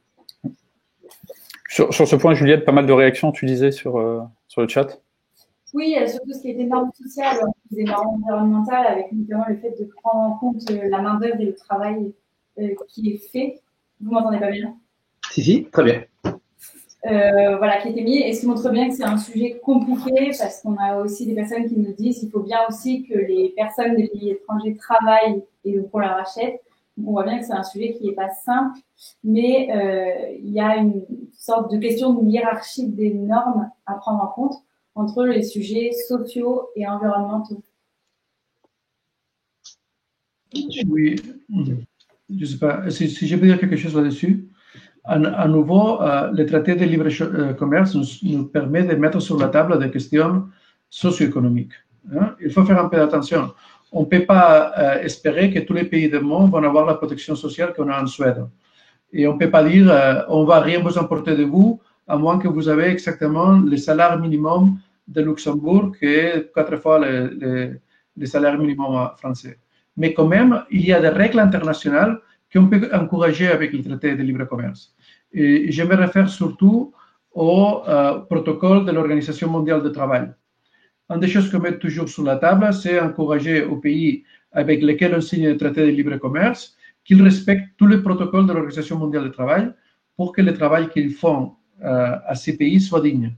Sur ce point, Juliette, pas mal de réactions, tu disais, sur le chat. Oui, surtout ce qui est des normes sociales, des normes environnementales, avec notamment le fait de prendre en compte la main-d'œuvre et le travail qui est fait. Vous m'entendez pas bien? Si, très bien. Voilà, qui a été mis, et ce qui montre bien que c'est un sujet compliqué, parce qu'on a aussi des personnes qui nous disent qu'il faut bien aussi que les personnes des pays étrangers travaillent et donc on leur achète. Donc on voit bien que c'est un sujet qui n'est pas simple, mais il y a une sorte de question de hiérarchie des normes à prendre en compte entre les sujets sociaux et environnementaux. Oui, je ne sais pas si je peux dire quelque chose là-dessus. À nouveau, le traité de libre-commerce nous permet de mettre sur la table des questions socio-économiques. Hein? Il faut faire un peu d'attention. On ne peut pas espérer que tous les pays du monde vont avoir la protection sociale qu'on a en Suède. Et on ne peut pas dire on ne va rien vous emporter de vous, à moins que vous avez exactement le salaire minimum de Luxembourg, qui est 4 fois le salaire minimum français. Mais quand même, il y a des règles internationales qu'on peut encourager avec le traité de libre commerce. Et je me réfère surtout au protocole de l'Organisation mondiale du travail. Une des choses qu'on met toujours sur la table, c'est encourager aux pays avec lesquels on signe le traité de libre commerce qu'ils respectent tous les protocoles de l'Organisation mondiale du travail pour que le travail qu'ils font à ces pays soit digne.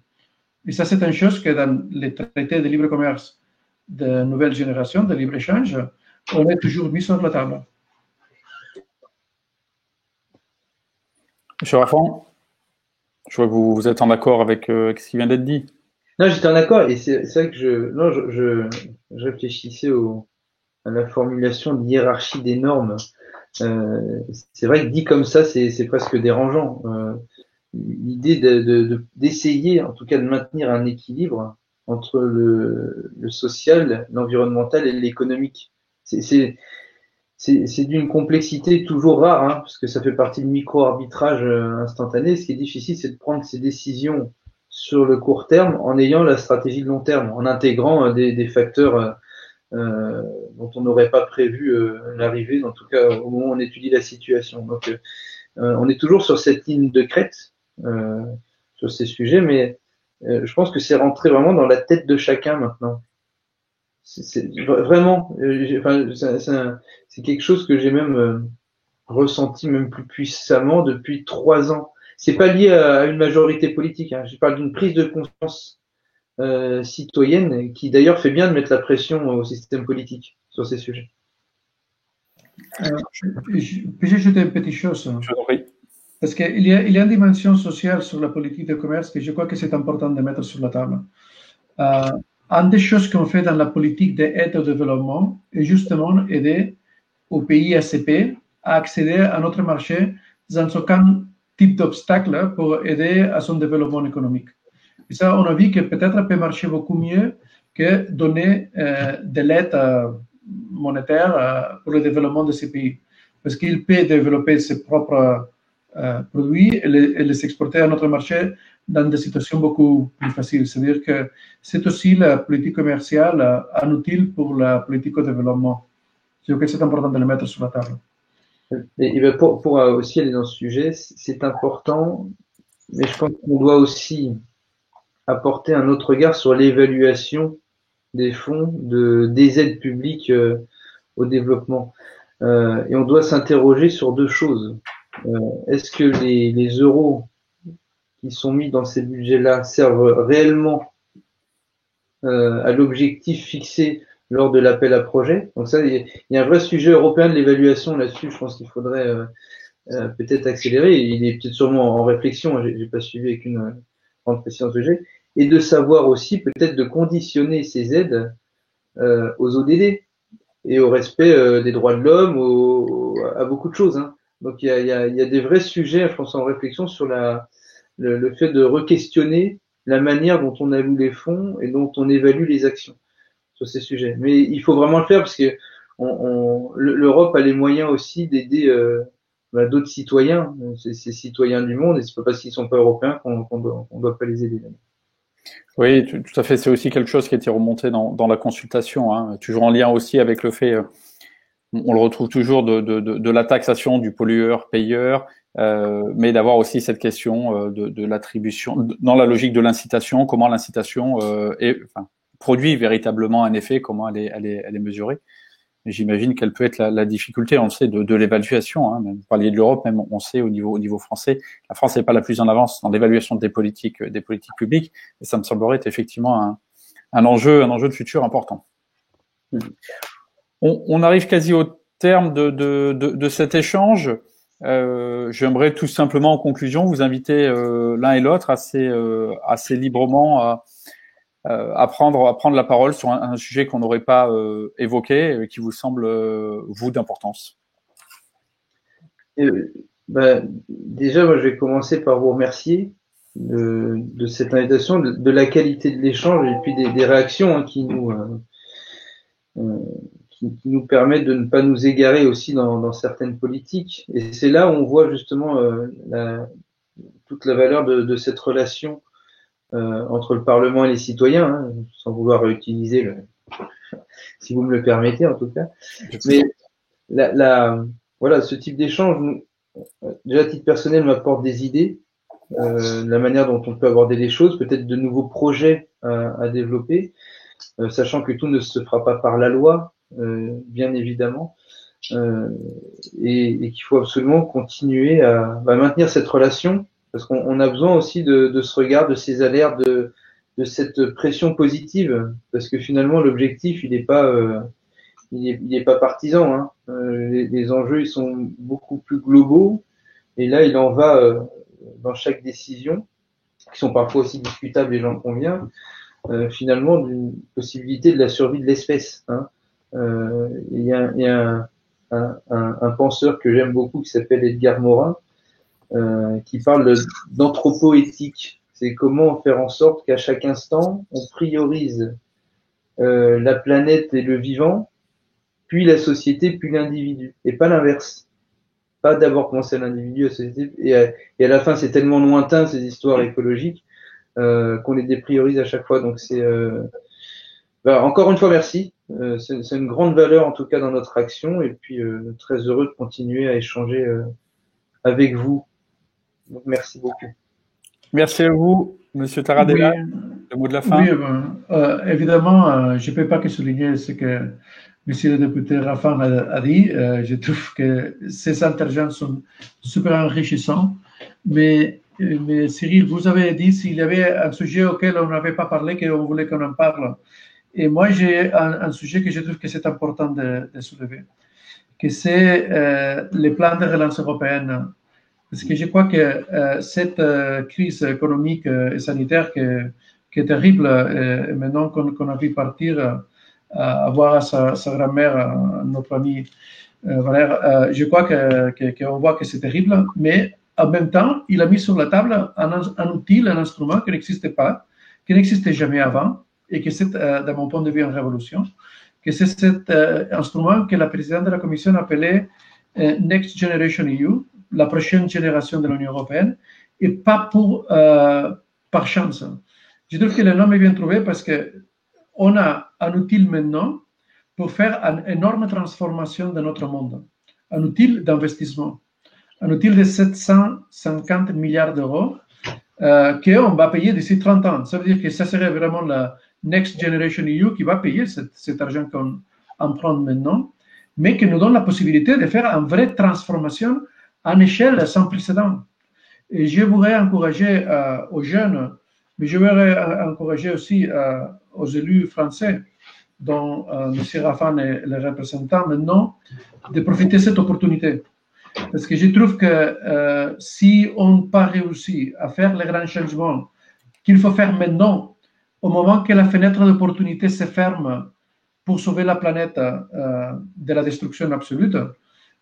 Et ça, c'est une chose que dans les traités de libre commerce de nouvelle génération, de libre-échange, on est toujours mis sur la table. Monsieur Raffan, je vois que vous êtes en accord avec ce qui vient d'être dit. Non, j'étais en accord et c'est vrai que je réfléchissais à la formulation de hiérarchie des normes. C'est vrai que dit comme ça, c'est presque dérangeant. L'idée d'essayer, en tout cas, de maintenir un équilibre entre le social, l'environnemental et l'économique. C'est d'une complexité toujours rare, hein, parce que ça fait partie du micro-arbitrage instantané. Ce qui est difficile, c'est de prendre ces décisions sur le court terme en ayant la stratégie de long terme, en intégrant des facteurs dont on n'aurait pas prévu l'arrivée, en tout cas au moment où on étudie la situation. Donc, on est toujours sur cette ligne de crête sur ces sujets, mais je pense que c'est rentré vraiment dans la tête de chacun maintenant. C'est vraiment, c'est quelque chose que j'ai même ressenti même plus puissamment depuis 3 ans. C'est pas lié à une majorité politique, hein. Je parle d'une prise de conscience citoyenne qui d'ailleurs fait bien de mettre la pression au système politique sur ces sujets. Puis-je ajouter une petite chose? Je vous en prie. Parce qu'il y a une dimension sociale sur la politique de commerce que je crois que c'est important de mettre sur la table. Une des choses qu'on fait dans la politique d'aide au développement est justement aider aux pays ACP à accéder à notre marché sans aucun type d'obstacle pour aider à son développement économique. Et ça, on a vu que peut-être peut marcher beaucoup mieux que donner de l'aide monétaire pour le développement de ces pays. Parce qu'il peut développer ses propres produits et les exporter à notre marché dans des situations beaucoup plus faciles. C'est-à-dire que c'est aussi la politique commerciale un outil pour la politique de développement. Je crois que c'est important de le mettre sur la table. Et pour aussi aller dans ce sujet, c'est important, mais je pense qu'on doit aussi apporter un autre regard sur l'évaluation des fonds des aides publiques au développement. Et on doit s'interroger sur 2 choses. Est-ce que les euros qui sont mis dans ces budgets-là servent réellement à l'objectif fixé lors de l'appel à projet? Donc ça, il y a un vrai sujet européen de l'évaluation là-dessus. Je pense qu'il faudrait peut-être accélérer. Il est peut-être sûrement en réflexion. J'ai pas suivi avec une grande précision ce sujet. Et de savoir aussi peut-être de conditionner ces aides aux ODD et au respect des droits de l'homme, à beaucoup de choses, hein. Donc il y a des vrais sujets, je pense, en réflexion sur le fait de re-questionner la manière dont on alloue les fonds et dont on évalue les actions sur ces sujets. Mais il faut vraiment le faire parce que l'Europe a les moyens aussi d'aider d'autres citoyens, ces citoyens du monde, et c'est pas parce qu'ils sont pas européens qu'on doit pas les aider. Oui, tout à fait. C'est aussi quelque chose qui a été remonté dans la consultation, hein, toujours en lien aussi avec le fait, on le retrouve toujours de la taxation du pollueur-payeur, mais d'avoir aussi cette question de l'attribution, dans la logique de l'incitation, comment l'incitation produit véritablement un effet, comment elle est mesurée. Et j'imagine qu'elle peut être la difficulté, on le sait, de l'évaluation. Hein. Vous parliez de l'Europe, même on sait au niveau français, la France n'est pas la plus en avance dans l'évaluation des politiques publiques, et ça me semblerait être effectivement un enjeu de futur important. On arrive quasi au terme de cet échange. J'aimerais tout simplement en conclusion vous inviter l'un et l'autre assez librement à prendre la parole sur un sujet qu'on n'aurait pas évoqué et qui vous semble, vous, d'importance. Déjà, moi, je vais commencer par vous remercier de cette invitation, de la qualité de l'échange et puis des réactions hein, qui nous permettent de ne pas nous égarer aussi dans certaines politiques. Et c'est là où on voit justement toute la valeur de cette relation entre le Parlement et les citoyens, hein, sans vouloir utiliser si vous me le permettez en tout cas. Mais voilà, ce type d'échange, déjà à titre personnel, m'apporte des idées, la manière dont on peut aborder les choses, peut-être de nouveaux projets à développer, sachant que tout ne se fera pas par la loi, bien évidemment, et qu'il faut absolument continuer à maintenir cette relation, parce qu'on a besoin aussi de ce regard, de ces alertes, de cette pression positive, parce que finalement l'objectif il n'est pas partisan, hein. Les enjeux ils sont beaucoup plus globaux, et là il en va dans chaque décision, qui sont parfois aussi discutables et j'en conviens, finalement d'une possibilité de la survie de l'espèce, hein. Il y a un penseur que j'aime beaucoup qui s'appelle Edgar Morin, qui parle d'anthropoéthique. C'est comment faire en sorte qu'à chaque instant, on priorise la planète et le vivant, puis la société, puis l'individu, et pas l'inverse. Pas d'abord penser à l'individu, à la société, et à la fin, c'est tellement lointain, ces histoires écologiques, qu'on les dépriorise à chaque fois. Donc encore une fois, merci. C'est une grande valeur, en tout cas, dans notre action, et puis très heureux de continuer à échanger avec vous. Donc, merci beaucoup. Merci à vous, Monsieur Taradella. Oui. Le mot de la fin. Oui, évidemment, je ne peux pas que souligner ce que Monsieur le député Rafan a dit. Je trouve que ces interventions sont super enrichissants. Mais Cyril, vous avez dit s'il y avait un sujet auquel on n'avait pas parlé, qu'on voulait qu'on en parle. Et moi, j'ai un sujet que je trouve que c'est important de soulever, que c'est les plans de relance européenne. Parce que je crois que cette crise économique et sanitaire qui est terrible, et maintenant qu'on a vu partir voir sa grand-mère, notre ami Valère, je crois qu'on voit que c'est terrible, mais en même temps, il a mis sur la table un outil, un instrument qui n'existait pas, qui n'existait jamais avant, et que c'est, de mon point de vue, une révolution, que c'est cet instrument que la présidente de la Commission appelait Next Generation EU, la prochaine génération de l'Union européenne, et pas par chance. Je trouve que le nom est bien trouvé parce qu'on a un outil maintenant pour faire une énorme transformation de notre monde, un outil d'investissement, un outil de 750 milliards d'euros qu'on va payer d'ici 30 ans. Ça veut dire que ça serait vraiment la Next Generation EU qui va payer cet argent qu'on emprunte maintenant, mais qui nous donne la possibilité de faire une vraie transformation à une échelle sans précédent. Et je voudrais encourager aux jeunes, mais je voudrais encourager aussi aux élus français, dont M. Rafan est le représentant maintenant, de profiter de cette opportunité. Parce que je trouve que si on n'a pas réussi à faire les grands changements qu'il faut faire maintenant, au moment que la fenêtre d'opportunité se ferme pour sauver la planète de la destruction absolue,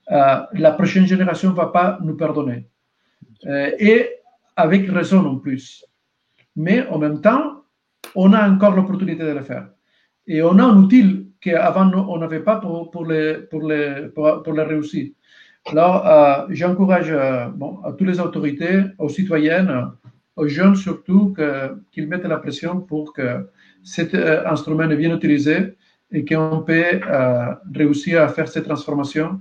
la prochaine génération ne va pas nous pardonner. Et avec raison en plus. Mais en même temps, on a encore l'opportunité de le faire. Et on a un outil qu'avant on n'avait pas pour le réussir. Alors, j'encourage à toutes les autorités, aux citoyennes, aux jeunes surtout, qu'ils mettent la pression pour que cet instrument est bien utilisé et qu'on peut réussir à faire cette transformation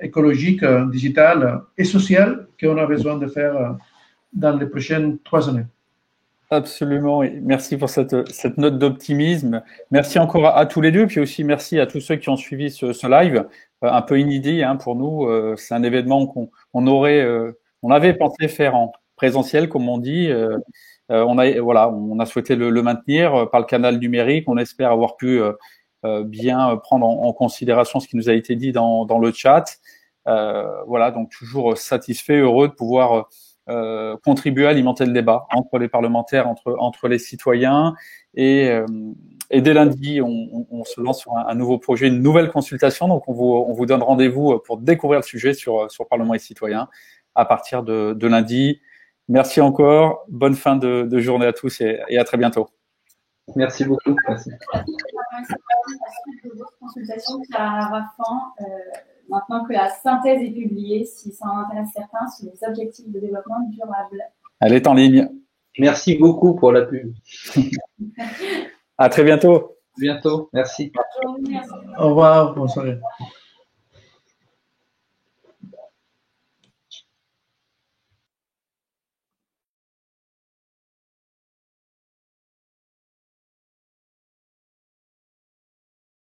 écologique, digitale et sociale qu'on a besoin de faire dans les prochaines 3 années. Absolument, et merci pour cette note d'optimisme. Merci encore à tous les deux, puis aussi merci à tous ceux qui ont suivi ce live, un peu inédit pour nous. C'est un événement qu'on avait pensé faire en présentiel, comme on dit. On a souhaité le maintenir par le canal numérique. On espère avoir pu bien prendre en considération ce qui nous a été dit dans le chat. Donc toujours satisfait, heureux de pouvoir contribuer à alimenter le débat entre les parlementaires, entre les citoyens, et dès lundi, on se lance sur un nouveau projet, une nouvelle consultation. Donc on vous donne rendez-vous pour découvrir le sujet sur Parlement et Citoyens à partir de lundi. Merci encore, bonne fin de journée à tous et à très bientôt. Merci beaucoup. Merci. La consultation, Clara Rafan, maintenant que la synthèse est publiée, si ça en intéresse certains, sur les objectifs de développement durable. Elle est en ligne. Merci beaucoup pour la pub. À très bientôt. À bientôt. Merci. Bonne journée, merci. Au revoir, bonne soirée.